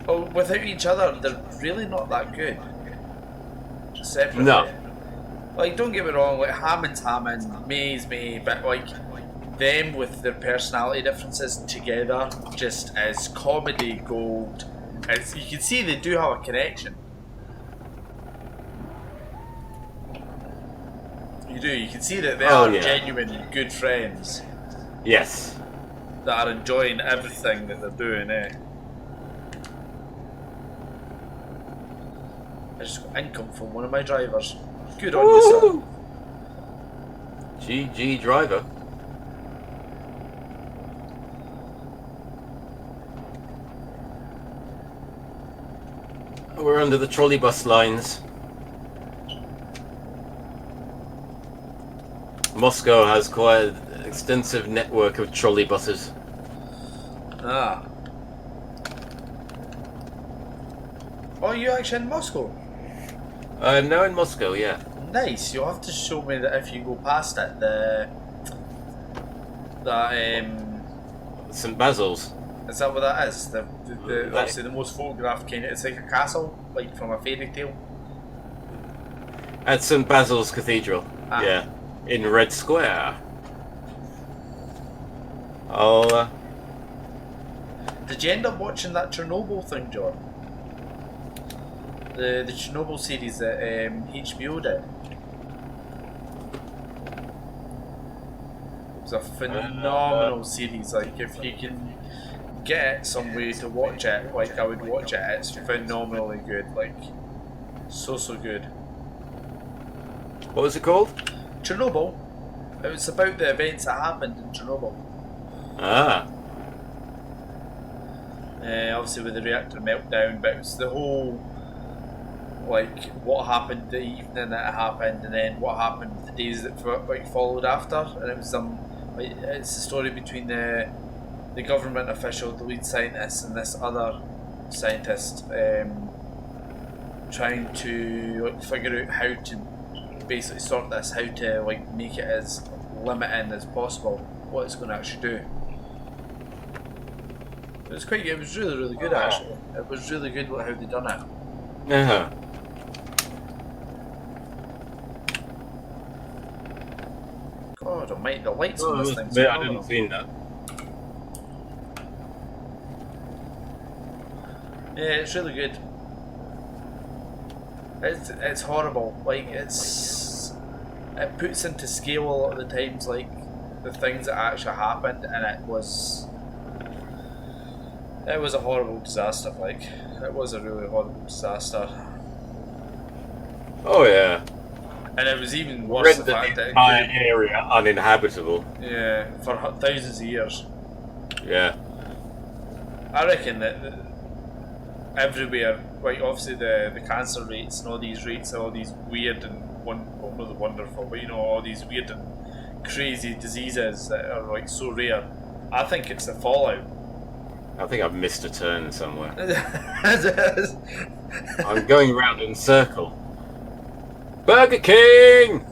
without each other, they're really not that good. Separately. No. Like, don't get me wrong, like, Hammond's Hammond, May's May, but like, them with their personality differences together just is comedy gold. You can see they do have a connection. You do, you can see that they are genuine good friends. Yes. That are enjoying everything that they're doing, eh? I just got income from one of my drivers. Good on you, sir. GG driver. We're under the trolley bus lines. Moscow has quite an extensive network of trolley buses. Ah. Oh, are you actually in Moscow? I'm now in Moscow, yeah. Nice. You'll have to show me that if you go past it. St. Basil's. Is that what that is? Obviously the most photographed kind of. It's like a castle, like from a fairy tale. At St. Basil's Cathedral. Ah. Yeah. In Red Square. Did you end up watching that Chernobyl thing, John? The Chernobyl series that HBO did? was a phenomenal series. Like, if you can get some way to watch it, like I would watch it, it's phenomenally good. Like, so good. What was it called? Chernobyl. It was about the events that happened in Chernobyl. Ah. Obviously with the reactor meltdown, but it was the whole, like, what happened the evening that it happened, and then what happened the days that followed after, and it was it's the story between the government official, the lead scientist, and this other scientist, trying to like figure out how to basically sort this, how to like make it as limiting as possible, what it's going to actually do. It was really good actually. It was really good how they done it. Yeah. God almighty, the lights on Oh, this thing. I didn't see that. Yeah, it's really good. It's horrible. Like, it puts into scale a lot of the times, like the things that actually happened, and it was a horrible disaster. Like, it was a really horrible disaster. Oh yeah. And it was even worse the fact that entire area uninhabitable. Yeah, for thousands of years. Yeah. I reckon that everywhere, like obviously the cancer rates and all these rates, all these weird and not wonderful, but you know, all these weird and crazy diseases that are like so rare. I think it's the fallout. I think I've missed a turn somewhere. I'm going round in circle. Burger King!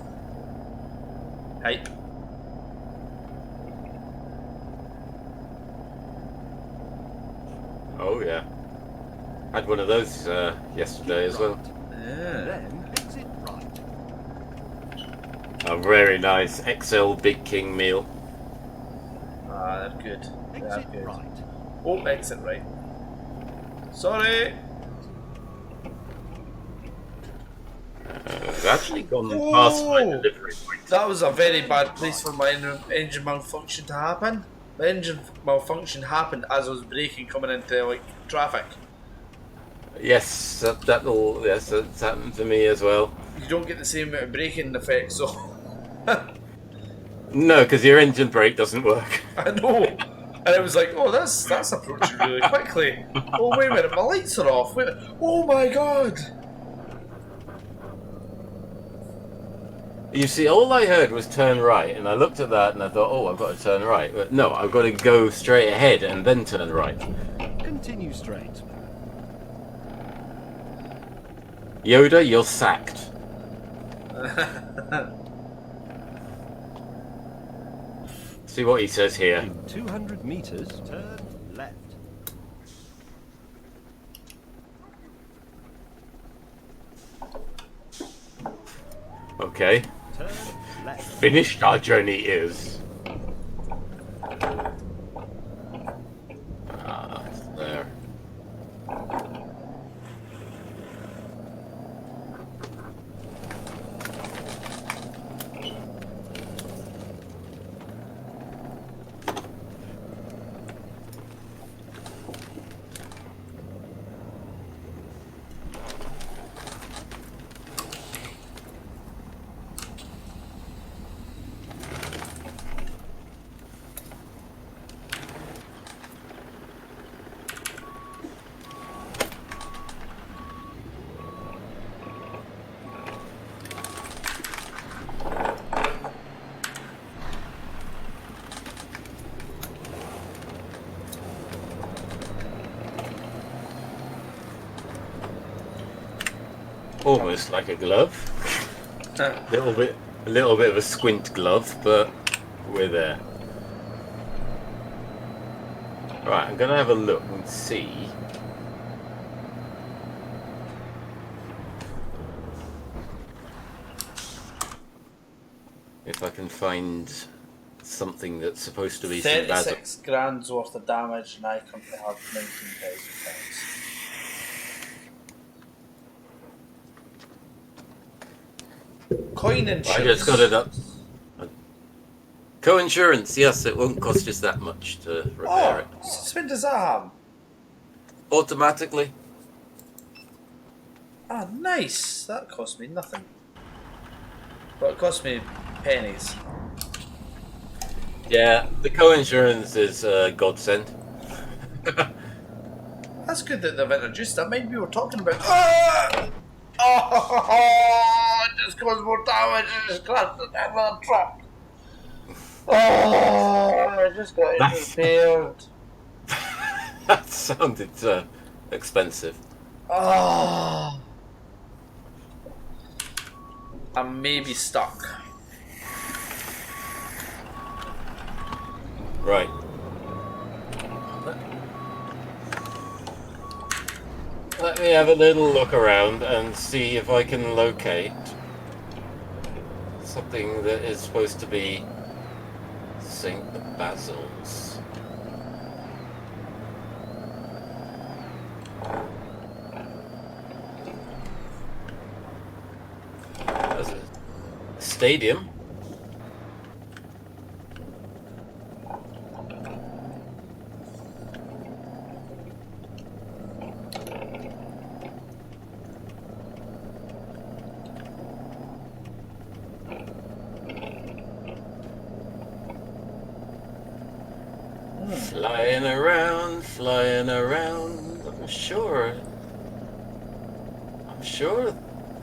Hey. Oh yeah. Had one of those yesterday as well. Yeah. Then exit right. A very nice XL Big King meal. Ah, they're good. They're Exit good. right. Oh, exit right. Sorry. I've actually gone past my delivery point. That was a very bad place for my engine malfunction to happen. The engine malfunction happened as I was braking coming into like traffic. Yes, that's happened to me as well. You don't get the same amount of braking effect, so No, because your engine brake doesn't work. I know. And it was like, oh, that's approaching really quickly. Oh, wait a minute, my lights are off. Wait a minute. Oh my god. You see, all I heard was turn right, and I looked at that and I thought, oh, I've got to turn right. But no, I've got to go straight ahead and then turn right. Continue straight. Yoda, you're sacked. See what he says here. In 200 meters, turn left. Okay. Turn left. Finished our journey is. Ah, it's there. Almost like a glove. A little bit of a squint glove, but we're there. Right, I'm gonna have a look and see. If I can find something that's supposed to be some basil. 36 grand's worth of damage, and I currently have 19,000 pounds. Coin and I cheese. just got it up. Co-insurance, yes, it won't cost us that much to repair it. Since when does that happen? Automatically. Ah, nice. That cost me nothing. But it cost me pennies. Yeah, the co-insurance is a godsend. That's good that they've introduced that. Maybe we were talking about. Ah! Oh, it just caused more damage. It just crashed into another truck. Oh, I just got interfered. That sounded expensive. Oh. I'm maybe stuck. Right. Let me have a little look around and see if I can locate something that is supposed to be St. Basil's. There's a stadium. Flying around. I'm sure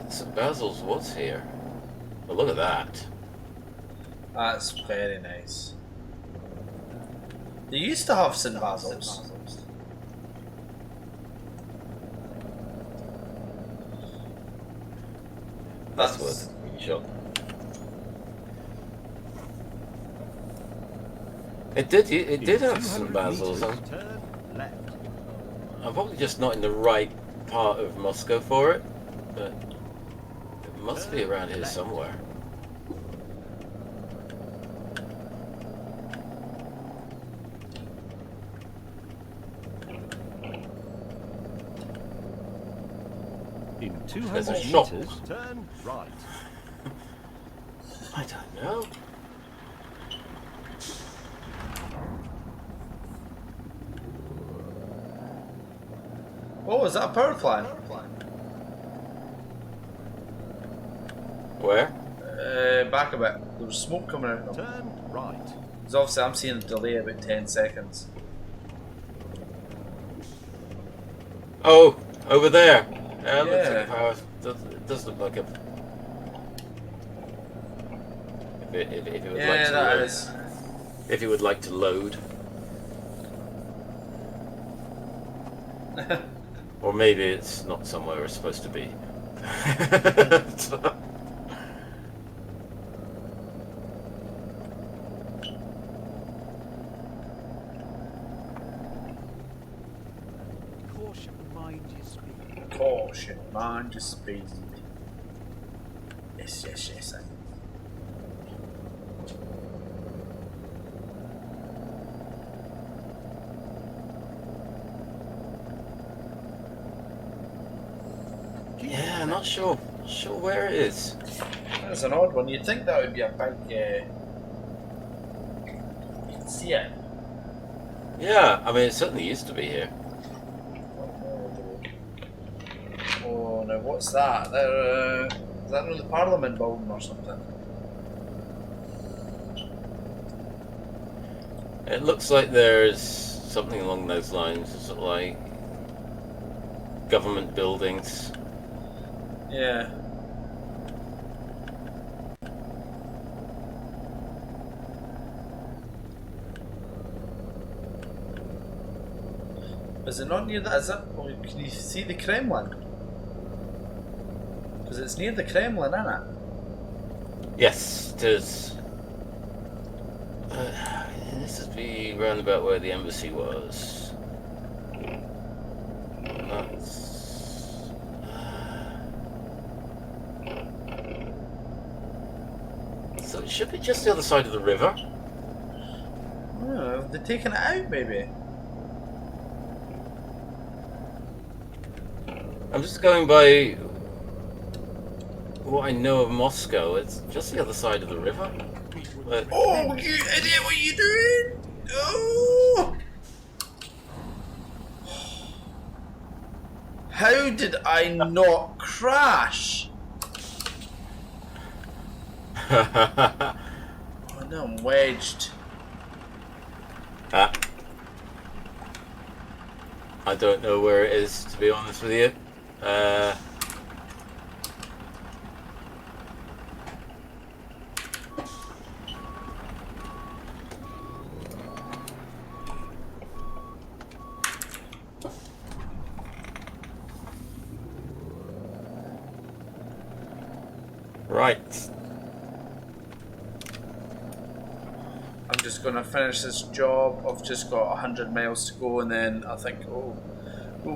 St. Basil's was here. But look at that. That's very nice. They used to have St. Basil's. That's worth a shot. It did have St. Basil's. Turn left. I'm probably just not in the right part of Moscow for it, but it must be around here somewhere. In There's a 200 shop. meters, turn right. I don't know. Oh, is that a power plant? Where? Back a bit. There was smoke coming out of them. Turn right. Because obviously I'm seeing a delay about 10 seconds. Oh, over there. Looks like Yeah. a power. It does look like a. If it would like Yeah, to that load. is. If you would like to load. Or maybe it's not somewhere it's supposed to be. Caution, mind your speed. Caution, mind your speed. Yes, yes, yes. Yeah, I'm not sure. Not sure where it is. That's an odd one. You'd think that would be a big. You can see it. Yeah, I mean it certainly used to be here. Oh no, what's that? Is that the Parliament building or something? It looks like there's something along those lines, sort of like government buildings. Yeah. Is it not near that? Is that? Oh, can you see the Kremlin? Because it's near the Kremlin, isn't it? Yes, it is. This would be round about where the embassy was. That's... So it should be just the other side of the river. Oh, have they taken it out, maybe? I'm just going by what I know of Moscow. It's just the other side of the river. But Oh, you idiot! What are you doing? Oh! How did I not crash? Oh no, I'm wedged. I don't know where it is, to be honest with you. Right. I'm just gonna finish this job. I've just got 100 miles to go, and then I think we'll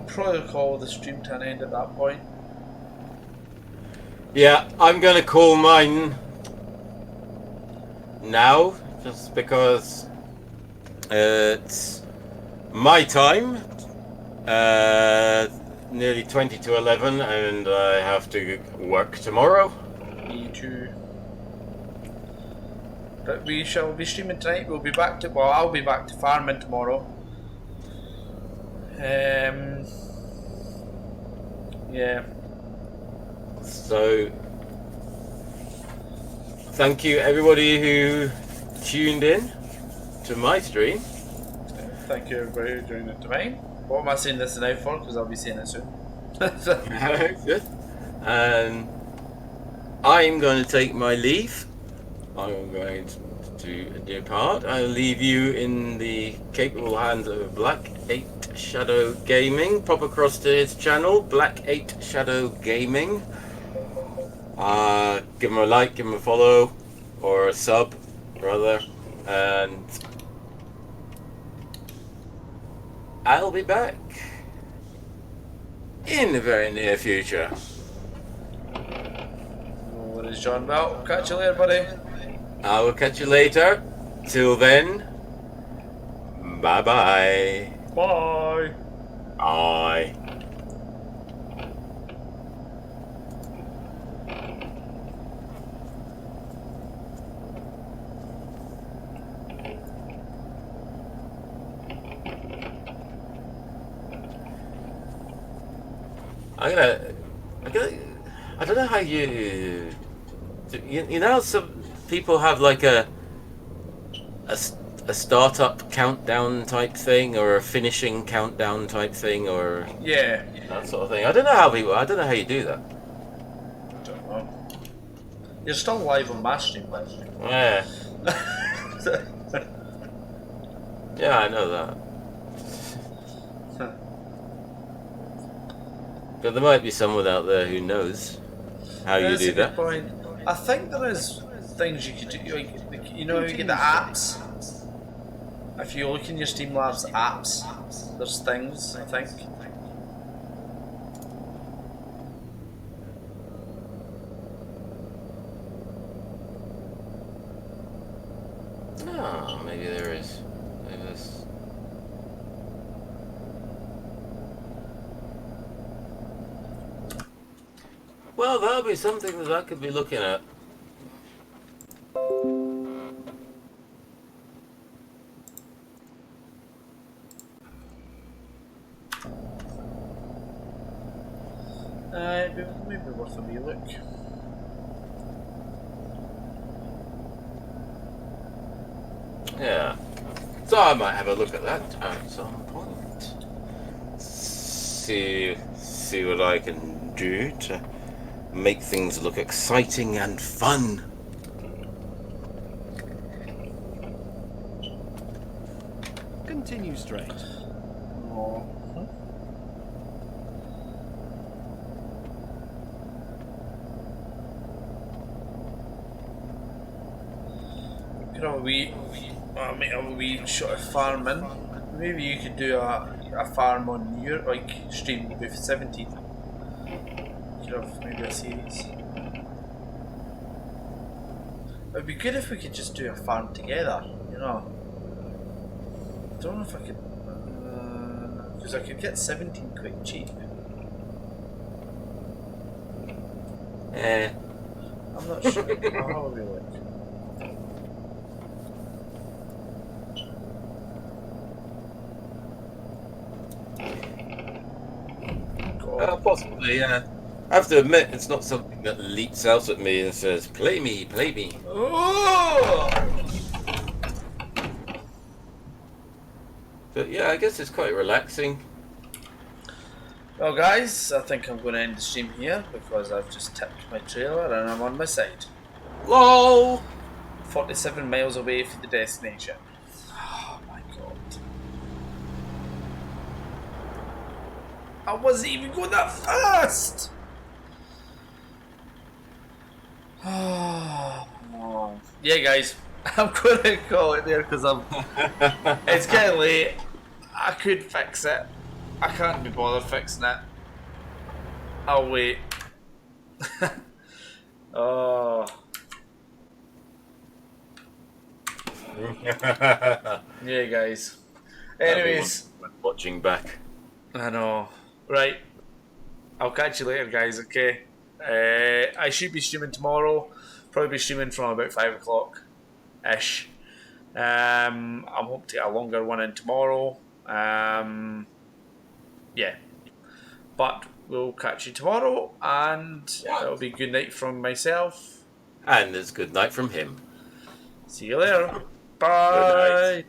probably call the stream to an end at that point. Yeah, I'm gonna call mine now, just because it's my time, nearly 20 to 11, and I have to work tomorrow. Me too. But we shall be streaming tonight. We'll be back to, well, I'll be back to farming tomorrow. Yeah. So, thank you everybody who tuned in to my stream. Thank you everybody who joined it to mine. What am I saying this now for? Because I'll be saying it soon. Good. And I'm going to take my leave. I'm going to depart. I'll leave you in the capable hands of Black 8 Shadow Gaming. Pop across to his channel, Black 8 Shadow Gaming. Give him a like, give him a follow, or a sub, rather. And I'll be back in the very near future. What is John? Well, catch you later, buddy. I will catch you later. Till then, bye-bye. Bye. Bye. I don't know how you know, some people have like a startup countdown type thing, or a finishing countdown type thing, or Yeah. that sort of thing. I don't know how you do that. I don't know. You're still live on my stream, by the way. Yeah. Yeah, I know that. But there might be someone out there who knows how you That's do a good that. point. I think there is things you could do, like you know, you get the apps. If you look in your Streamlabs apps, there's things, I think. Oh, maybe there is. Maybe there's... Well, that'll be something that I could be looking at. Maybe worth a wee look. Yeah. So I might have a look at that at some point. See what I can do to make things look exciting and fun. Continue straight. Oh. Could have a wee shot of farming. Maybe you could do a farm on your stream with 17. Could have maybe a series. It'd be good if we could just do a farm together, you know. I don't know if I could, because I could get 17 quite cheap. Eh. I'm not sure. I'll have a wee look. god. Possibly, yeah. I have to admit, it's not something that leaps out at me and says, play me, play me. Oh! But yeah, I guess it's quite relaxing. Well guys, I think I'm going to end the stream here because I've just tipped my trailer and I'm on my side. LOL! 47 miles away from the destination. Oh my god. I wasn't even going that fast! Yeah guys, I'm going to call it there because it's getting late. I could fix it. I can't be bothered fixing it. I'll wait. Oh. Yeah, guys. Anyways. Watching back. I know. Right. I'll catch you later, guys, okay? I should be streaming tomorrow. Probably be streaming from about 5 o'clock-ish. I'm hoping to get a longer one in tomorrow. Yeah, but we'll catch you tomorrow, and it'll be good night from myself. And it's good night from him. See you later. Bye.